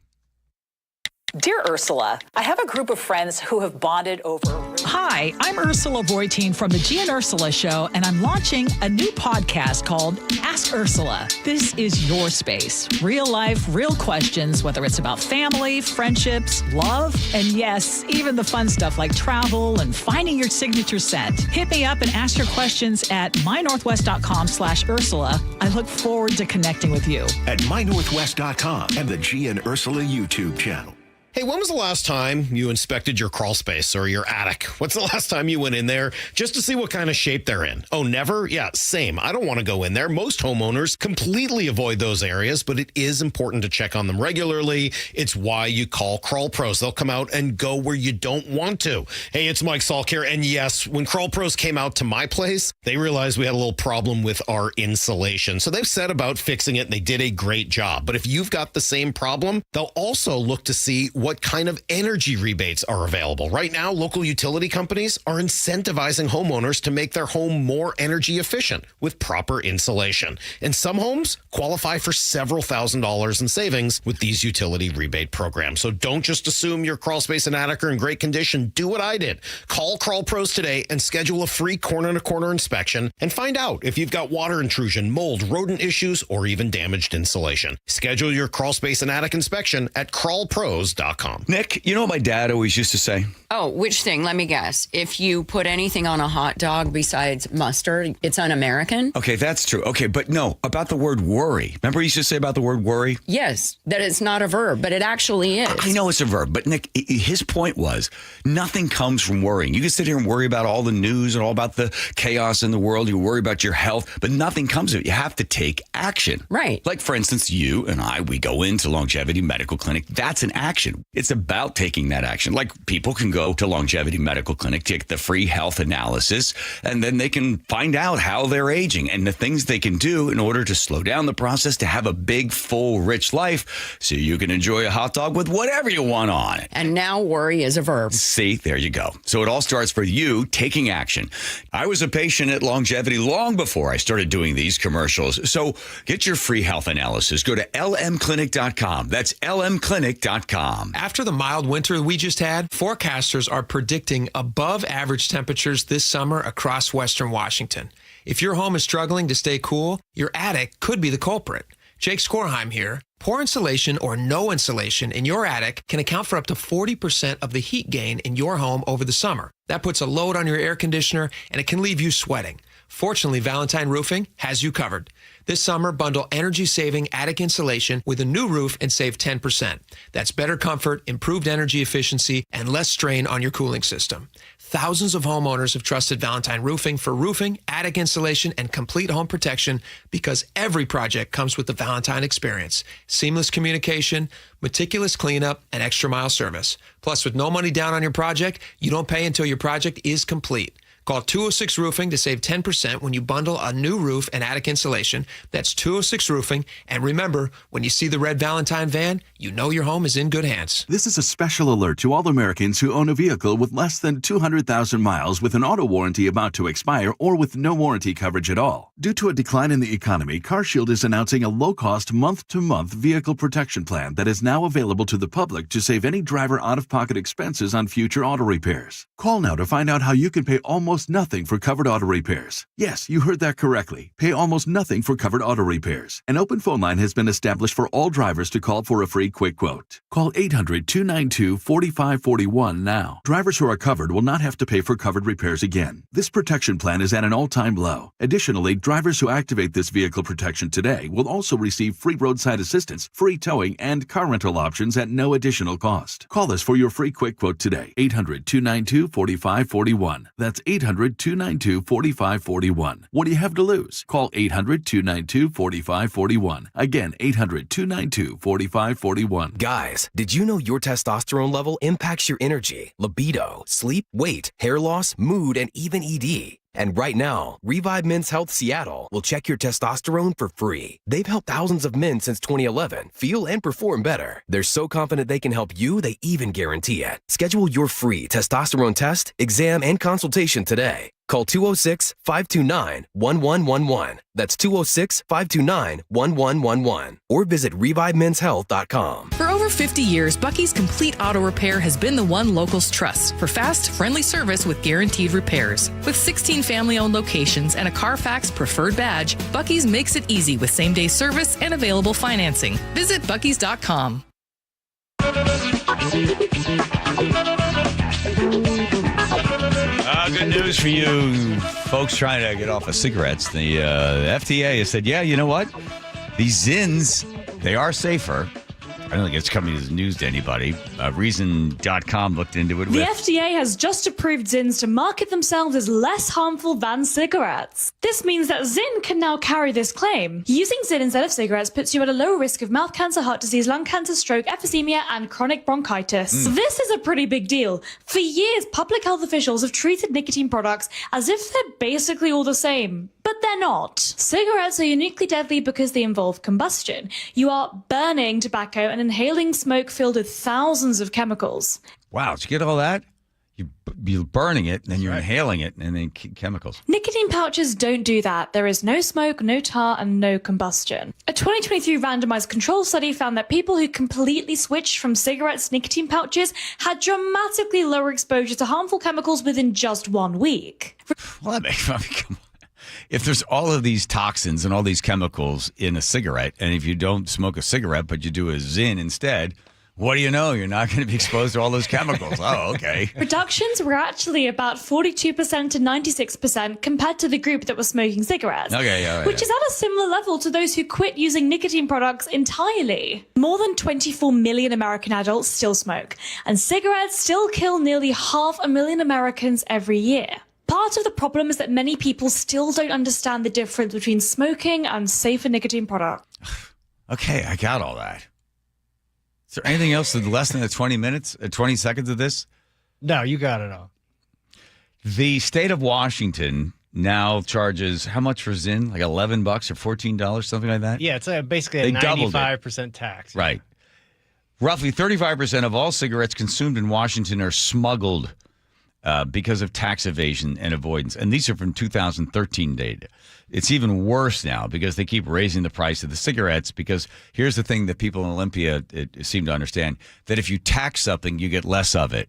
Dear Ursula, I have a group of friends who have bonded over... Hi, I'm Ursula Voitin from the G and Ursula Show, and I'm launching a new podcast called Ask Ursula. This is your space. Real life, real questions, whether it's about family, friendships, love, and yes, even the fun stuff like travel and finding your signature scent. Hit me up and ask your questions at mynorthwest.com/Ursula. I look forward to connecting with you. At mynorthwest.com and the G and Ursula YouTube channel. Hey, when was the last time you inspected your crawl space or your attic? What's the last time you went in there just to see what kind of shape they're in? Oh, never? Yeah, same. I don't want to go in there. Most homeowners completely avoid those areas, but it is important to check on them regularly. It's why you call Crawl Pros. They'll come out and go where you don't want to. Hey, it's Mike Salk here. And yes, when Crawl Pros came out to my place, they realized we had a little problem with our insulation. So they've set about fixing it, and they did a great job. But if you've got the same problem, they'll also look to see what kind of energy rebates are available. Right now, local utility companies are incentivizing homeowners to make their home more energy efficient with proper insulation. And some homes qualify for several $1,000s in savings with these utility rebate programs. So don't just assume your crawl space and attic are in great condition. Do what I did. Call Crawl Pros today and schedule a free corner-to-corner inspection and find out if you've got water intrusion, mold, rodent issues, or even damaged insulation. Schedule your crawl space and attic inspection at crawlpros.com. Nick, you know what my dad always used to say? Oh, which thing? Let me guess. If you put anything on a hot dog besides mustard, it's un-American? Okay, that's true. Okay, but no, about the word worry. Remember he used to say about the word worry? Yes, that it's not a verb, but it actually is. I know it's a verb, but Nick, his point was nothing comes from worrying. You can sit here and worry about all the news and all about the chaos in the world. You worry about your health, but nothing comes of it. You have to take action. Right. Like, for instance, you and I, we go into Longevity Medical Clinic. That's an action. It's about taking that action. Like, people can go to Longevity Medical Clinic, take the free health analysis, and then they can find out how they're aging and the things they can do in order to slow down the process to have a big, full, rich life so you can enjoy a hot dog with whatever you want on it. And now worry is a verb. See, there you go. So it all starts for you taking action. I was a patient at Longevity long before I started doing these commercials. So get your free health analysis. Go to lmclinic.com. That's lmclinic.com. After the mild winter we just had, forecasters are predicting above average temperatures this summer across Western Washington. If your home is struggling to stay cool, your attic could be the culprit. Jake Skorheim here. Poor insulation or no insulation in your attic can account for up to 40% of the heat gain in your home over the summer. That puts a load on your air conditioner, and it can leave you sweating. Fortunately, Valentine Roofing has you covered. This summer, bundle energy-saving attic insulation with a new roof and save 10%. That's better comfort, improved energy efficiency, and less strain on your cooling system. Thousands of homeowners have trusted Valentine Roofing for roofing, attic insulation, and complete home protection because every project comes with the Valentine experience. Seamless communication, meticulous cleanup, and extra mile service. Plus, with no money down on your project, you don't pay until your project is complete. Call 206 Roofing to save 10% when you bundle a new roof and attic insulation. That's 206 Roofing. And remember, when you see the red Valentine van, you know your home is in good hands. This is a special alert to all Americans who own a vehicle with less than 200,000 miles with an auto warranty about to expire or with no warranty coverage at all. Due to a decline in the economy, CarShield is announcing a low-cost month-to-month vehicle protection plan that is now available to the public to save any driver out-of-pocket expenses on future auto repairs. Call now to find out how you can pay almost nothing for covered auto repairs. Yes, you heard that correctly. Pay almost nothing for covered auto repairs. An open phone line has been established for all drivers to call for a free quick quote. Call 800-292-4541 now. Drivers who are covered will not have to pay for covered repairs again. This protection plan is at an all-time low. Additionally, drivers who activate this vehicle protection today will also receive free roadside assistance, free towing, and car rental options at no additional cost. Call us for your free quick quote today. 800-292-4541. That's 800-292-4541. What do you have to lose? Call 800-292-4541. Again, 800-292-4541. Guys, did you know your testosterone level impacts your energy, libido, sleep, weight, hair loss, mood, and even ED? And right now, Revive Men's Health Seattle will check your testosterone for free. They've helped thousands of men since 2011 feel and perform better. They're so confident they can help you, they even guarantee it. Schedule your free testosterone test, exam, and consultation today. Call 206-529-1111. That's 206-529-1111. Or visit ReviveMen'sHealth.com. For over 50 years, Bucky's Complete Auto Repair has been the one locals trust for fast, friendly service with guaranteed repairs. With 16 family-owned locations and a Carfax preferred badge, Bucky's makes it easy with same-day service and available financing. Visit Bucky's.com. Good news for you folks trying to get off of cigarettes. The FDA has said, yeah, you know what? These Zins, they are safer. I don't think it's coming as news to anybody. Reason.com looked into it. The FDA has just approved Zins to market themselves as less harmful than cigarettes. This means that Zyn can now carry this claim. Using Zyn instead of cigarettes puts you at a lower risk of mouth cancer, heart disease, lung cancer, stroke, emphysema, and chronic bronchitis. This is a pretty big deal. For years, public health officials have treated nicotine products as if they're basically all the same. But they're not. Cigarettes are uniquely deadly because they involve combustion. You are burning tobacco and inhaling smoke filled with thousands of chemicals. Wow, did you get all that? You're burning it, and then you're inhaling it, and then chemicals. Nicotine pouches don't do that. There is no smoke, no tar, and no combustion. A 2023 randomized control study found that people who completely switched from cigarettes to nicotine pouches had dramatically lower exposure to harmful chemicals within just 1 week. Well, that makes come on. If there's all of these toxins and all these chemicals in a cigarette, and if you don't smoke a cigarette but you do a Zyn instead, what do you know? You're not going to be exposed to all those chemicals. Oh, okay. Reductions were actually about 42% to 96% compared to the group that was smoking cigarettes. Okay, yeah, which is at a similar level to those who quit using nicotine products entirely. More than 24 million American adults still smoke, and cigarettes still kill nearly 500,000 Americans every year. Part of the problem is that many people still don't understand the difference between smoking and safer nicotine products. Okay, I got all that. Is there anything else in less than 20 seconds of this? No, you got it all. The state of Washington now charges how much for Zyn? Like $11 or $14, something like that? Yeah, it's basically a 95% tax. Right. Roughly 35% of all cigarettes consumed in Washington are smuggled because of tax evasion and avoidance. And these are from 2013 data. It's even worse now because they keep raising the price of the cigarettes, because here's the thing that people in Olympia seem to understand, that if you tax something, you get less of it.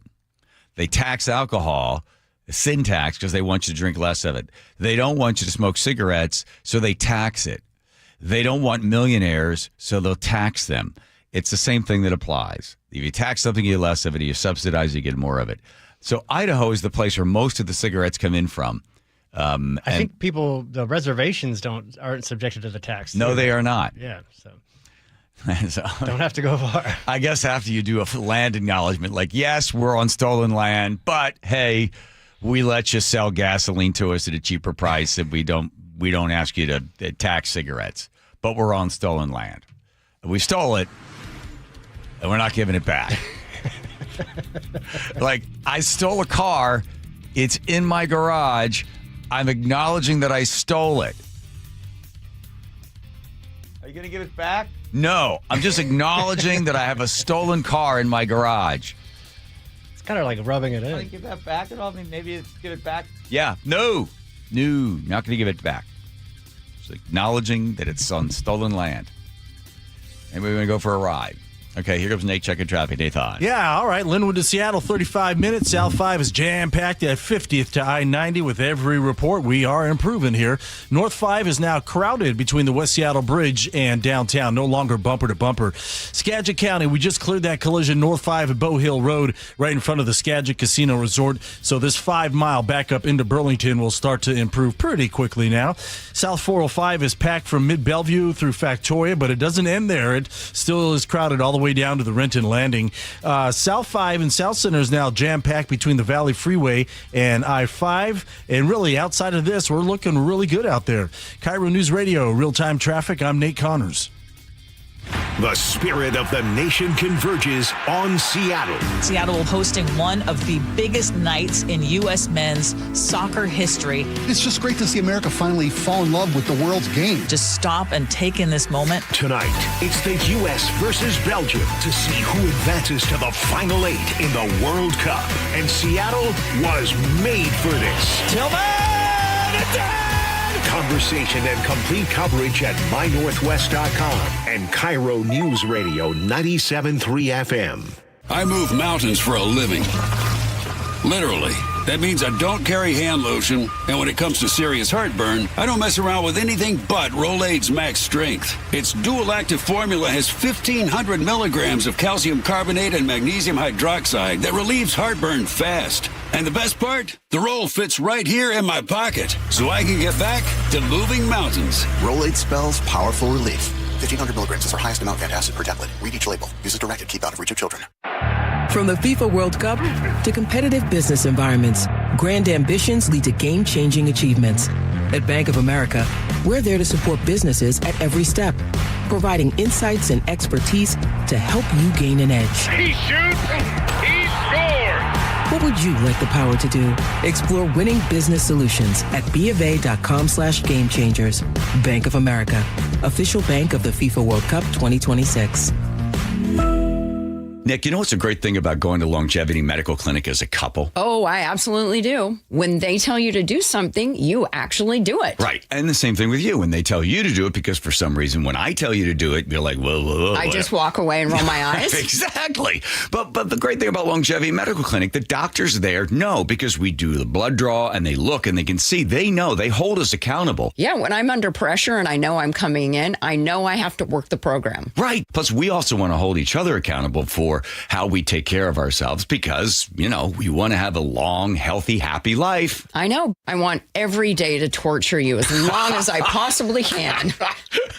They tax alcohol, sin tax, because they want you to drink less of it. They don't want you to smoke cigarettes, so they tax it. They don't want millionaires, so they'll tax them. It's the same thing that applies. If you tax something, you get less of it. If you subsidize, you get more of it. So Idaho is the place where most of the cigarettes come in from. I think the reservations aren't subjected to the tax. No, they are not. Yeah, so don't have to go far. I guess after you do a land acknowledgement, like, yes, we're on stolen land, but hey, we let you sell gasoline to us at a cheaper price, and we don't ask you to tax cigarettes, but we're on stolen land. We stole it, and we're not giving it back. Like, I stole a car. It's in my garage. I'm acknowledging that I stole it. Are you going to give it back? No. I'm just acknowledging that I have a stolen car in my garage. It's kind of like rubbing it in. Want to give that back at all? I mean, maybe give it back? Yeah. No, not going to give it back. Just acknowledging that it's on stolen land. Anybody want to go for a ride? Okay, here comes Nate checking traffic. Nathan. Yeah, all right. Linwood to Seattle, 35 minutes. South 5 is jam-packed at 50th to I-90 with every report. We are improving here. North 5 is now crowded between the West Seattle Bridge and downtown. No longer bumper to bumper. Skagit County, we just cleared that collision. North 5 at Bow Hill Road right in front of the Skagit Casino Resort. So this 5-mile backup into Burlington will start to improve pretty quickly now. South 405 is packed from Mid-Bellevue through Factoria, but it doesn't end there. It still is crowded all the way down to the Renton Landing. South 5 and South Center is now jam-packed between the Valley Freeway and I-5. And really, outside of this, we're looking really good out there. KIRO News Radio, real-time traffic. I'm Nate Connors. The spirit of the nation converges on Seattle. Seattle hosting one of the biggest nights in U.S. men's soccer history. It's just great to see America finally fall in love with the world's game. Just stop and take in this moment. Tonight, it's the U.S. versus Belgium to see who advances to the Final 8 in the World Cup. And Seattle was made for this. Tillman! Conversation and complete coverage at mynorthwest.com and KIRO News Radio 97.3 FM. I move mountains for a living. Literally. That means I don't carry hand lotion, and when it comes to serious heartburn, I don't mess around with anything but Rolaids Max Strength. Its dual-active formula has 1,500 milligrams of calcium carbonate and magnesium hydroxide that relieves heartburn fast. And the best part? The roll fits right here in my pocket, so I can get back to moving mountains. Rolaids spells powerful relief. 1,500 milligrams is our highest amount of antacid per tablet. Read each label. Use as directed. Keep out of reach of children. From the FIFA World Cup to competitive business environments, grand ambitions lead to game-changing achievements. At Bank of America, we're there to support businesses at every step, providing insights and expertise to help you gain an edge. He shoots, he scores! What would you like the power to do? Explore winning business solutions at BofA.com/gamechangers. Bank of America, official bank of the FIFA World Cup 2026. Nick, you know what's a great thing about going to Longevity Medical Clinic as a couple? Oh, I absolutely do. When they tell you to do something, you actually do it. Right. And the same thing with you. When they tell you to do it, because for some reason, when I tell you to do it, you're like, whoa. I just walk away and roll my eyes. Exactly. But the great thing about Longevity Medical Clinic, the doctors there know, because we do the blood draw and they look and they can see. They know. They hold us accountable. Yeah, when I'm under pressure and I know I'm coming in, I know I have to work the program. Right. Plus, we also want to hold each other accountable for how we take care of ourselves because, you know, we want to have a long, healthy, happy life. I know. I want every day to torture you as long as I possibly can.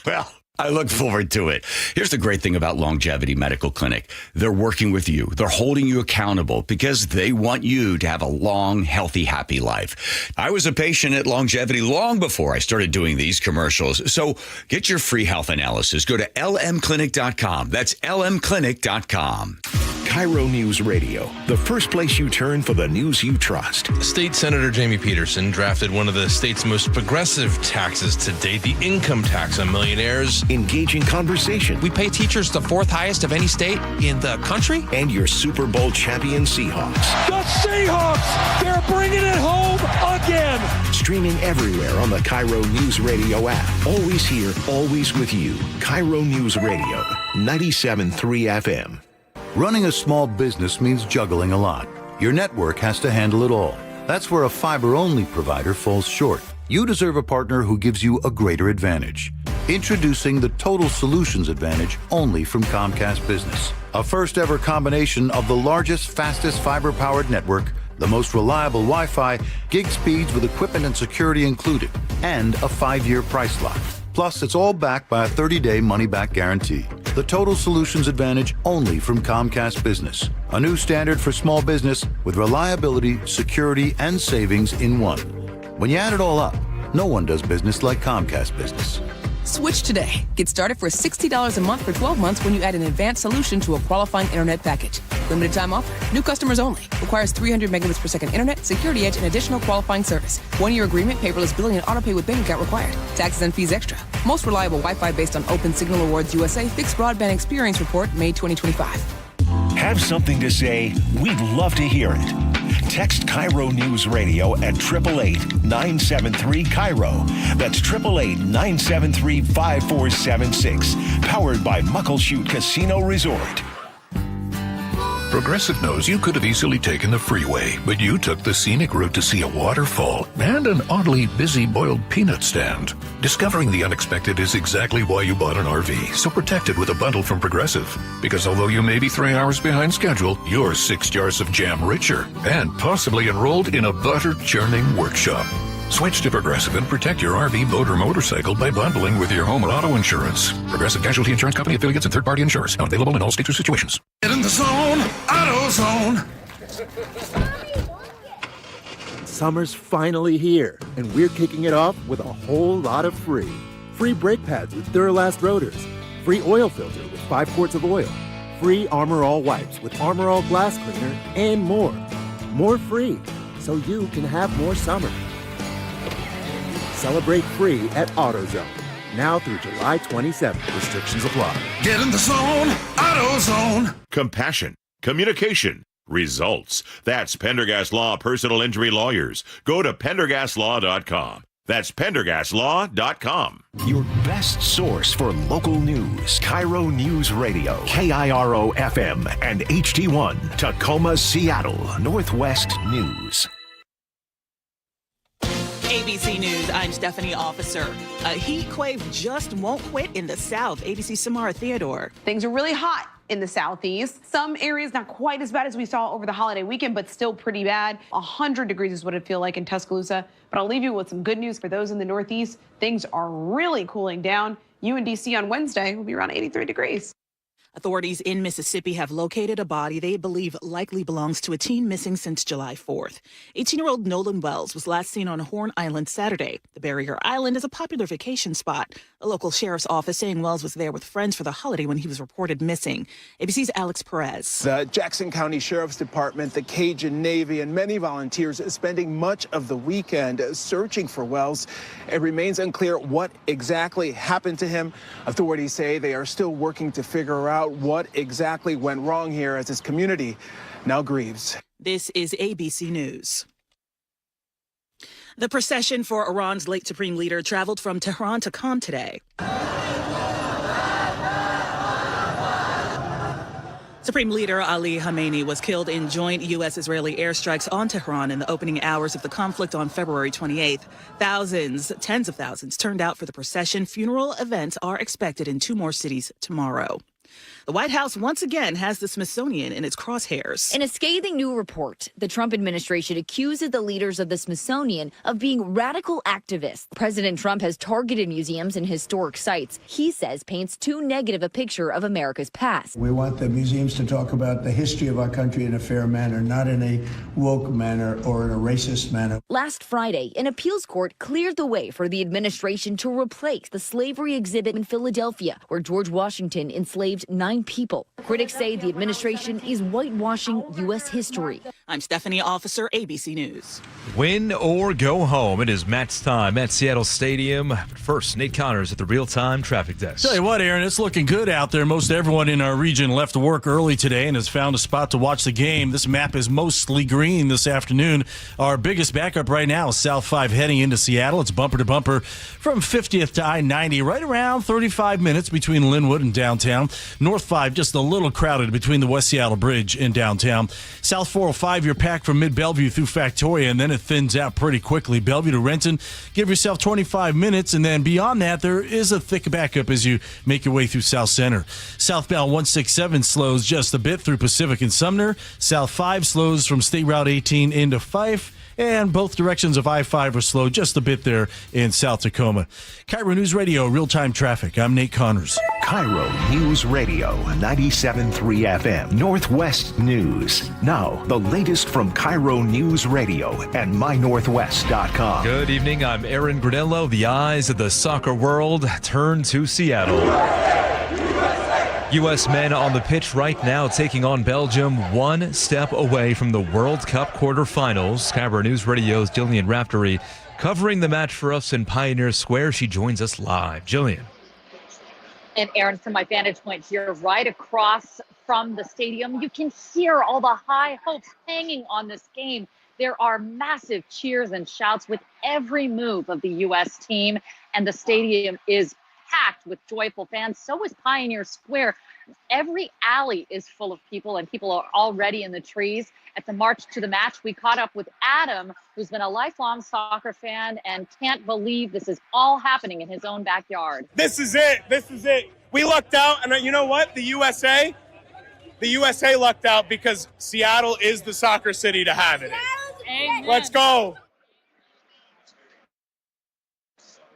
Well, I look forward to it. Here's the great thing about Longevity Medical Clinic. They're working with you. They're holding you accountable because they want you to have a long, healthy, happy life. I was a patient at Longevity long before I started doing these commercials. So get your free health analysis. Go to lmclinic.com. That's lmclinic.com. KIRO News Radio, the first place you turn for the news you trust. State Senator Jamie Peterson drafted one of the state's most progressive taxes to date, the income tax on millionaires. Engaging conversation. We pay teachers the fourth highest of any state in the country. And your Super Bowl champion Seahawks. The Seahawks, they're bringing it home again. Streaming everywhere on the KIRO News Radio app. Always here, always with you. KIRO News Radio, 97.3 FM. Running a small business means juggling a lot. Your network has to handle it all. That's where a fiber-only provider falls short. You deserve a partner who gives you a greater advantage. Introducing the Total Solutions Advantage only from Comcast Business. A first-ever combination of the largest, fastest fiber-powered network the most reliable Wi-Fi, gig speeds with equipment and security included, and a 5-year price lock. Plus, it's all backed by a 30-day money-back guarantee. The Total Solutions Advantage only from Comcast Business. A new standard for small business with reliability, security, and savings in one. When you add it all up, no one does business like Comcast Business. Switch today. Get started for $60 a month for 12 months when you add an advanced solution to a qualifying internet package. Limited time offer. New customers only. Requires 300 megabits per second internet, security edge, and additional qualifying service. 1-year agreement, paperless billing, and autopay with bank account required. Taxes and fees extra. Most reliable Wi-Fi based on Open Signal Awards USA Fixed Broadband Experience Report, May 2025. Have something to say? We'd love to hear it. Text KIRO News Radio at 888-973-KIRO. That's 888-973-5476. Powered by Muckleshoot Casino Resort. Progressive knows you could have easily taken the freeway, but you took the scenic route to see a waterfall and an oddly busy boiled peanut stand. Discovering the unexpected is exactly why you bought an RV, so protect it with a bundle from Progressive. Because although you may be 3 hours behind schedule, you're 6 jars of jam richer and possibly enrolled in a butter-churning workshop. Switch to Progressive and protect your RV, boat, or motorcycle by bundling with your home or auto insurance. Progressive Casualty Insurance Company, affiliates, and third-party insurers. Not available in all states or situations. Get in the zone, AutoZone. Summer's finally here, and we're kicking it off with a whole lot of free. Free brake pads with Duralast rotors. Free oil filter with 5 quarts of oil. Free Armor All wipes with Armor All glass cleaner, and more. More free, so you can have more summer. Celebrate free at AutoZone. Now through July 27th. Restrictions apply. Get in the zone, AutoZone. Compassion, communication, results. That's Pendergast Law Personal Injury Lawyers. Go to PendergastLaw.com. That's PendergastLaw.com. Your best source for local news. KIRO News Radio. KIRO FM and HD1. Tacoma, Seattle. Northwest News. ABC News, I'm Stephanie Officer. A heat wave just won't quit in the South. ABC's Samara Theodore. Things are really hot in the Southeast. Some areas not quite as bad as we saw over the holiday weekend, but still pretty bad. 100 degrees is what it feel like in Tuscaloosa. But I'll leave you with some good news for those in the Northeast. Things are really cooling down. UNDC on Wednesday will be around 83 degrees. Authorities in Mississippi have located a body they believe likely belongs to a teen missing since July 4th. 18-year-old Nolan Wells was last seen on Horn Island Saturday. The barrier island is a popular vacation spot. A local sheriff's office saying Wells was there with friends for the holiday when he was reported missing. ABC's Alex Perez. The Jackson County Sheriff's Department, the Cajun Navy, and many volunteers spending much of the weekend searching for Wells. It remains unclear what exactly happened to him. Authorities say they are still working to figure out what exactly went wrong here as his community now grieves. This is ABC News. The procession for Iran's late supreme leader traveled from Tehran to Qom today. Supreme Leader Ali Khamenei was killed in joint U.S.-Israeli airstrikes on Tehran in the opening hours of the conflict on February 28th. Thousands, tens of thousands, turned out for the procession. Funeral events are expected in 2 more cities tomorrow. The White House once again has the Smithsonian in its crosshairs. In a scathing new report, the Trump administration accuses the leaders of the Smithsonian of being radical activists. President Trump has targeted museums and historic sites he says paints too negative a picture of America's past. We want the museums to talk about the history of our country in a fair manner, not in a woke manner or in a racist manner. Last Friday, an appeals court cleared the way for the administration to replace the slavery exhibit in Philadelphia, where George Washington enslaved 9 people. Critics say the administration is whitewashing U.S. history. I'm Stephanie Officer, ABC News. Win or go home. It is match time at Seattle Stadium. But first, Nate Connors at the real-time traffic desk. Tell you what, Aaron, it's looking good out there. Most everyone in our region left work early today and has found a spot to watch the game. This map is mostly green this afternoon. Our biggest backup right now is South 5 heading into Seattle. It's bumper to bumper from 50th to I-90, right around 35 minutes between Linwood and downtown. North North 5, just a little crowded between the West Seattle Bridge and downtown. South 405, you're packed from mid-Bellevue through Factoria, and then it thins out pretty quickly. Bellevue to Renton, give yourself 25 minutes, and then beyond that, there is a thick backup as you make your way through South Center. Southbound 167 slows just a bit through Pacific and Sumner. South 5 slows from State Route 18 into Fife. And both directions of I-5 are slow just a bit there in South Tacoma. KIRO News Radio, real-time traffic. I'm Nate Connors. KIRO News Radio, 97.3 FM, Northwest News. Now, the latest from KIRO News Radio and mynorthwest.com. Good evening. I'm Aaron Granello. The eyes of the soccer world turn to Seattle. U.S. men on the pitch right now taking on Belgium, one step away from the World Cup quarterfinals. KIRO News Radio's Jillian Raftery covering the match for us in Pioneer Square. She joins us live. Jillian. And Aaron, from my vantage point here, right across from the stadium, you can hear all the high hopes hanging on this game. There are massive cheers and shouts with every move of the U.S. team, and the stadium is packed with joyful fans. So is Pioneer Square. Every alley is full of people, and people are already in the trees. At the March to the Match, we caught up with Adam, who's been a lifelong soccer fan and can't believe this is all happening in his own backyard. This is it. This is it. We lucked out, and you know what? The USA lucked out because Seattle is the soccer city to have it in. Amen. Let's go.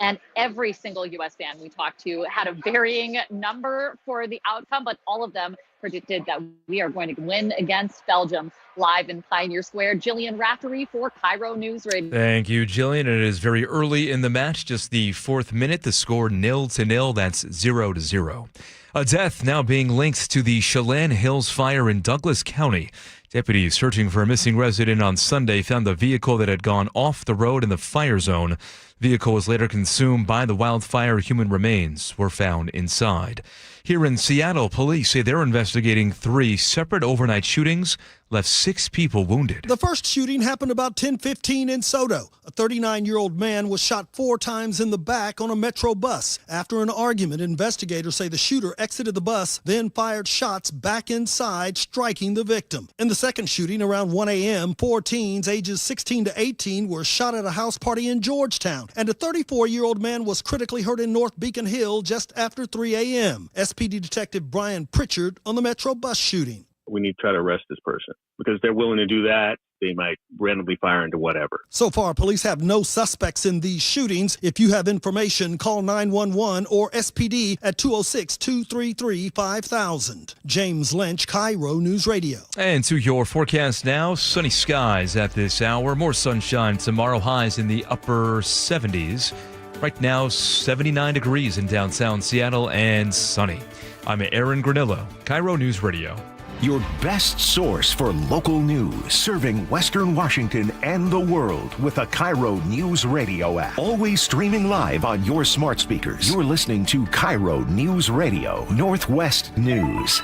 And every single U.S. fan we talked to had a varying number for the outcome, but all of them predicted that we are going to win against Belgium. Live in Pioneer Square, Jillian Raftery for KIRO News Radio. Thank you, Jillian. It is very early in the match, just the 4th minute. The score 0-0. That's 0-0. A death now being linked to the Chelan Hills fire in Douglas County. Deputies searching for a missing resident on Sunday found the vehicle that had gone off the road in the fire zone. The vehicle was later consumed by the wildfire. Human remains were found inside. Here in Seattle, police say they're investigating 3 separate overnight shootings, left 6 people wounded. The first shooting happened about 10:15 in Soto. A 39-year-old man was shot 4 times in the back on a Metro bus. After an argument, investigators say the shooter exited the bus, then fired shots back inside, striking the victim. In the second shooting, around 1 a.m., 4 teens ages 16 to 18 were shot at a house party in Georgetown, and a 34-year-old man was critically hurt in North Beacon Hill just after 3 a.m. SPD Detective Brian Pritchard on the Metro bus shooting. We need to try to arrest this person because if they're willing to do that, they might randomly fire into whatever. So far, police have no suspects in these shootings. If you have information, call 911 or SPD at 206-233-5000. James Lynch, KIRO News Radio. And to your forecast now, sunny skies at this hour. More sunshine tomorrow, highs in the upper 70s. Right now, 79 degrees in downtown Seattle and sunny. I'm Aaron Granillo, KIRO News Radio. Your best source for local news, serving Western Washington and the world with a KIRO News Radio app. Always streaming live on your smart speakers. You're listening to KIRO News Radio, Northwest News.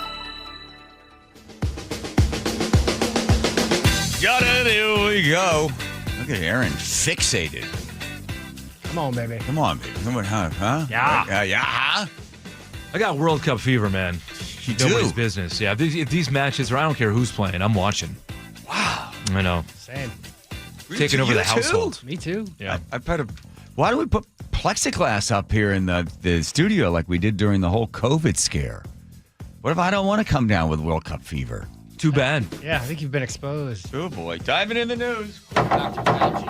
Got it. Here we go. Look at Aaron, fixated. Come on, baby. Come on, baby. Come on, huh? Yeah. Yeah. I got World Cup fever, man. Nobody's business. Yeah, if these matches, or I don't care who's playing, I'm watching. Wow. I know. Same. Taking over the household. Me too. Yeah. Why do we put plexiglass up here in the studio like we did during the whole COVID scare? What if I don't want to come down with World Cup fever? Too bad. Yeah, I think you've been exposed. Oh, boy. Diving in the news. Dr. Fauci.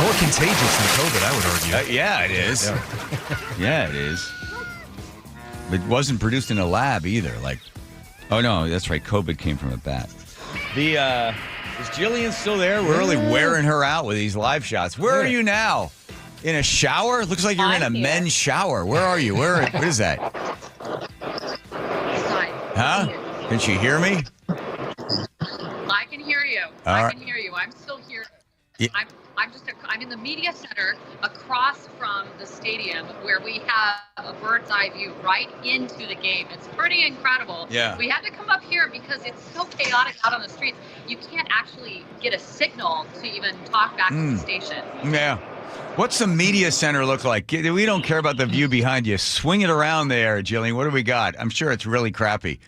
More contagious than COVID, I would argue. Yeah, it is. Yeah, it is. It wasn't produced in a lab either. Oh no, that's right. COVID came from a bat. Is Jillian still there? We're really wearing her out with these live shots. Where are you now? In a shower? It looks like you're in a men's shower. Where are you? What is that? Huh? Can she hear me? I can hear you. I can hear you. I'm still here. Yeah. I'm in the media center across from the stadium where we have a bird's eye view right into the game. It's pretty incredible. Yeah. We had to come up here because it's so chaotic out on the streets. You can't actually get a signal to even talk back to the station. Yeah. What's the media center look like? We don't care about the view behind you. Swing it around there, Jillian. What do we got? I'm sure it's really crappy.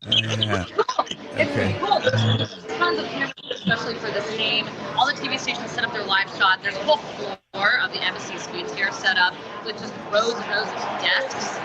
Yeah. Okay. Cool. There's tons of cameras, especially for this game. All the TV stations set up their live shot. There's a whole floor of the embassy suites here set up with just rows and rows of desks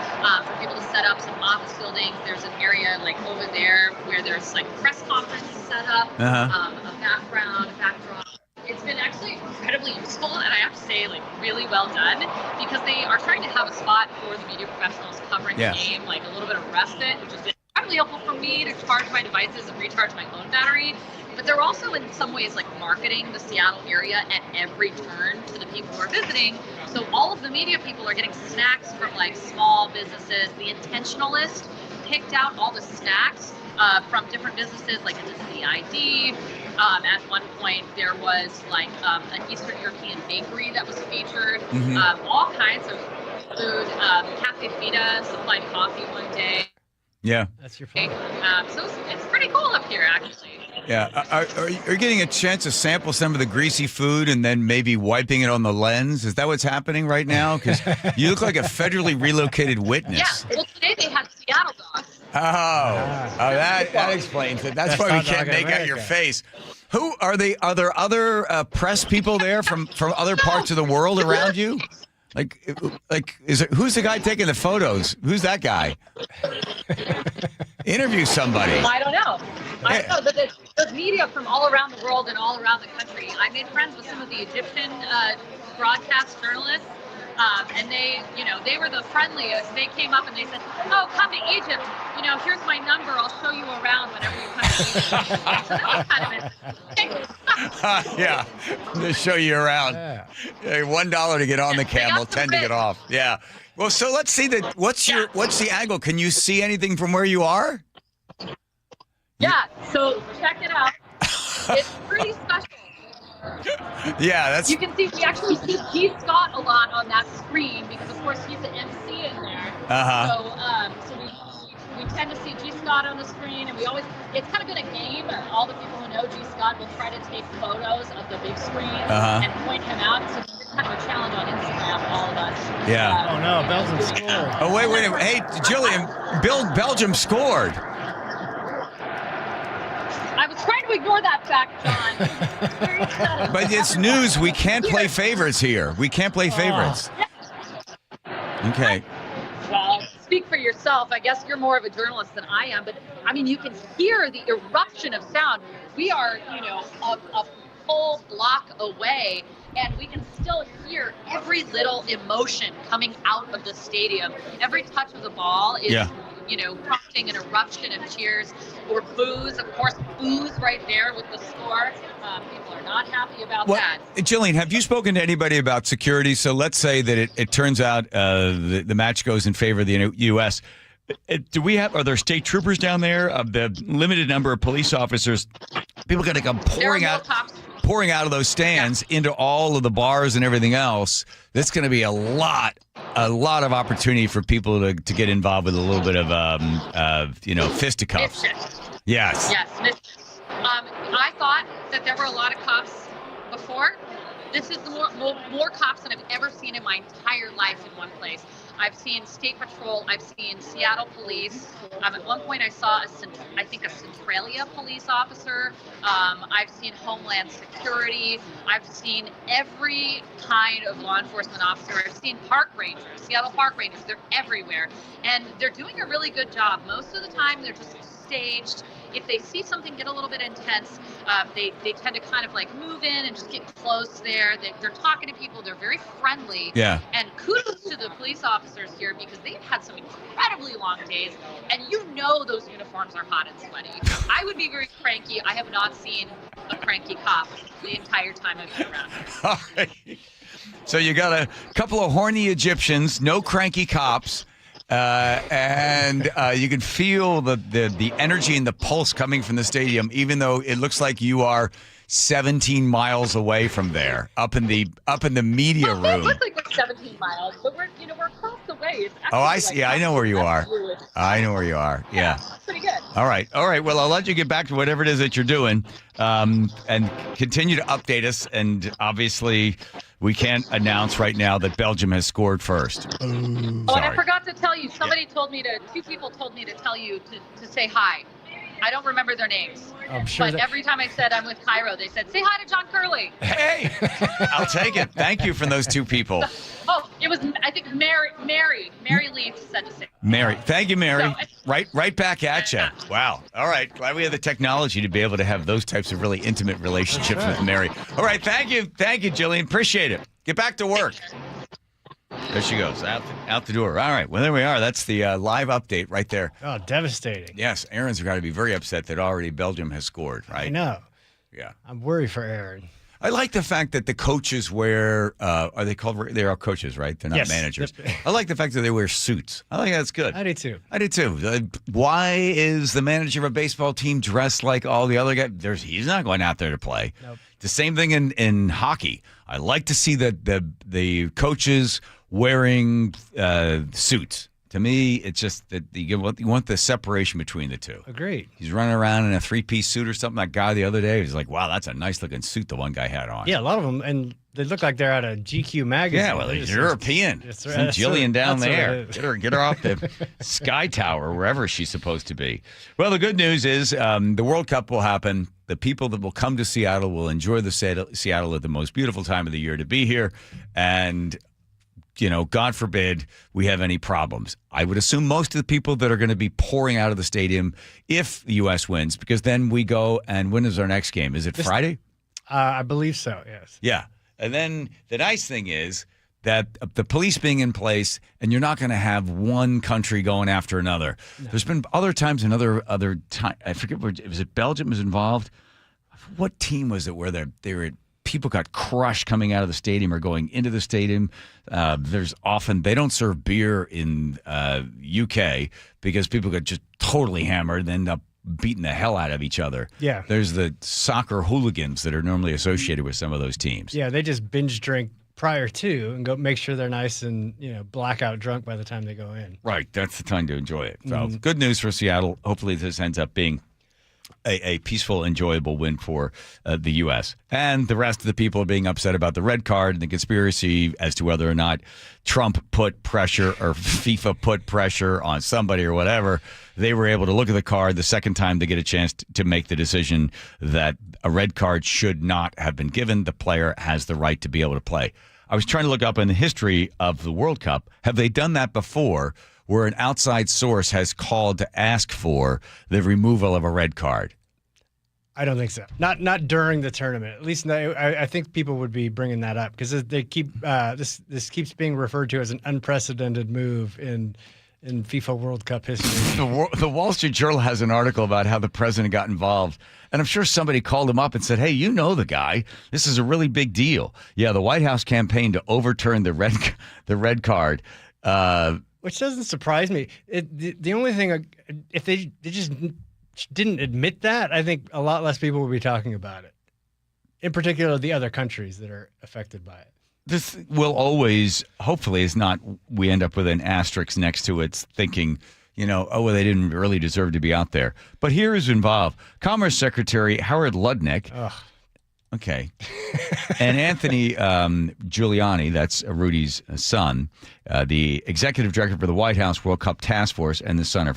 for people to set up some office buildings. There's an area like over there where there's like press conferences set up, a background, a backdrop. It's been actually incredibly useful, and I have to say, like, really well done, because they are trying to have a spot for the media professionals covering the game, like a little bit of respite, which has been incredibly helpful for me to charge my devices and recharge my phone battery. But they're also in some ways like marketing the Seattle area at every turn to the people who are visiting. So all of the media people are getting snacks from like small businesses. The Intentionalist picked out all the snacks from different businesses, like the ID. At one point, there was like an Eastern European bakery that was featured. All kinds of food. Cafe Fita supplied coffee one day. Yeah. That's your fault. So it's pretty cool up here, actually. Yeah. Are you getting a chance to sample some of the greasy food and then maybe wiping it on the lens? Is that what's happening right now? Because you look like a federally relocated witness. Yeah. Well, today they had Seattle dogs. That explains it. That's why we can't make out your face. Who are they? Are there other press people there from other parts of the world around you? Who's the guy taking the photos? Who's that guy? Interview somebody. I don't know. I don't know, but there's media from all around the world and all around the country. I made friends with some of the Egyptian broadcast journalists, and they were the friendliest. They came up and they said, "Oh, come to Egypt. Here's my number. I'll show you around whenever you come to Egypt." So that was kind of interesting. Yeah, they show you around. Yeah, $1 to get on the camel, 10 to get off. Yeah. Well, so let's see what's the angle? Can you see anything from where you are? Yeah. So check it out. It's pretty special. Yeah, you can see we actually see G. Scott a lot on that screen because of course he's the MC in there. So we tend to see G. Scott on the screen, and it's kind of been a game. All the people who know G. Scott will try to take photos of the big screen and point him out. So it's kind of a challenge on Instagram, all of us. Yeah. Oh no, Belgium scored. Oh wait a minute. Hey, Jillian, Belgium scored. I was trying to ignore that fact, John. But it's news. We can't play favorites here. We can't play favorites. Okay. Well, speak for yourself. I guess you're more of a journalist than I am, but I mean, you can hear the eruption of sound. We are, a full block away, and we can still hear every little emotion coming out of the stadium. Every touch of the ball is, prompting an eruption of cheers or boos. Of course, boos right there with the score. People are not happy about that. Jillian, have you spoken to anybody about security? So let's say that it turns out the match goes in favor of the U.S. Are there state troopers down there? Of the limited number of police officers, people are going to come pouring out of those stands into all of the bars and everything else. That's going to be a lot of opportunity for people to get involved with a little bit of fisticuffs. Yes. Yes. I thought that there were a lot of cops before. This is more cops than I've ever seen in my entire life in one place. I've seen State Patrol. I've seen Seattle Police. At one point, I saw a Centralia police officer. I've seen Homeland Security. I've seen every kind of law enforcement officer. I've seen park rangers, Seattle park rangers. They're everywhere, and they're doing a really good job. Most of the time, they're just staged. If they see something get a little bit intense, they tend to kind of like move in and just get close there. They're talking to people. They're very friendly. Yeah. And kudos to the police officers here because they've had some incredibly long days. And those uniforms are hot and sweaty. I would be very cranky. I have not seen a cranky cop the entire time I've been around. All right. So you got a couple of horny Egyptians, no cranky cops. And you can feel the energy and the pulse coming from the stadium, even though it looks like you are 17 miles away from there, up in the media room. It looks like we're 17 miles, but we're across the way. I see. I know where you are. I know where you are. Yeah. Pretty good. All right. Well, I'll let you get back to whatever it is that you're doing, and continue to update us. And obviously, we can't announce right now that Belgium has scored first. Oh, and I forgot to tell you, two people told me to tell you to say hi. I don't remember their names. I'm sure but every time I said I'm with KIRO, they said, say hi to John Curley. Hey, I'll take it. Thank you from those two people. Oh, it was, I think, Mary Leaf said to say. Mary. Thank you, Mary. Right back at you. Wow. All right. Glad we have the technology to be able to have those types of really intimate relationships with Mary. All right. Thank you. Thank you, Jillian. Appreciate it. Get back to work. There she goes, out the door. All right, well, there we are. That's the live update right there. Oh, devastating. Yes, Aaron's got to be very upset that already Belgium has scored, right? I know. Yeah. I'm worried for Aaron. I like the fact that the coaches wear, are they called, they're all coaches, right? They're not managers. I like the fact that they wear suits. I think that's good. I do too. Why is the manager of a baseball team dressed like all the other guys? He's not going out there to play. Nope. The same thing in hockey. I like to see the coaches wearing suits. To me, it's just that you want the separation between the two. Agreed. He's running around in a three-piece suit or something. That guy the other day was like, wow, that's a nice-looking suit the one guy had on. Yeah, a lot of them, and they look like they're out of GQ magazine. Yeah, well, he's European. Send Jillian down there. Get her off the Sky Tower, wherever she's supposed to be. Well, the good news is the World Cup will happen. The people that will come to Seattle will enjoy the Seattle at the most beautiful time of the year to be here. And God forbid we have any problems. I would assume most of the people that are going to be pouring out of the stadium if the U.S. wins, because then we go and when is our next game? Is it Friday? I believe so, yes. Yeah. And then the nice thing is that the police being in place, and you're not going to have one country going after another. No. There's been other times, other time. I forget, was it Belgium was involved? What team was it where they were people got crushed coming out of the stadium or going into the stadium? They don't serve beer in UK because people get just totally hammered and end up beating the hell out of each other. Yeah. There's the soccer hooligans that are normally associated with some of those teams. Yeah, they just binge drink prior to and go make sure they're nice and blackout drunk by the time they go in. Right, that's the time to enjoy it. So good news for Seattle. Hopefully this ends up being a peaceful, enjoyable win for the U.S. And the rest of the people are being upset about the red card and the conspiracy as to whether or not Trump put pressure or FIFA put pressure on somebody or whatever. They were able to look at the card the second time they get a chance to make the decision that a red card should not have been given. The player has the right to be able to play. I was trying to look up in the history of the World Cup. Have they done that before, where an outside source has called to ask for the removal of a red card? I don't think so. Not during the tournament. At least I think people would be bringing that up because they keep this keeps being referred to as an unprecedented move in FIFA World Cup history. The Wall Street Journal has an article about how the president got involved. And I'm sure somebody called him up and said, hey, you know the guy. This is a really big deal. Yeah, the White House campaigned to overturn the red card. Which doesn't surprise me. The only thing, if they just didn't admit that, I think a lot less people would be talking about it. In particular, the other countries that are affected by it. This will always, hopefully, is not, we end up with an asterisk next to it thinking, they didn't really deserve to be out there. But here is involved. Commerce Secretary Howard Lutnick. Ugh. Okay. And Anthony Giuliani, that's Rudy's son, the executive director for the White House World Cup Task Force and the son of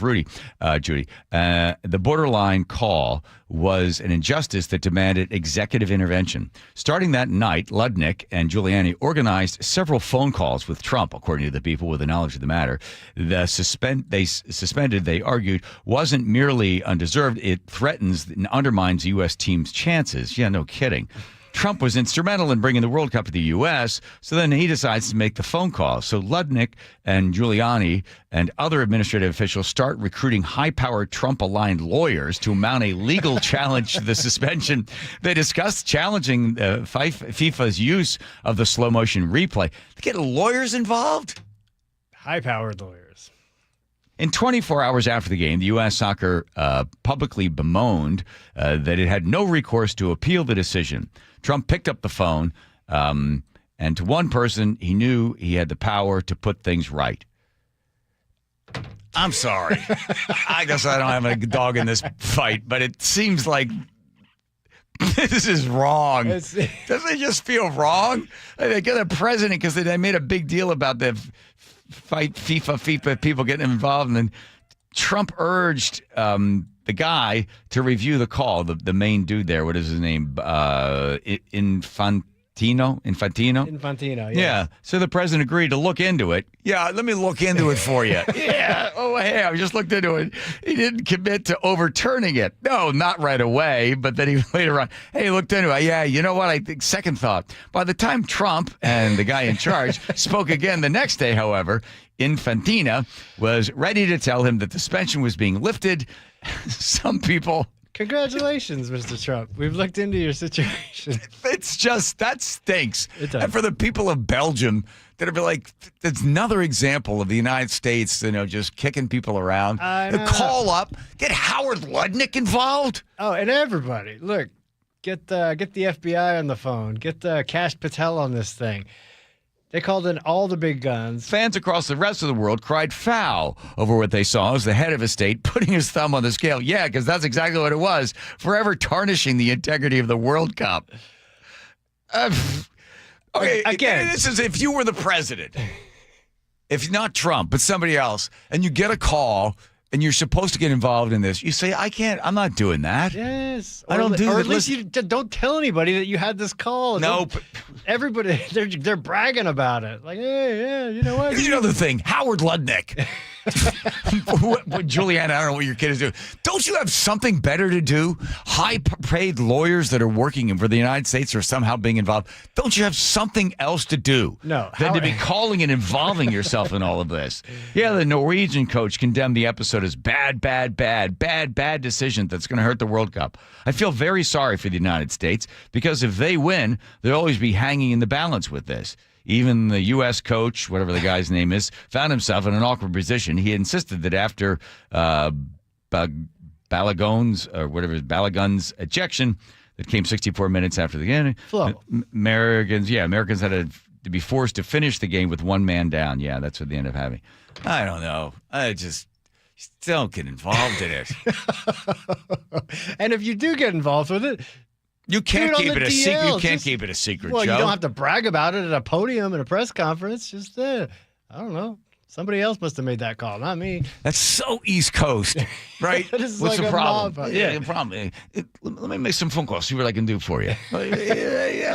Judy. The borderline call was an injustice that demanded executive intervention. Starting that night, Lutnick and Giuliani organized several phone calls with Trump, according to the people with the knowledge of the matter. They suspended, they argued, wasn't merely undeserved. It threatens and undermines the U.S. team's chances. Yeah, no kidding. Trump was instrumental in bringing the World Cup to the U.S., so then he decides to make the phone call. So Lutnick and Giuliani and other administrative officials start recruiting high-powered Trump-aligned lawyers to mount a legal challenge to the suspension. They discussed challenging FIFA's use of the slow-motion replay. They get lawyers involved? High-powered lawyers. In 24 hours after the game, the U.S. Soccer publicly bemoaned that it had no recourse to appeal the decision. Trump picked up the phone, and to one person, he knew he had the power to put things right. I'm sorry. I guess I don't have a dog in this fight, but it seems like This is wrong. Doesn't it just feel wrong? They get a president because they made a big deal about the fight FIFA people getting involved, and then Trump urged the guy to review the call. The main dude there, what is his name? Infantino. Yeah. So the president agreed to look into it. Yeah, let me look into it for you. Yeah. Oh, hey, I just looked into it. He didn't commit to overturning it. No, not right away. But then he later on, hey, looked into it. Yeah, you know what? I think second thought. By the time Trump and the guy in charge spoke again the next day, however, Infantino was ready to tell him that the suspension was being lifted. Some people. Congratulations, Mr. Trump. We've looked into your situation. It's just, that stinks. And for the people of Belgium that are like, it's another example of the United States, just kicking people around. Call up, get Howard Ludnick involved. Oh, and everybody. Look, get the FBI on the phone. Get Kash Patel on this thing. They called in all the big guns. Fans across the rest of the world cried foul over what they saw as the head of a state putting his thumb on the scale. Yeah, because that's exactly what it was. Forever tarnishing the integrity of the World Cup. Okay, again, this is if you were the president. If not Trump, but somebody else, and you get a call and you're supposed to get involved in this, you say, I can't, I'm not doing that. Yes. I don't do that. Or at least you don't tell anybody that you had this call. Nope. Everybody, they're bragging about it. Like, hey, yeah, you know what? Here's another thing. Howard Ludnick. Julianne, I don't know what your kid is doing. Don't you have something better to do? High-paid lawyers that are working for the United States are somehow being involved. Don't you have something else to do than to be calling and involving yourself in all of this? Yeah, the Norwegian coach condemned the episode as bad decision that's going to hurt the World Cup. I feel very sorry for the United States because if they win, they'll always be hanging in the balance with this. Even the U.S. coach, whatever the guy's name is, found himself in an awkward position. He insisted that after Balogun's Balogun's ejection that came 64 minutes after the game, Americans had to be forced to finish the game with one man down. Yeah, that's what they ended up having. I don't know. I just don't get involved in it. And if you do get involved with it, you can't keep it a secret. You can't keep it a secret, well, Joe. You don't have to brag about it at a podium in a press conference. Just I don't know. Somebody else must have made that call, not me. That's so East Coast, right? What's like the problem? The problem. Let me make some phone calls, see what I can do for you. I'm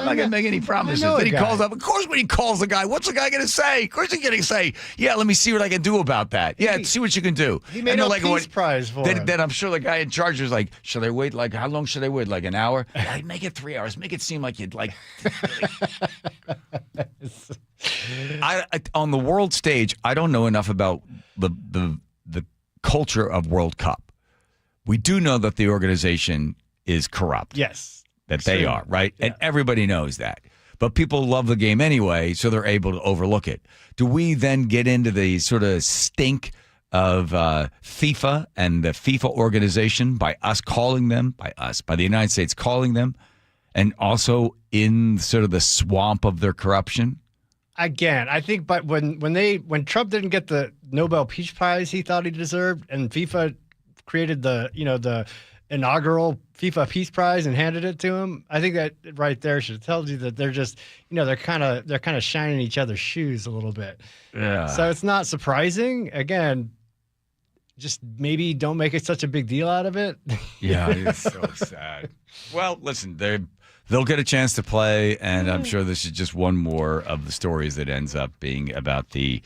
not going to make any promises. Then he calls up. Of course, when he calls the guy, what's the guy going to say? Of course, he's going to say, yeah, let me see what I can do about that. Yeah, see what you can do. He made a Peace Prize for him. Then I'm sure the guy in charge was like, should I wait? Like, how long should I wait? Like an hour? Yeah, make it 3 hours. Make it seem like you'd like. On the world stage, I don't know enough about the culture of World Cup. We do know that the organization is corrupt. Yes. That they are, right? Yeah. And everybody knows that. But people love the game anyway, so they're able to overlook it. Do we then get into the sort of stink of FIFA and the FIFA organization by the United States calling them, and also in sort of the swamp of their corruption? Again, I think, but when Trump didn't get the Nobel Peace Prize he thought he deserved, and FIFA created the inaugural FIFA Peace Prize and handed it to him, I think that right there should tell you that they're just they're kind of shining each other's shoes a little bit. Yeah. So it's not surprising. Again, just maybe don't make it such a big deal out of it. Yeah, it's so sad. Well, listen, they'll get a chance to play, and I'm sure this is just one more of the stories that ends up being about the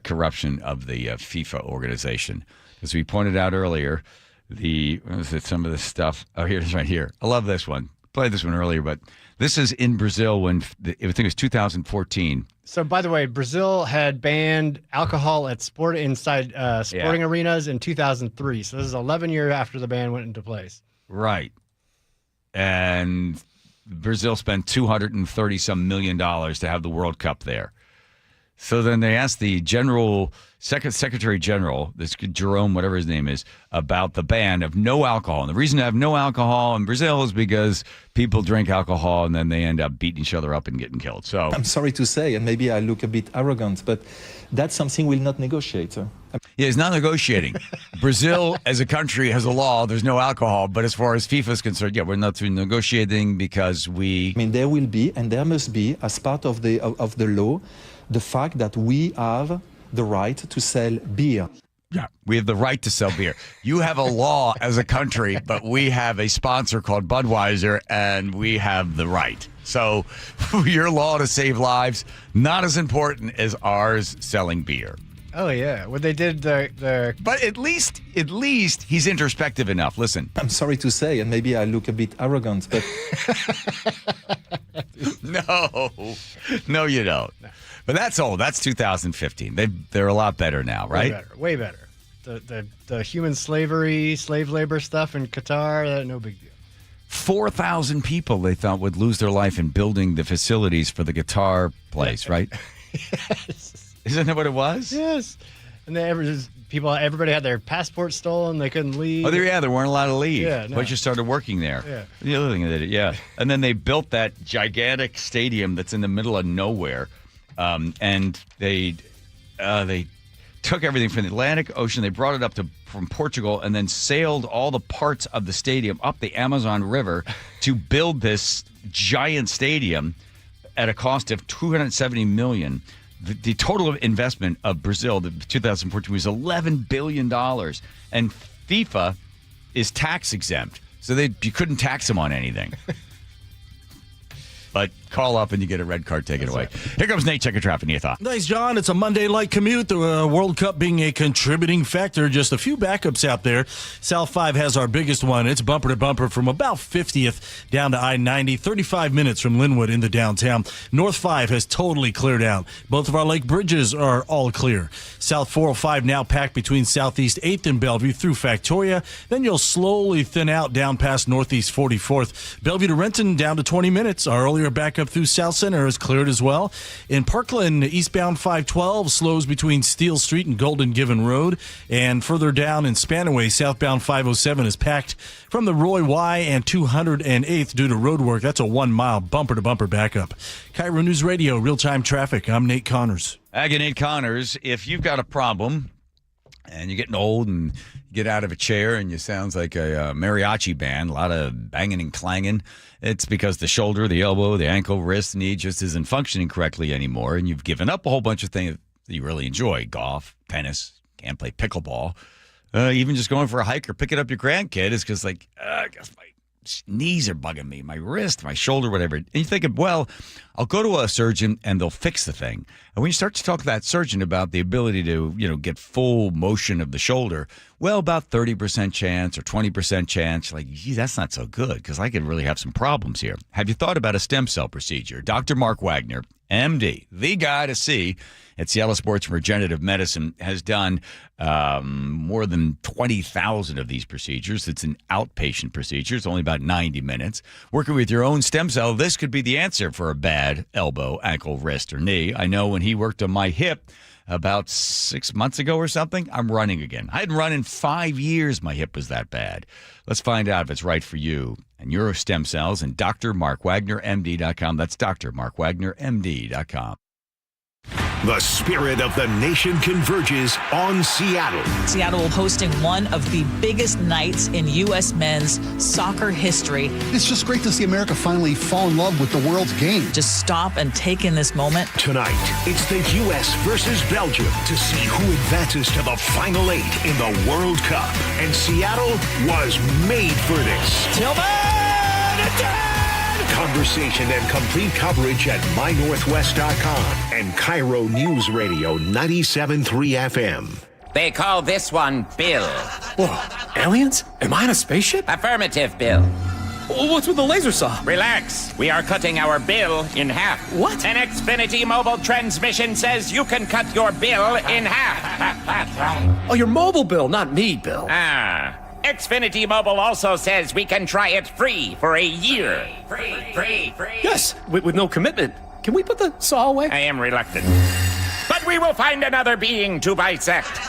corruption of the FIFA organization. As we pointed out earlier, some of this stuff. Oh, here's right here. I love this one. Played this one earlier, but this is in Brazil when I think it was 2014. So, by the way, Brazil had banned alcohol at sporting arenas in 2003. So this is 11 years after the ban went into place. Right. And Brazil spent $230-some million to have the World Cup there. So then they asked the Secretary General, this Jerome, whatever his name is, about the ban of no alcohol. And the reason to have no alcohol in Brazil is because people drink alcohol and then they end up beating each other up and getting killed. So I'm sorry to say, and maybe I look a bit arrogant, but that's something we'll not negotiate. Yeah, he's not negotiating. Brazil, as a country, has a law. There's no alcohol. But as far as FIFA is concerned, yeah, we're not negotiating because we... I mean, there will be, and there must be, as part of the law, the fact that we have the right to sell beer. Yeah, we have the right to sell beer. You have a law as a country, but we have a sponsor called Budweiser, and we have the right. So your law to save lives, not as important as ours selling beer. Oh, yeah. What they did, the... But at least he's introspective enough. Listen. I'm sorry to say, and maybe I look a bit arrogant, but... No, you don't. No. But that's old. That's 2015. They're a lot better now, right? Way better. The human slavery, slave labor stuff in Qatar, no big deal. 4,000 people they thought would lose their life in building the facilities for the guitar place, right? Yes. Isn't that what it was? Yes. And everybody had their passports stolen. They couldn't leave. Oh, they weren't allowed to leave. Yeah, no. But you started working there. Yeah. The other thing they did, yeah. And then they built that gigantic stadium that's in the middle of nowhere. And they took everything from the Atlantic Ocean. They brought it up from Portugal and then sailed all the parts of the stadium up the Amazon River to build this giant stadium at a cost of $270 million. The total investment of Brazil, the 2014, was $11 billion. And FIFA is tax exempt. So you couldn't tax them on anything. But call up and you get a red card taken away. Here comes Nate. Check your traffic. Your thought. Thanks, John. It's a Monday-like commute. The World Cup being a contributing factor. Just a few backups out there. South 5 has our biggest one. It's bumper to bumper from about 50th down to I-90. 35 minutes from Linwood into downtown. North 5 has totally cleared out. Both of our lake bridges are all clear. South 405 now packed between Southeast 8th and Bellevue through Factoria. Then you'll slowly thin out down past Northeast 44th. Bellevue to Renton down to 20 minutes. Our earlier backup through South Center is cleared as well. In Parkland, eastbound 512 slows between Steel Street and Golden Given Road. And further down in Spanaway, southbound 507 is packed from the Roy Y and 208th due to road work. That's a 1 mile bumper-to-bumper backup. KIRO News Radio, real-time traffic. I'm Nate Connors. Nate Connors, if you've got a problem and you're getting old and get out of a chair and you sounds like a mariachi band, a lot of banging and clanging, it's because the shoulder, the elbow, the ankle, wrist, knee just isn't functioning correctly anymore, and you've given up a whole bunch of things that you really enjoy. Golf, tennis, can't play pickleball. Even just going for a hike or picking up your grandkid is because, I guess my knees are bugging me, my wrist, my shoulder, whatever. And you think, well, I'll go to a surgeon and they'll fix the thing. And when you start to talk to that surgeon about the ability to, get full motion of the shoulder, well, about 30% chance or 20% chance, gee, that's not so good because I could really have some problems here. Have you thought about a stem cell procedure? Dr. Mark Wagner, MD, the guy to see at Seattle Sports Regenerative Medicine, has done more than 20,000 of these procedures. It's an outpatient procedure. It's only about 90 minutes. Working with your own stem cell, this could be the answer for a bad elbow, ankle, wrist, or knee. I know when he worked on my hip about 6 months ago or something, I'm running again. I hadn't run in 5 years. My hip was that bad. Let's find out if it's right for you and your stem cells and drmarkwagnermd.com. That's drmarkwagnermd.com. The spirit of the nation converges on Seattle. Seattle hosting one of the biggest nights in U.S. men's soccer history. It's just great to see America finally fall in love with the world's game. Just stop and take in this moment. Tonight, it's the U.S. versus Belgium to see who advances to the Final Eight in the World Cup. And Seattle was made for this. Tillman! Conversation and complete coverage at mynorthwest.com and KIRO News Radio 97.3 FM. They call this one Bill. Whoa, aliens? Am I in a spaceship? Affirmative, Bill. What's with the laser saw? Relax. We are cutting our bill in half. What? An Xfinity mobile transmission says you can cut your bill in half. Oh, your mobile bill, not me, Bill. Xfinity Mobile also says we can try it free for a year. Free. Yes, with no commitment. Can we put the saw away? I am reluctant. But we will find another being to bisect.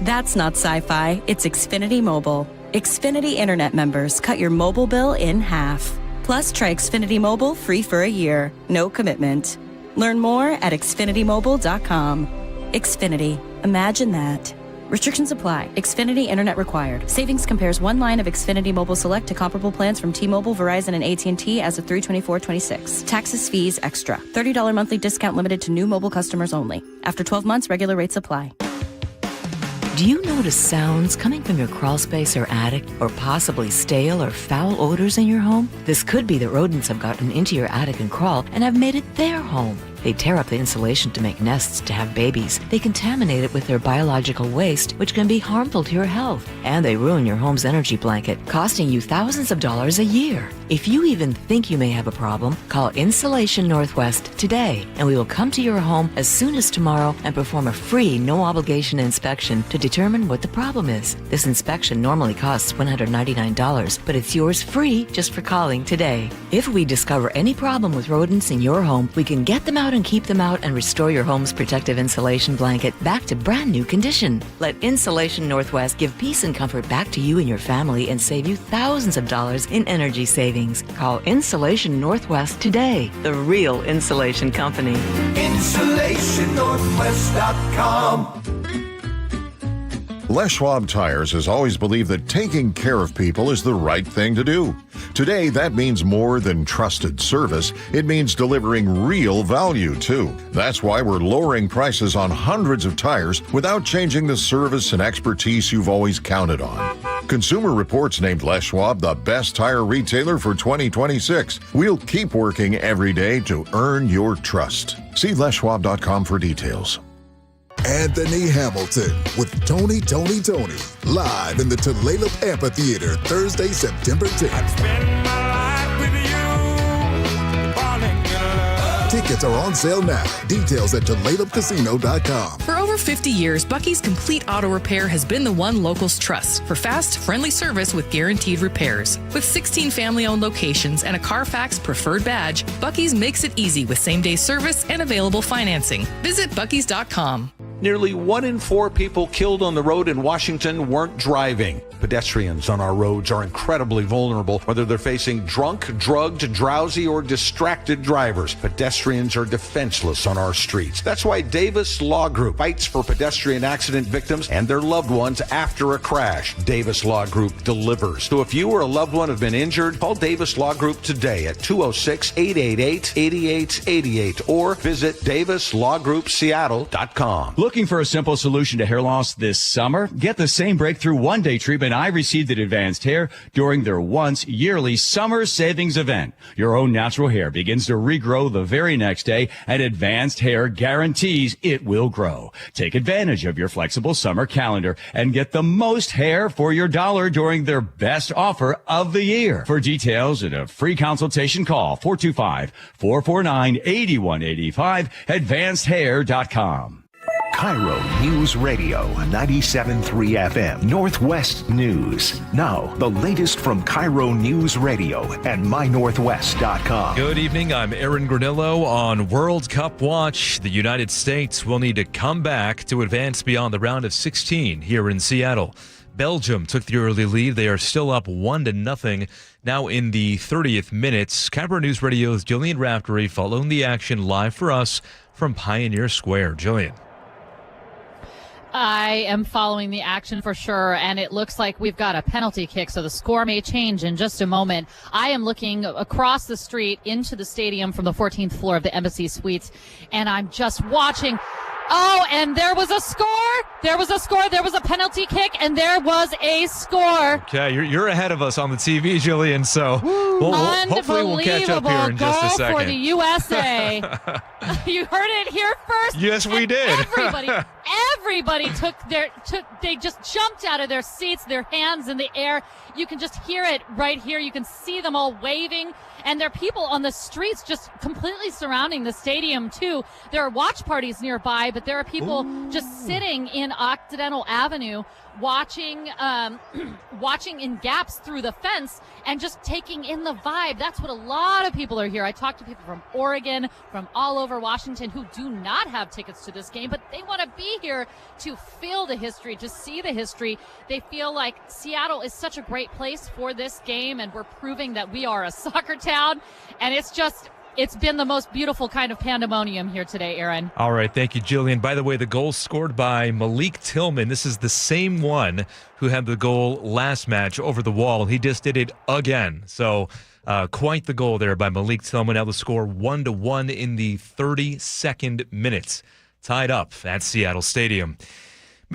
That's not sci-fi. It's Xfinity Mobile. Xfinity Internet members cut your mobile bill in half. Plus, try Xfinity Mobile free for a year. No commitment. Learn more at xfinitymobile.com. Xfinity. Imagine that. Restrictions apply. Xfinity Internet required. Savings compares one line of Xfinity Mobile Select to comparable plans from T-Mobile, Verizon, and AT&T as of 3/24/26. Taxes, fees, extra. $30 monthly discount limited to new mobile customers only. After 12 months, regular rates apply. Do you notice sounds coming from your crawl space or attic, or possibly stale or foul odors in your home? This could be that rodents have gotten into your attic and crawl and have made it their home. They tear up the insulation to make nests to have babies. They contaminate it with their biological waste, which can be harmful to your health. And they ruin your home's energy blanket, costing you thousands of dollars a year. If you even think you may have a problem, call Insulation Northwest today, and we will come to your home as soon as tomorrow and perform a free, no-obligation inspection to determine what the problem is. This inspection normally costs $199, but it's yours free just for calling today. If we discover any problem with rodents in your home, we can get them out and keep them out and restore your home's protective insulation blanket back to brand new condition. Let Insulation Northwest give peace and comfort back to you and your family and save you thousands of dollars in energy savings. Call Insulation Northwest today, the real insulation company. InsulationNorthwest.com. Les Schwab Tires has always believed that taking care of people is the right thing to do. Today, that means more than trusted service. It means delivering real value, too. That's why we're lowering prices on hundreds of tires without changing the service and expertise you've always counted on. Consumer Reports named Les Schwab the best tire retailer for 2026. We'll keep working every day to earn your trust. See leschwab.com for details. Anthony Hamilton with Tony, live in the Tulalip Amphitheater, Thursday, September 10th. Tickets are on sale now. Details at TulalipCasino.com. For over 50 years, Bucky's Complete Auto Repair has been the one locals trust for fast, friendly service with guaranteed repairs. With 16 family-owned locations and a Carfax preferred badge, Bucky's makes it easy with same-day service and available financing. Visit Bucky's.com. Nearly 1 in 4 people killed on the road in Washington weren't driving. Pedestrians on our roads are incredibly vulnerable, whether they're facing drunk, drugged, drowsy, or distracted drivers. Pedestrians are defenseless on our streets. That's why Davis Law Group fights for pedestrian accident victims and their loved ones after a crash. Davis Law Group delivers. So if you or a loved one have been injured, call Davis Law Group today at 206-888-8888 or visit DavisLawGroupSeattle.com. Looking for a simple solution to hair loss this summer? Get the same breakthrough one-day treatment I received at Advanced Hair during their once yearly summer savings event. Your own natural hair begins to regrow the very next day, and Advanced Hair guarantees it will grow. Take advantage of your flexible summer calendar and get the most hair for your dollar during their best offer of the year. For details and a free consultation, call 425-449-8185, advancedhair.com. KIRO News Radio 97.3 FM, Northwest News. Now, the latest from KIRO News Radio and mynorthwest.com. Good evening. I'm Aaron Granillo on World Cup Watch. The United States will need to come back to advance beyond the round of 16 here in Seattle. Belgium took the early lead. They are still up 1-0 now in the 30th minute. KIRO News Radio's Jillian Raftery following the action live for us from Pioneer Square. Jillian. I am following the action for sure, and it looks like we've got a penalty kick, so the score may change in just a moment. I am looking across the street into the stadium from the 14th floor of the Embassy Suites, and I'm just watching. Oh, and there was a score. There was a score. There was a penalty kick, and there was a score. Okay, you're ahead of us on the TV, Jillian, so hopefully we'll catch up here in just a second. For the USA. You heard it here first. Yes, we did. Everybody they just jumped out of their seats, their hands in the air. You can just hear it right here. You can see them all waving. And there are people on the streets just completely surrounding the stadium, too. There are watch parties nearby, but there are people just sitting in Occidental Avenue watching in gaps through the fence and just taking in the vibe. That's what a lot of people are here. I talked to people from Oregon, from all over Washington who do not have tickets to this game, but they want to be here to feel the history, to see the history. They feel like Seattle is such a great place for this game, and we're proving that we are a soccer town. And it's just it's been the most beautiful kind of pandemonium here today, Aaron. All right, thank you, Jillian. By the way, the goal scored by Malik Tillman. This is the same one who had the goal last match over the wall. He just did it again. So quite the goal there by Malik Tillman. Now the score 1-1 in the 32nd minutes. Tied up at Seattle Stadium.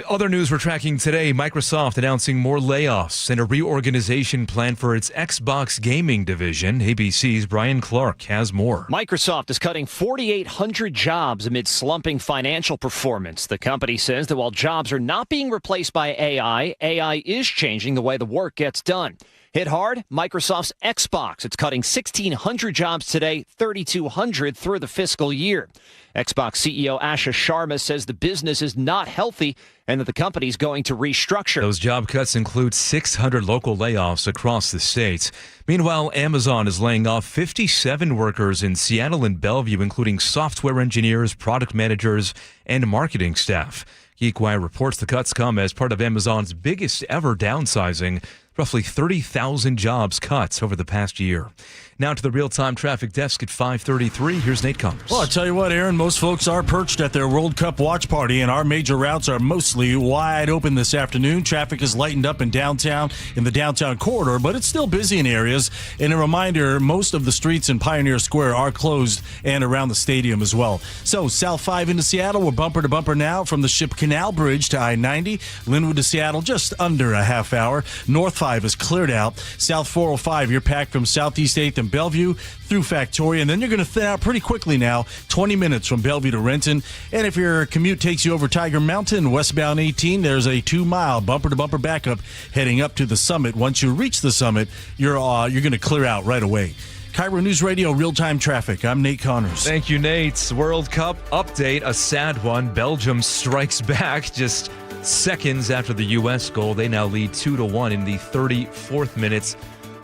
Other news we're tracking today, Microsoft announcing more layoffs and a reorganization plan for its Xbox gaming division. ABC's Brian Clark has more. Microsoft is cutting 4,800 jobs amid slumping financial performance. The company says that while jobs are not being replaced by AI, AI is changing the way the work gets done. Hit hard, Microsoft's Xbox. It's cutting 1,600 jobs today, 3,200 through the fiscal year. Xbox CEO Asha Sharma says the business is not healthy and that the company is going to restructure. Those job cuts include 600 local layoffs across the states. Meanwhile, Amazon is laying off 57 workers in Seattle and Bellevue, including software engineers, product managers, and marketing staff. GeekWire reports the cuts come as part of Amazon's biggest ever downsizing, roughly 30,000 jobs cuts over the past year. Now to the real-time traffic desk at 5:33. Here's Nate Connors. Well, I'll tell you what, Aaron, most folks are perched at their World Cup watch party, and our major routes are mostly wide open this afternoon. Traffic is lightened up in the downtown corridor, but it's still busy in areas. And a reminder, most of the streets in Pioneer Square are closed and around the stadium as well. So, South 5 into Seattle, we're bumper to bumper now from the Ship Canal Bridge to I-90. Linwood to Seattle, just under a half hour. North 5 is cleared out. South 405, you're packed from Southeast 8th and Bellevue through Factoria, and then you're going to thin out pretty quickly now, 20 minutes from Bellevue to Renton. And if your commute takes you over Tiger Mountain, westbound 18, there's a 2-mile bumper-to-bumper backup heading up to the summit. Once you reach the summit, you're going to clear out right away. KIRO News Radio, real-time traffic. I'm Nate Connors. Thank you, Nate. World Cup update, a sad one. Belgium strikes back just seconds after the U.S. goal. They now lead 2-1 in the 34th minute.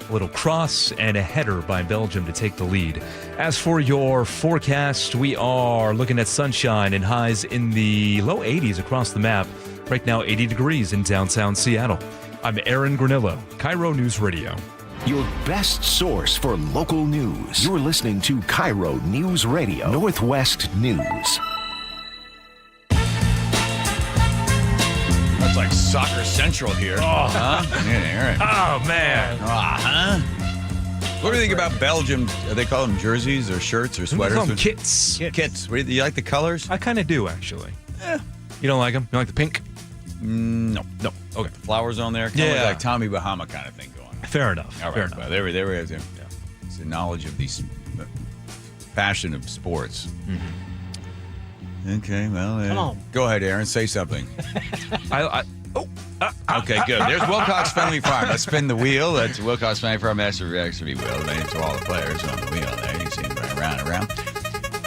A little cross and a header by Belgium to take the lead. As for your forecast, we are looking at sunshine and highs in the low 80s across the map. Right now, 80 degrees in downtown Seattle. I'm Aaron Granillo, KIRO News Radio. Your best source for local news. You're listening to KIRO News Radio, Northwest News. It's like Soccer Central here. Oh, Aaron. Oh, man. What do you think about Belgium? They call them jerseys or shirts or sweaters? We call them kits. Kits. Do you like the colors? I kind of do, actually. You don't like them? You like the pink? No. Okay. Flowers on there? Kind of like Tommy Bahama kind of thing going on. Fair enough. All right. Fair enough. Well, there we have him. Yeah. It's the knowledge of these passion of sports. Mm-hmm. Okay, well, Come on. Go ahead, Aaron. Say something. Okay, good. There's Wilcox Family Farm. Let's spin the wheel. That's Wilcox Family Farm Master Reactivity Wheel. Names to all the players on the wheel there. You see them right around and around.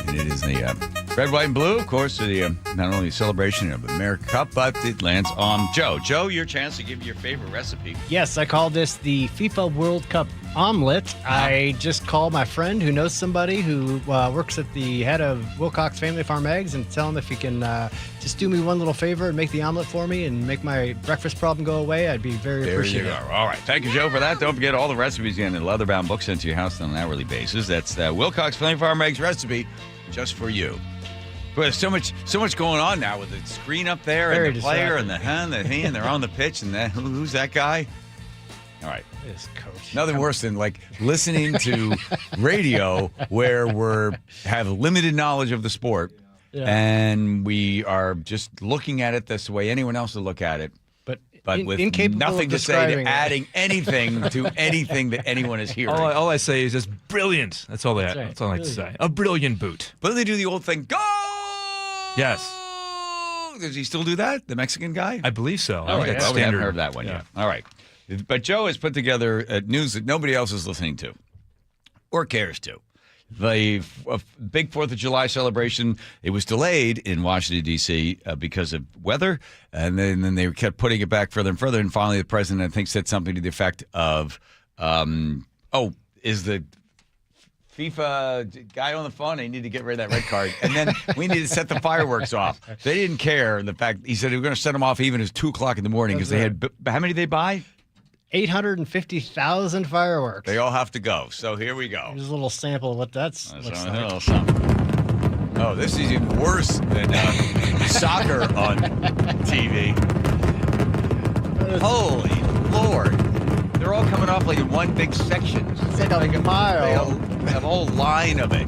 And it is the red, white, and blue, of course, the not only celebration of the America Cup, but it lands on Joe. Joe, your chance to give your favorite recipe. Yes, I call this the FIFA World Cup omelet. I just called my friend who knows somebody who works at the head of Wilcox Family Farm Eggs and tell him if he can just do me one little favor and make the omelet for me and make my breakfast problem go away. I'd be very appreciative. There you go. All right. Thank you, Joe, for that. Don't forget all the recipes again in a leather-bound book sent to your house on an hourly basis. That's the Wilcox Family Farm Eggs recipe just for you. But there's so much going on now with the screen up there Very and the player and distracting. the hand. They're on the pitch, and who's that guy? All right. This coach. Nothing worse than like listening to radio where we have limited knowledge of the sport, and we are just looking at it this way anyone else would look at it, but with incapable nothing of to say to describing it. adding anything to anything that anyone is hearing. All I say is just brilliant. That's all I right. That's all I like to say. A brilliant boot. But they do the old thing, go! Yes. Does he still do that, the Mexican guy? I believe so. All right, That's we haven't standard. heard that one yet. All right. But Joe has put together news that nobody else is listening to or cares to. The big 4th of July celebration, it was delayed in Washington, D.C. Because of weather, and then they kept putting it back further and further, and finally the president, I think, said something to the effect of, is the FIFA guy on the phone? They need to get rid of that red card. And then we need to set the fireworks off. They didn't care. The fact he said they were going to set them off even at 2 o'clock in the morning because they had, how many did they buy? 850,000 fireworks. They all have to go. So here we go. Here's a little sample of what looks like. Oh, this is even worse than soccer on TV. Holy Lord. They're all coming off like in one big section. It's like a mile. They all have a whole line of it.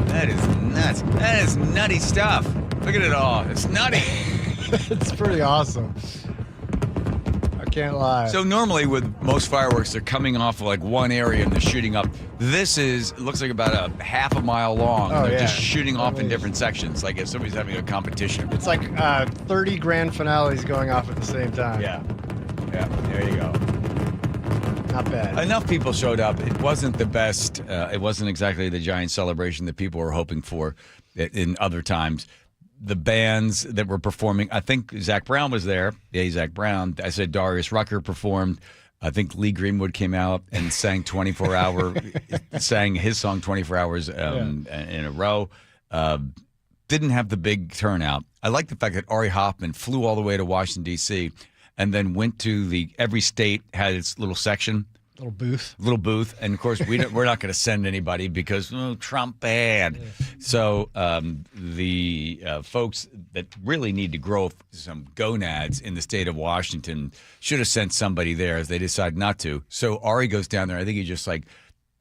That is nuts. That is nutty stuff. Look at it all. It's nutty. It's pretty awesome. I can't lie. So normally with most fireworks, they're coming off of like one area and they're shooting up. This it looks like about a half a mile long. And they're just shooting off in different sections, like if somebody's having a competition. It's like 30 grand finales going off at the same time. Yeah, there you go. Not bad. Enough people showed up. It wasn't the best. It wasn't exactly the giant celebration that people were hoping for in other times. The bands that were performing, I think Zach Brown was there. Yeah, Zach Brown. I said Darius Rucker performed. I think Lee Greenwood came out and sang 24 hour, sang his song 24 hours in a row. Didn't have the big turnout. I like the fact that Ari Hoffman flew all the way to Washington, D.C., and then went to every state had its little section. Little booth. And, of course, we're not going to send anybody because Trump bad. Yeah. So the folks that really need to grow some gonads in the state of Washington should have sent somebody there, as they decided not to. So Ari goes down there. I think he just,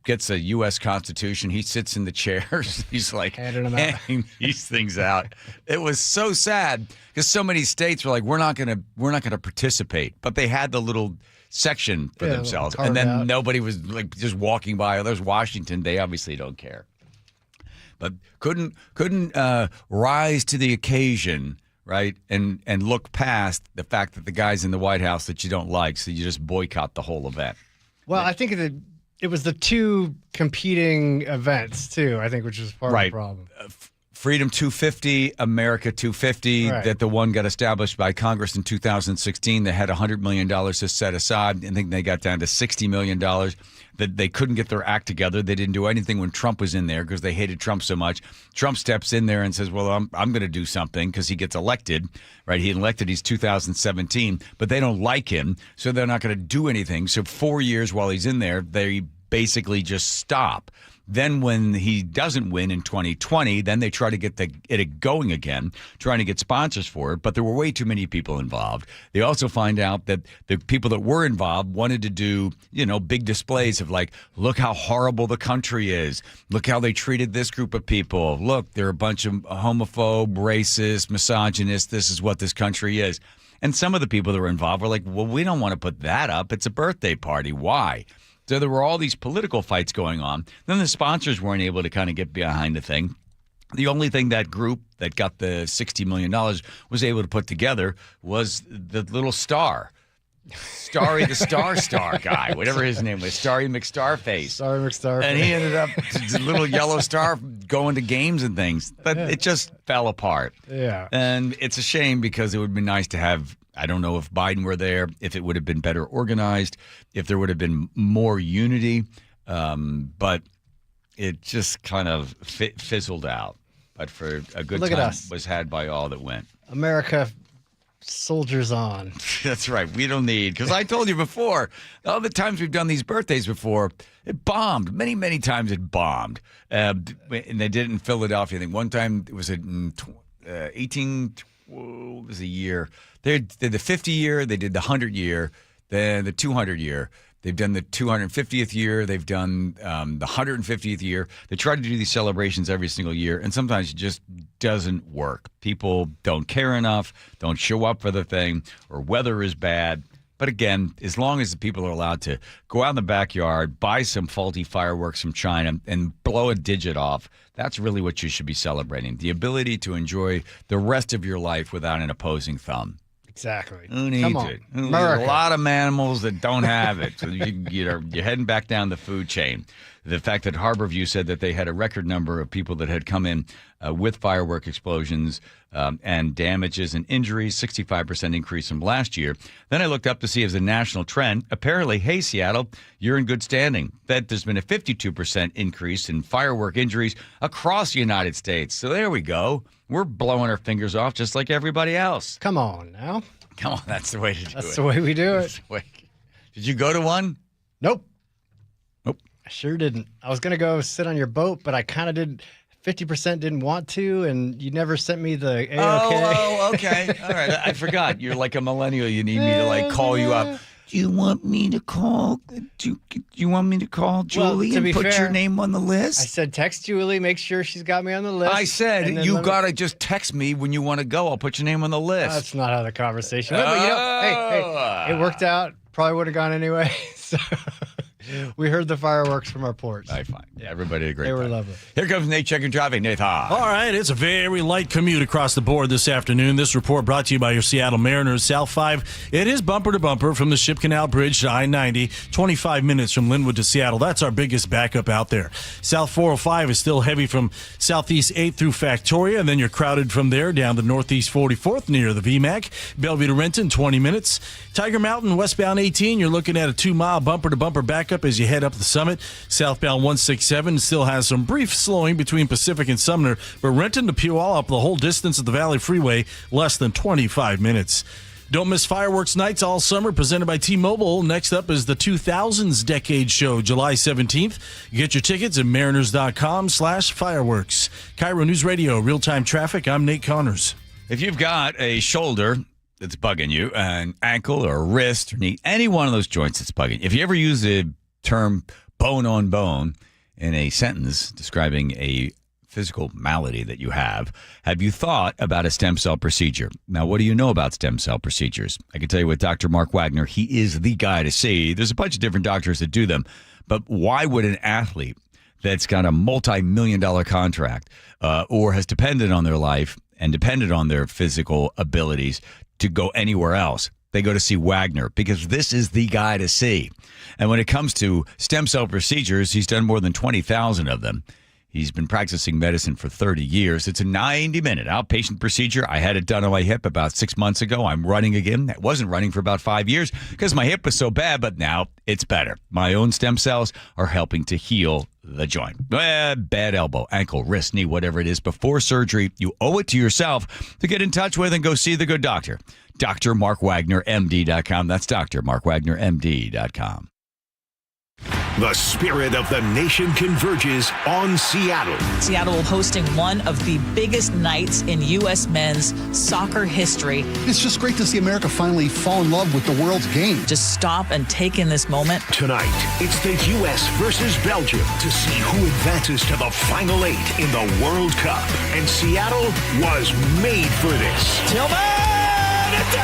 gets a U.S. Constitution. He sits in the chairs. He's handing these things out. It was so sad because so many states were like, we're not going to participate. But they had the little section for themselves, and then nobody was just walking by. Oh, there's Washington. They obviously don't care, but couldn't rise to the occasion, right? And look past the fact that the guy's in the White House that you don't like, so you just boycott the whole event. Well, I think it was the two competing events too. I think, which was part of the problem. Freedom 250, America 250, that the one got established by Congress in 2016. They had $100 million to set aside. I think they got down to $60 million. That they couldn't get their act together. They didn't do anything when Trump was in there because they hated Trump so much. Trump steps in there and says, well, I'm going to do something because he gets elected, right? He's 2017, but they don't like him, so they're not going to do anything. So 4 years while he's in there, they basically just stop. Then when he doesn't win in 2020, then they try to get it going again, trying to get sponsors for it. But there were way too many people involved. They also find out that the people that were involved wanted to do, big displays of look how horrible the country is. Look how they treated this group of people. Look, they're a bunch of homophobe, racist, misogynist. This is what this country is. And some of the people that were involved were like, well, we don't want to put that up. It's a birthday party. Why? So there were all these political fights going on. Then the sponsors weren't able to kind of get behind the thing. The only thing that group that got the $60 million was able to put together was the little star. Starry the star guy, whatever his name was, Starry McStarface. Starry McStarface. And he ended up a little yellow star going to games and things. But it just fell apart. Yeah. And it's a shame because it would be nice to have, I don't know if Biden were there, if it would have been better organized, if there would have been more unity. But it just kind of fizzled out. But for a good time was had by all that went. America soldiers on. That's right. We don't need, because I told you before, all the times we've done these birthdays before, it bombed. Many, many times it bombed. And they did it in Philadelphia. I think one time it was in what was the year? They did the 50 year, they did the 100 year, then the 200 year. They've done the 250th year. They've done the 150th year. They try to do these celebrations every single year, and sometimes it just doesn't work. People don't care enough, don't show up for the thing, or weather is bad. But again, as long as the people are allowed to go out in the backyard, buy some faulty fireworks from China, and blow a digit off, that's really what you should be celebrating. The ability to enjoy the rest of your life without an opposing thumb. Exactly. Who needs it? There's a lot of animals that don't have it. So you're heading back down the food chain. The fact that Harborview said that they had a record number of people that had come in with firework explosions and damages and injuries, 65% increase from last year. Then I looked up to see as a national trend. Apparently, hey, Seattle, you're in good standing. That there's been a 52% increase in firework injuries across the United States. So there we go. We're blowing our fingers off just like everybody else. Come on now. Come on, that's the way to do it. That's the way we do it. That's the way. Did you go to one? Nope. Nope. I sure didn't. I was going to go sit on your boat, but I kind of did. 50% didn't want to, and you never sent me the A-OK. Oh, okay. All right. I forgot. You're like a millennial. You need me to like call you up. Do you want me to call? Do you want me to call Julie and put your name on the list? I said text Julie, make sure she's got me on the list. I said you gotta just text me when you want to go. I'll put your name on the list. That's not how the conversation went. But hey, it worked out. Probably would have gone anyway. So we heard the fireworks from our porch. Fine. Yeah, everybody had a great time. They were lovely. Here comes Nate checking traffic. Nate, hi. All right, it's a very light commute across the board this afternoon. This report brought to you by your Seattle Mariners. South 5, it is bumper to bumper from the Ship Canal Bridge to I-90, 25 minutes from Linwood to Seattle. That's our biggest backup out there. South 405 is still heavy from Southeast 8 through Factoria, and then you're crowded from there down to Northeast 44th near the VMAC. Bellevue to Renton, 20 minutes. Tiger Mountain, westbound 18, you're looking at a 2-mile bumper-to-bumper backup as you head up the summit. Southbound 167 still has some brief slowing between Pacific and Sumner, but Renton to Puyallup, the whole distance of the Valley Freeway, less than 25 minutes. Don't miss fireworks nights all summer, presented by T-Mobile. Next up is the 2000s Decade Show, July 17th. Get your tickets at mariners.com/fireworks. KIRO News Radio, real-time traffic. I'm Nate Connors. If you've got a shoulder that's bugging you, an ankle or a wrist or knee, any one of those joints that's bugging you, if you ever use the term bone on bone in a sentence describing a physical malady that you have you thought about a stem cell procedure? Now, what do you know about stem cell procedures? I can tell you with Dr. Mark Wagner, he is the guy to see. There's a bunch of different doctors that do them, but why would an athlete that's got a multi-million-dollar contract or has depended on their life and depended on their physical abilities to go anywhere else? They go to see Wagner because this is the guy to see. And when it comes to stem cell procedures, he's done more than 20,000 of them. He's been practicing medicine for 30 years. It's a 90-minute outpatient procedure. I had it done on my hip about 6 months ago. I'm running again. I wasn't running for about 5 years because my hip was so bad, but now it's better. My own stem cells are helping to heal the joint. Bad elbow, ankle, wrist, knee, whatever it is, before surgery, you owe it to yourself to get in touch with and go see the good doctor. DrMarkWagnerMD.com. That's DrMarkWagnerMD.com. The spirit of the nation converges on Seattle. Seattle hosting one of the biggest nights in U.S. men's soccer history. It's just great to see America finally fall in love with the world's game. Just stop and take in this moment. Tonight, it's the U.S. versus Belgium to see who advances to the Final 8 in the World Cup. And Seattle was made for this. Tillman! It's in!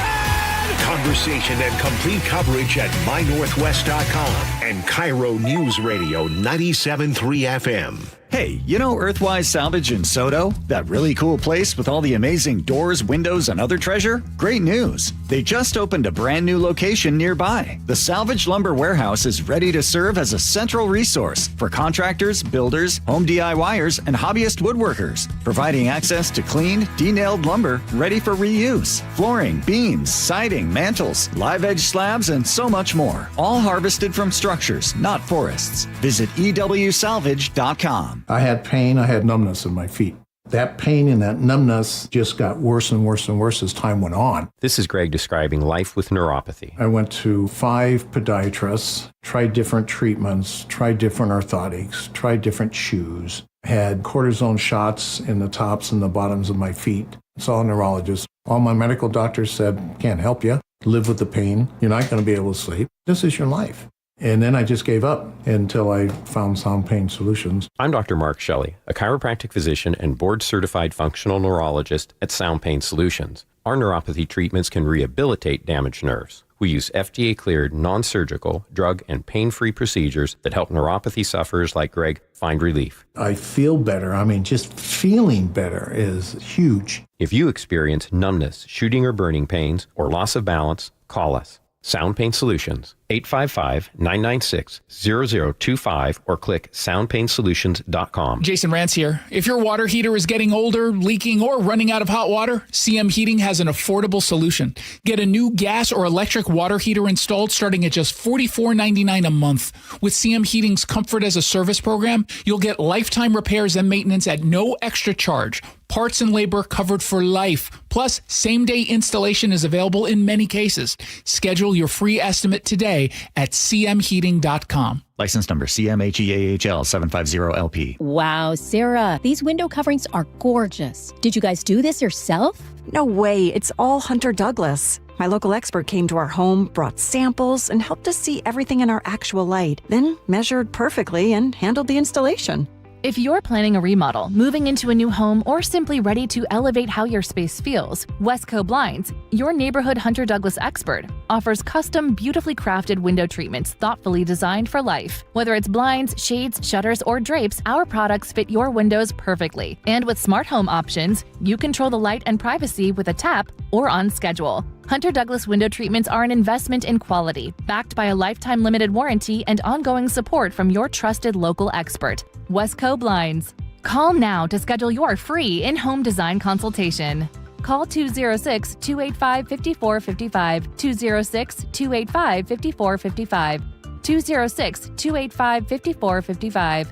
Conversation and complete coverage at mynorthwest.com and KIRO News Radio 97.3 FM. Hey, you know Earthwise Salvage in Soto? That really cool place with all the amazing doors, windows, and other treasure? Great news! They just opened a brand new location nearby. The Salvage Lumber Warehouse is ready to serve as a central resource for contractors, builders, home DIYers, and hobbyist woodworkers, providing access to clean, de-nailed lumber ready for reuse, flooring, beams, siding, mantles, live edge slabs, and so much more. All harvested from structures, not forests. Visit EWSalvage.com. I had pain, I had numbness in my feet. That pain and that numbness just got worse and worse and worse as time went on. This is Greg describing life with neuropathy. I went to 5 podiatrists, tried different treatments, tried different orthotics, tried different shoes, had cortisone shots in the tops and the bottoms of my feet. Saw a neurologist. All my medical doctors said, can't help you. Live with the pain. You're not going to be able to sleep. This is your life. And then I just gave up until I found Sound Pain Solutions. I'm Dr. Mark Shelley, a chiropractic physician and board-certified functional neurologist at Sound Pain Solutions. Our neuropathy treatments can rehabilitate damaged nerves. We use FDA-cleared, non-surgical, drug, and pain-free procedures that help neuropathy sufferers like Greg find relief. I feel better. I mean, just feeling better is huge. If you experience numbness, shooting or burning pains, or loss of balance, call us. Sound Pain Solutions. 855-996-0025 or click soundpainsolutions.com. Jason Rance here. If your water heater is getting older, leaking, or running out of hot water, CM Heating has an affordable solution. Get a new gas or electric water heater installed starting at just $44.99 a month. With CM Heating's Comfort as a Service program, you'll get lifetime repairs and maintenance at no extra charge. Parts and labor covered for life. Plus, same-day installation is available in many cases. Schedule your free estimate today at cmheating.com. License number CMHEAHL 750LP. Wow, Sarah, these window coverings are gorgeous. Did you guys do this yourself? No way. It's all Hunter Douglas. My local expert came to our home, brought samples, and helped us see everything in our actual light, then measured perfectly and handled the installation. If you're planning a remodel, moving into a new home, or simply ready to elevate how your space feels, Westco Blinds, your neighborhood Hunter Douglas expert, offers custom, beautifully crafted window treatments thoughtfully designed for life. Whether it's blinds, shades, shutters, or drapes, our products fit your windows perfectly. And with smart home options, you control the light and privacy with a tap or on schedule. Hunter Douglas window treatments are an investment in quality, backed by a lifetime limited warranty and ongoing support from your trusted local expert, Westco Blinds. Call now to schedule your free in-home design consultation. Call 206-285-5455, 206-285-5455, 206-285-5455.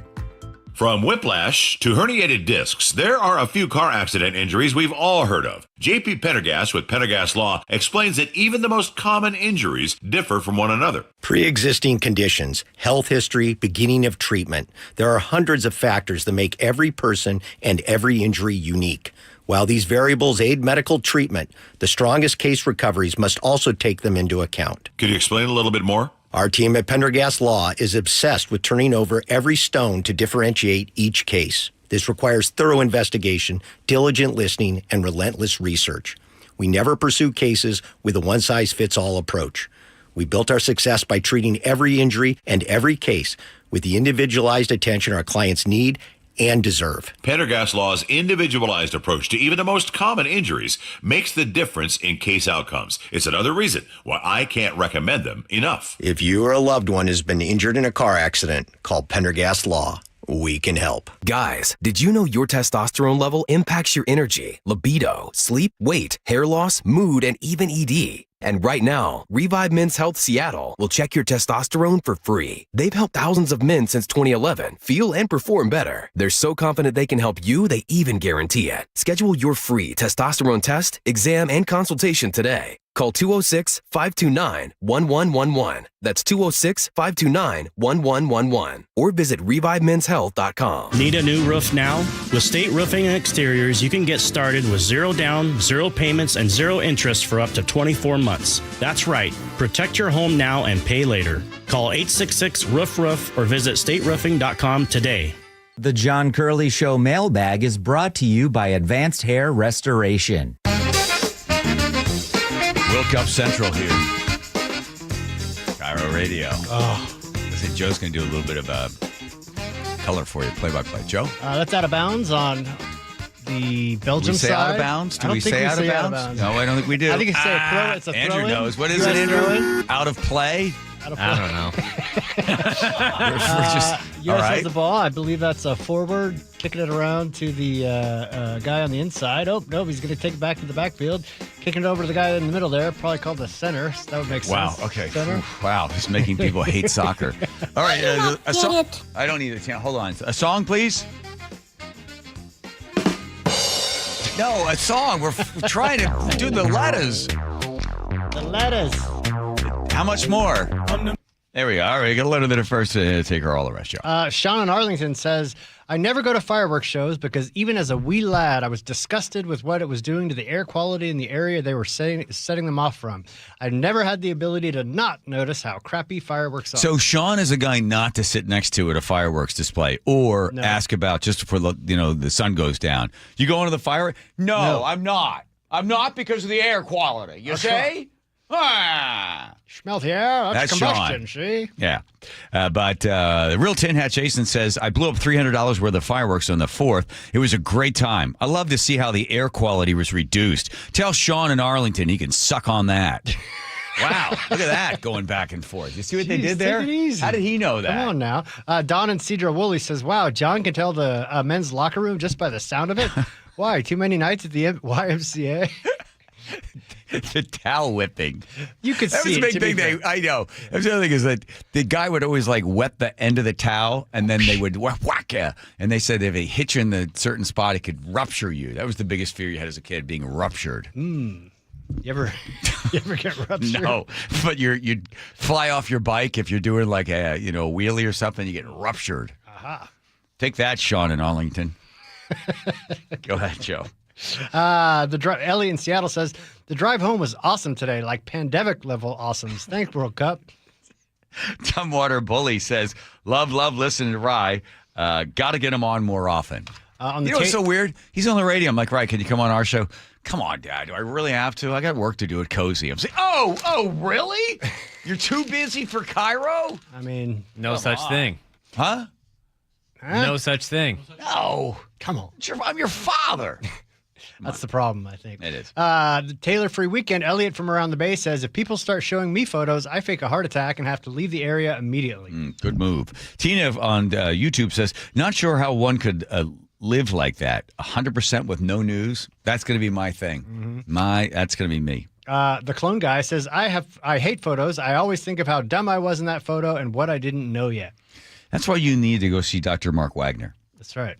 From whiplash to herniated discs, there are a few car accident injuries we've all heard of. JP Pendergast with Pendergast Law explains that even the most common injuries differ from one another. Pre-existing conditions, health history, beginning of treatment. There are hundreds of factors that make every person and every injury unique. While these variables aid medical treatment, the strongest case recoveries must also take them into account. Could you explain a little bit more? Our team at Pendergast Law is obsessed with turning over every stone to differentiate each case. This requires thorough investigation, diligent listening, and relentless research. We never pursue cases with a one-size-fits-all approach. We built our success by treating every injury and every case with the individualized attention our clients need and deserve. Pendergast Law's individualized approach to even the most common injuries makes the difference in case outcomes. It's another reason why I can't recommend them enough. If you or a loved one has been injured in a car accident, call Pendergast Law. We can help. Guys, did you know your testosterone level impacts your energy, libido, sleep, weight, hair loss, mood, and even ED? And right now, Revive Men's Health Seattle will check your testosterone for free. They've helped thousands of men since 2011 feel and perform better. They're so confident they can help you, they even guarantee it. Schedule your free testosterone test, exam, and consultation today. Call 206-529-1111. That's 206-529-1111. Or visit ReviveMen'sHealth.com. Need a new roof now? With State Roofing and Exteriors, you can get started with zero down, zero payments, and zero interest for up to 24 months. That's right. Protect your home now and pay later. Call 866-ROOF-ROOF or visit stateroofing.com today. The John Curley Show mailbag is brought to you by Advanced Hair Restoration. World Cup Central here. KIRO Radio. I think Joe's going to do a little bit of color for you, play-by-play. Joe? That's out of bounds on the Belgium side. Do we say out of bounds? Do we say out of bounds? No, I don't think we do. I think it's a throw. It's a throw. Andrew knows. What is it, Andrew? Out of play? I don't know. U.S. has the ball. I believe that's a forward, kicking it around to the guy on the inside. Oh, no, he's going to take it back to the backfield, kicking it over to the guy in the middle there, probably called the center. So that would make sense. Wow, okay. Center. Wow, he's making people hate soccer. All right, a song. I don't need a chance. Hold on. A song, please. No, a song. We're trying to do the letters. The letters. How much more? There we go. All right, you got a letter that at first take her all the rest, Joe. Sean in Arlington says, I never go to fireworks shows because even as a wee lad, I was disgusted with what it was doing to the air quality in the area they were setting them off from. I never had the ability to not notice how crappy fireworks are. So Sean is a guy not to sit next to at a fireworks display or ask about just before the sun goes down. You going to the fireworks? No, I'm not. I'm not because of the air quality. You say? Smell the air. That's combustion, Sean. See? Yeah. But the Real Tin Hat Jason says, I blew up $300 worth of fireworks on the 4th. It was a great time. I love to see how the air quality was reduced. Tell Sean in Arlington he can suck on that. Wow, look at that going back and forth. You see what they Jeez, did there? take it easy. How did he know that? Come on now. Don and Cedra Woolley says, wow, John can tell the men's locker room just by the sound of it. Why? Too many nights at the YMCA? The towel whipping. You could that see was a big thing. I know. The other thing is that the guy would always like wet the end of the towel, and then they would whack you. And they said if they hit you in the certain spot, it could rupture you. That was the biggest fear you had as a kid, being ruptured. You ever get ruptured? No, but you'd fly off your bike if you're doing like a wheelie or something. You get ruptured. Aha. Take that, Sean in Arlington. Go ahead, Joe. Ellie in Seattle says the drive home was awesome today, like pandemic level awesomes. Thanks, World Cup. Tumwater Bully says, love listening to Rye. Got to get him on more often. What's so weird? He's on the radio. I'm like, Rye, can you come on our show? Come on, Dad. Do I really have to? I got work to do at Cozy. I'm saying, oh, really? You're too busy for KIRO? I mean, no such thing. Huh? No such thing. No. Come on. I'm your father. That's the problem, I think. It is. The Taylor Free Weekend, Elliot from around the bay says, if people start showing me photos, I fake a heart attack and have to leave the area immediately. Good move. Tina on YouTube says, not sure how one could live like that. 100% with no news. That's going to be my thing. That's going to be me. The clone guy says, I hate photos. I always think of how dumb I was in that photo and what I didn't know yet. That's why you need to go see Dr. Mark Wagner. That's right.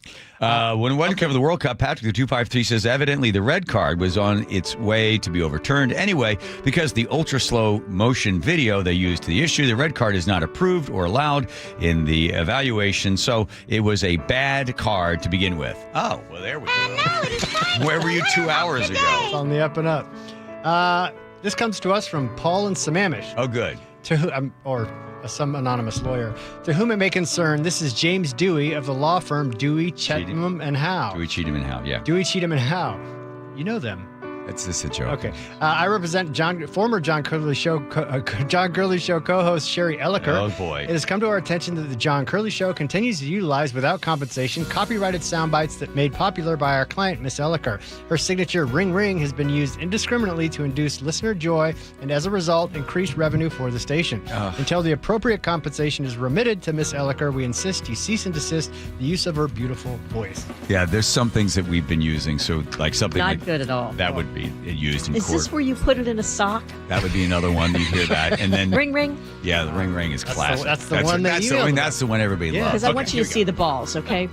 When we cover the World Cup, Patrick the 253 says evidently the red card was on its way to be overturned anyway because the ultra slow motion video they used to the issue. The red card is not approved or allowed in the evaluation, so it was a bad card to begin with. Oh, well, there we go. Where were you 2 hours ago? It's on the up and up. This comes to us from Paul and Sammamish. Oh, good. Or some anonymous lawyer. To whom it may concern, this is James Dewey of the law firm Dewey, Cheatham and Howe. Dewey, Cheatham and Howe, yeah. Dewey, Cheatham and Howe. You know them. That's just a joke. Okay. I represent former John Curley Show co-host Sherry Elliker. Oh, boy. It has come to our attention that the John Curley Show continues to utilize, without compensation, copyrighted sound bites that made popular by our client, Miss Elliker. Her signature ring ring has been used indiscriminately to induce listener joy and, as a result, increase revenue for the station. Until the appropriate compensation is remitted to Miss Elliker, we insist you cease and desist the use of her beautiful voice. Yeah, there's some things that we've been using, so like something Not like good at all. that would be used in Is court. this where you put it in a sock? That would be another one. You hear that, and then Ring ring? Yeah, the ring ring is classic. That's the one that you know about. That's the one everybody loves. Because I want you to see the balls, okay?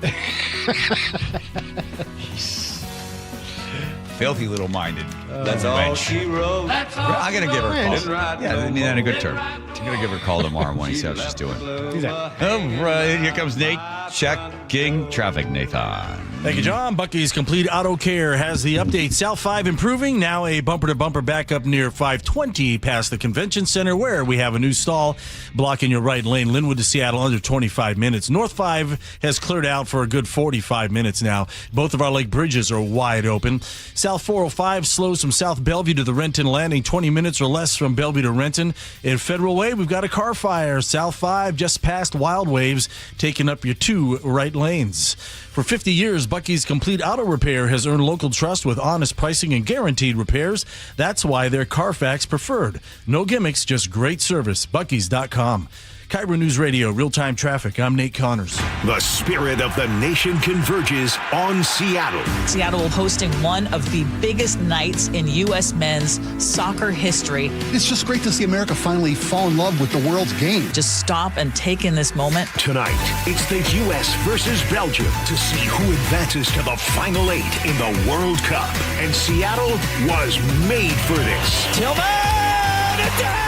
Filthy little minded. That's all she wrote. I'm gonna give her a call. Yeah, I mean that in a good term. I'm gonna give her a call tomorrow morning, see how she's doing. Do that. All right, here comes Nate checking traffic. Nathan. Thank you, John. Bucky's Complete Auto Care has the update. South 5 improving. Now a bumper-to-bumper backup near 520 past the Convention Center, where we have a new stall blocking your right lane. Linwood to Seattle under 25 minutes. North 5 has cleared out for a good 45 minutes now. Both of our lake bridges are wide open. South 405 slows from South Bellevue to the Renton Landing, 20 minutes or less from Bellevue to Renton. In Federal Way, we've got a car fire. South 5 just past Wild Waves, taking up your 2 right lanes. For 50 years, Bucky's Complete Auto Repair has earned local trust with honest pricing and guaranteed repairs. That's why they're Carfax preferred. No gimmicks, just great service. Bucky's.com. KIRO News Radio, real-time traffic. I'm Nate Connors. The spirit of the nation converges on Seattle. Seattle hosting one of the biggest nights in U.S. men's soccer history. It's just great to see America finally fall in love with the world's game. Just stop and take in this moment. Tonight, it's the U.S. versus Belgium to see who advances to the Final 8 in the World Cup. And Seattle was made for this. Tillman!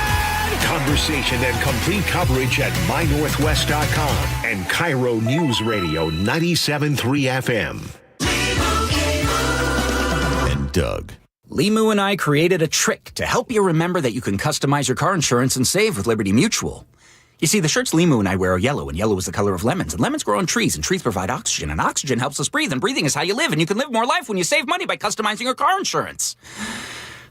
Conversation and complete coverage at mynorthwest.com and KIRO Newsradio 97.3 FM. And Doug. Limu and I created a trick to help you remember that you can customize your car insurance and save with Liberty Mutual. You see, the shirts Limu and I wear are yellow, and yellow is the color of lemons, and lemons grow on trees, and trees provide oxygen, and oxygen helps us breathe, and breathing is how you live, and you can live more life when you save money by customizing your car insurance.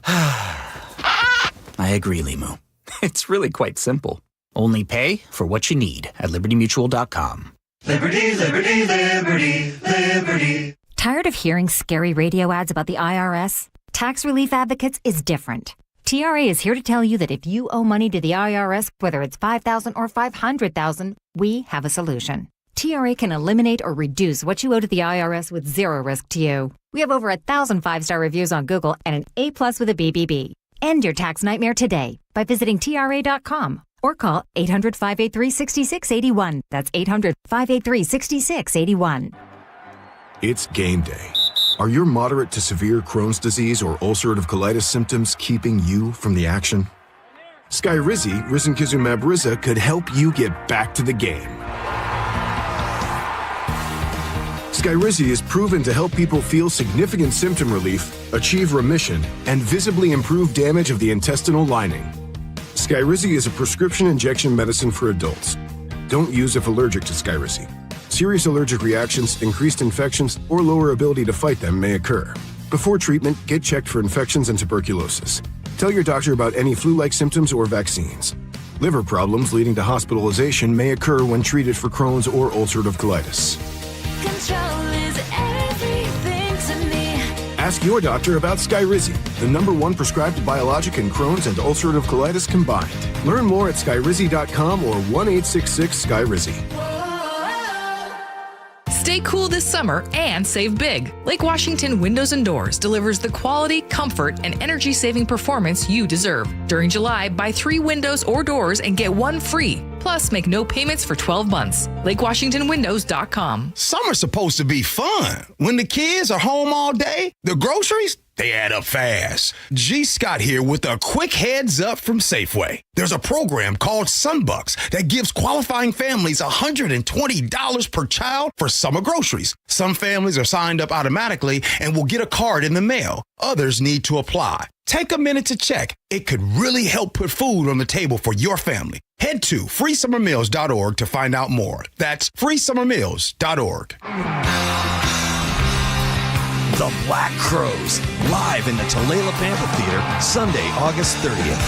I agree, Limu. It's really quite simple. Only pay for what you need at libertymutual.com. Liberty, liberty, liberty, liberty. Tired of hearing scary radio ads about the IRS? Tax Relief Advocates is different. TRA is here to tell you that if you owe money to the IRS, whether it's $5,000 or $500,000, we have a solution. TRA can eliminate or reduce what you owe to the IRS with zero risk to you. We have over 1,000 5-star reviews on Google and an A+ with a BBB. End your tax nightmare today by visiting TRA.com or call 800-583-6681. That's 800-583-6681. It's game day. Are your moderate to severe Crohn's disease or ulcerative colitis symptoms keeping you from the action? Skyrizi, risankizumab Riza, could help you get back to the game. Skyrizi is proven to help people feel significant symptom relief, achieve remission, and visibly improve damage of the intestinal lining. Skyrizi is a prescription injection medicine for adults. Don't use if allergic to Skyrizi. Serious allergic reactions, increased infections, or lower ability to fight them may occur. Before treatment, get checked for infections and tuberculosis. Tell your doctor about any flu-like symptoms or vaccines. Liver problems leading to hospitalization may occur when treated for Crohn's or ulcerative colitis. Control is everything to me. Ask your doctor about Skyrizi, the #1 prescribed biologic in Crohn's and ulcerative colitis combined. Learn more at skyrizi.com or 1-866-SKYRIZI. Stay cool this summer and save big. Lake Washington Windows and Doors delivers the quality, comfort, and energy-saving performance you deserve. During July, buy 3 windows or doors and get 1 free. Plus, make no payments for 12 months. LakeWashingtonWindows.com. Summer's supposed to be fun. When the kids are home all day, the groceries, they add up fast. G. Scott here with a quick heads up from Safeway. There's a program called Sunbucks that gives qualifying families $120 per child for summer groceries. Some families are signed up automatically and will get a card in the mail. Others need to apply. Take a minute to check. It could really help put food on the table for your family. Head to freesummermeals.org to find out more. That's freesummermeals.org. The Black Crowes, live in the Tulalip Amphitheater, Sunday, August 30th.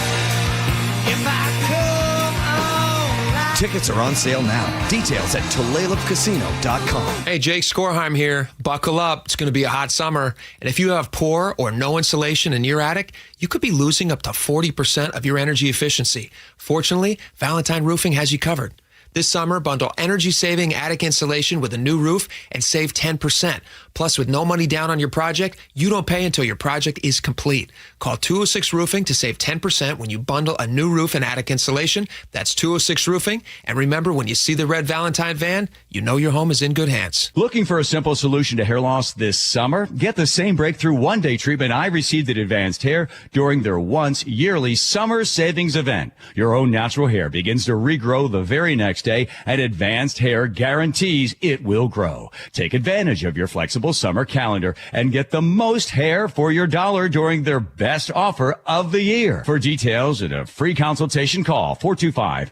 Tickets are on sale now. Details at TulalipCasino.com. Hey, Jake Skorheim here. Buckle up. It's going to be a hot summer. And if you have poor or no insulation in your attic, you could be losing up to 40% of your energy efficiency. Fortunately, Valentine Roofing has you covered. This summer, bundle energy-saving attic insulation with a new roof and save 10%. Plus, with no money down on your project, you don't pay until your project is complete. Call 206 Roofing to save 10% when you bundle a new roof and attic insulation. That's 206 Roofing. And remember, when you see the red Valentine van, you know your home is in good hands. Looking for a simple solution to hair loss this summer? Get the same breakthrough one-day treatment I received at Advanced Hair during their once yearly summer savings event. Your own natural hair begins to regrow the very next day, and Advanced Hair guarantees it will grow. Take advantage of your flexible summer calendar and get the most hair for your dollar during their best offer of the year. For details and a free consultation, call 425-4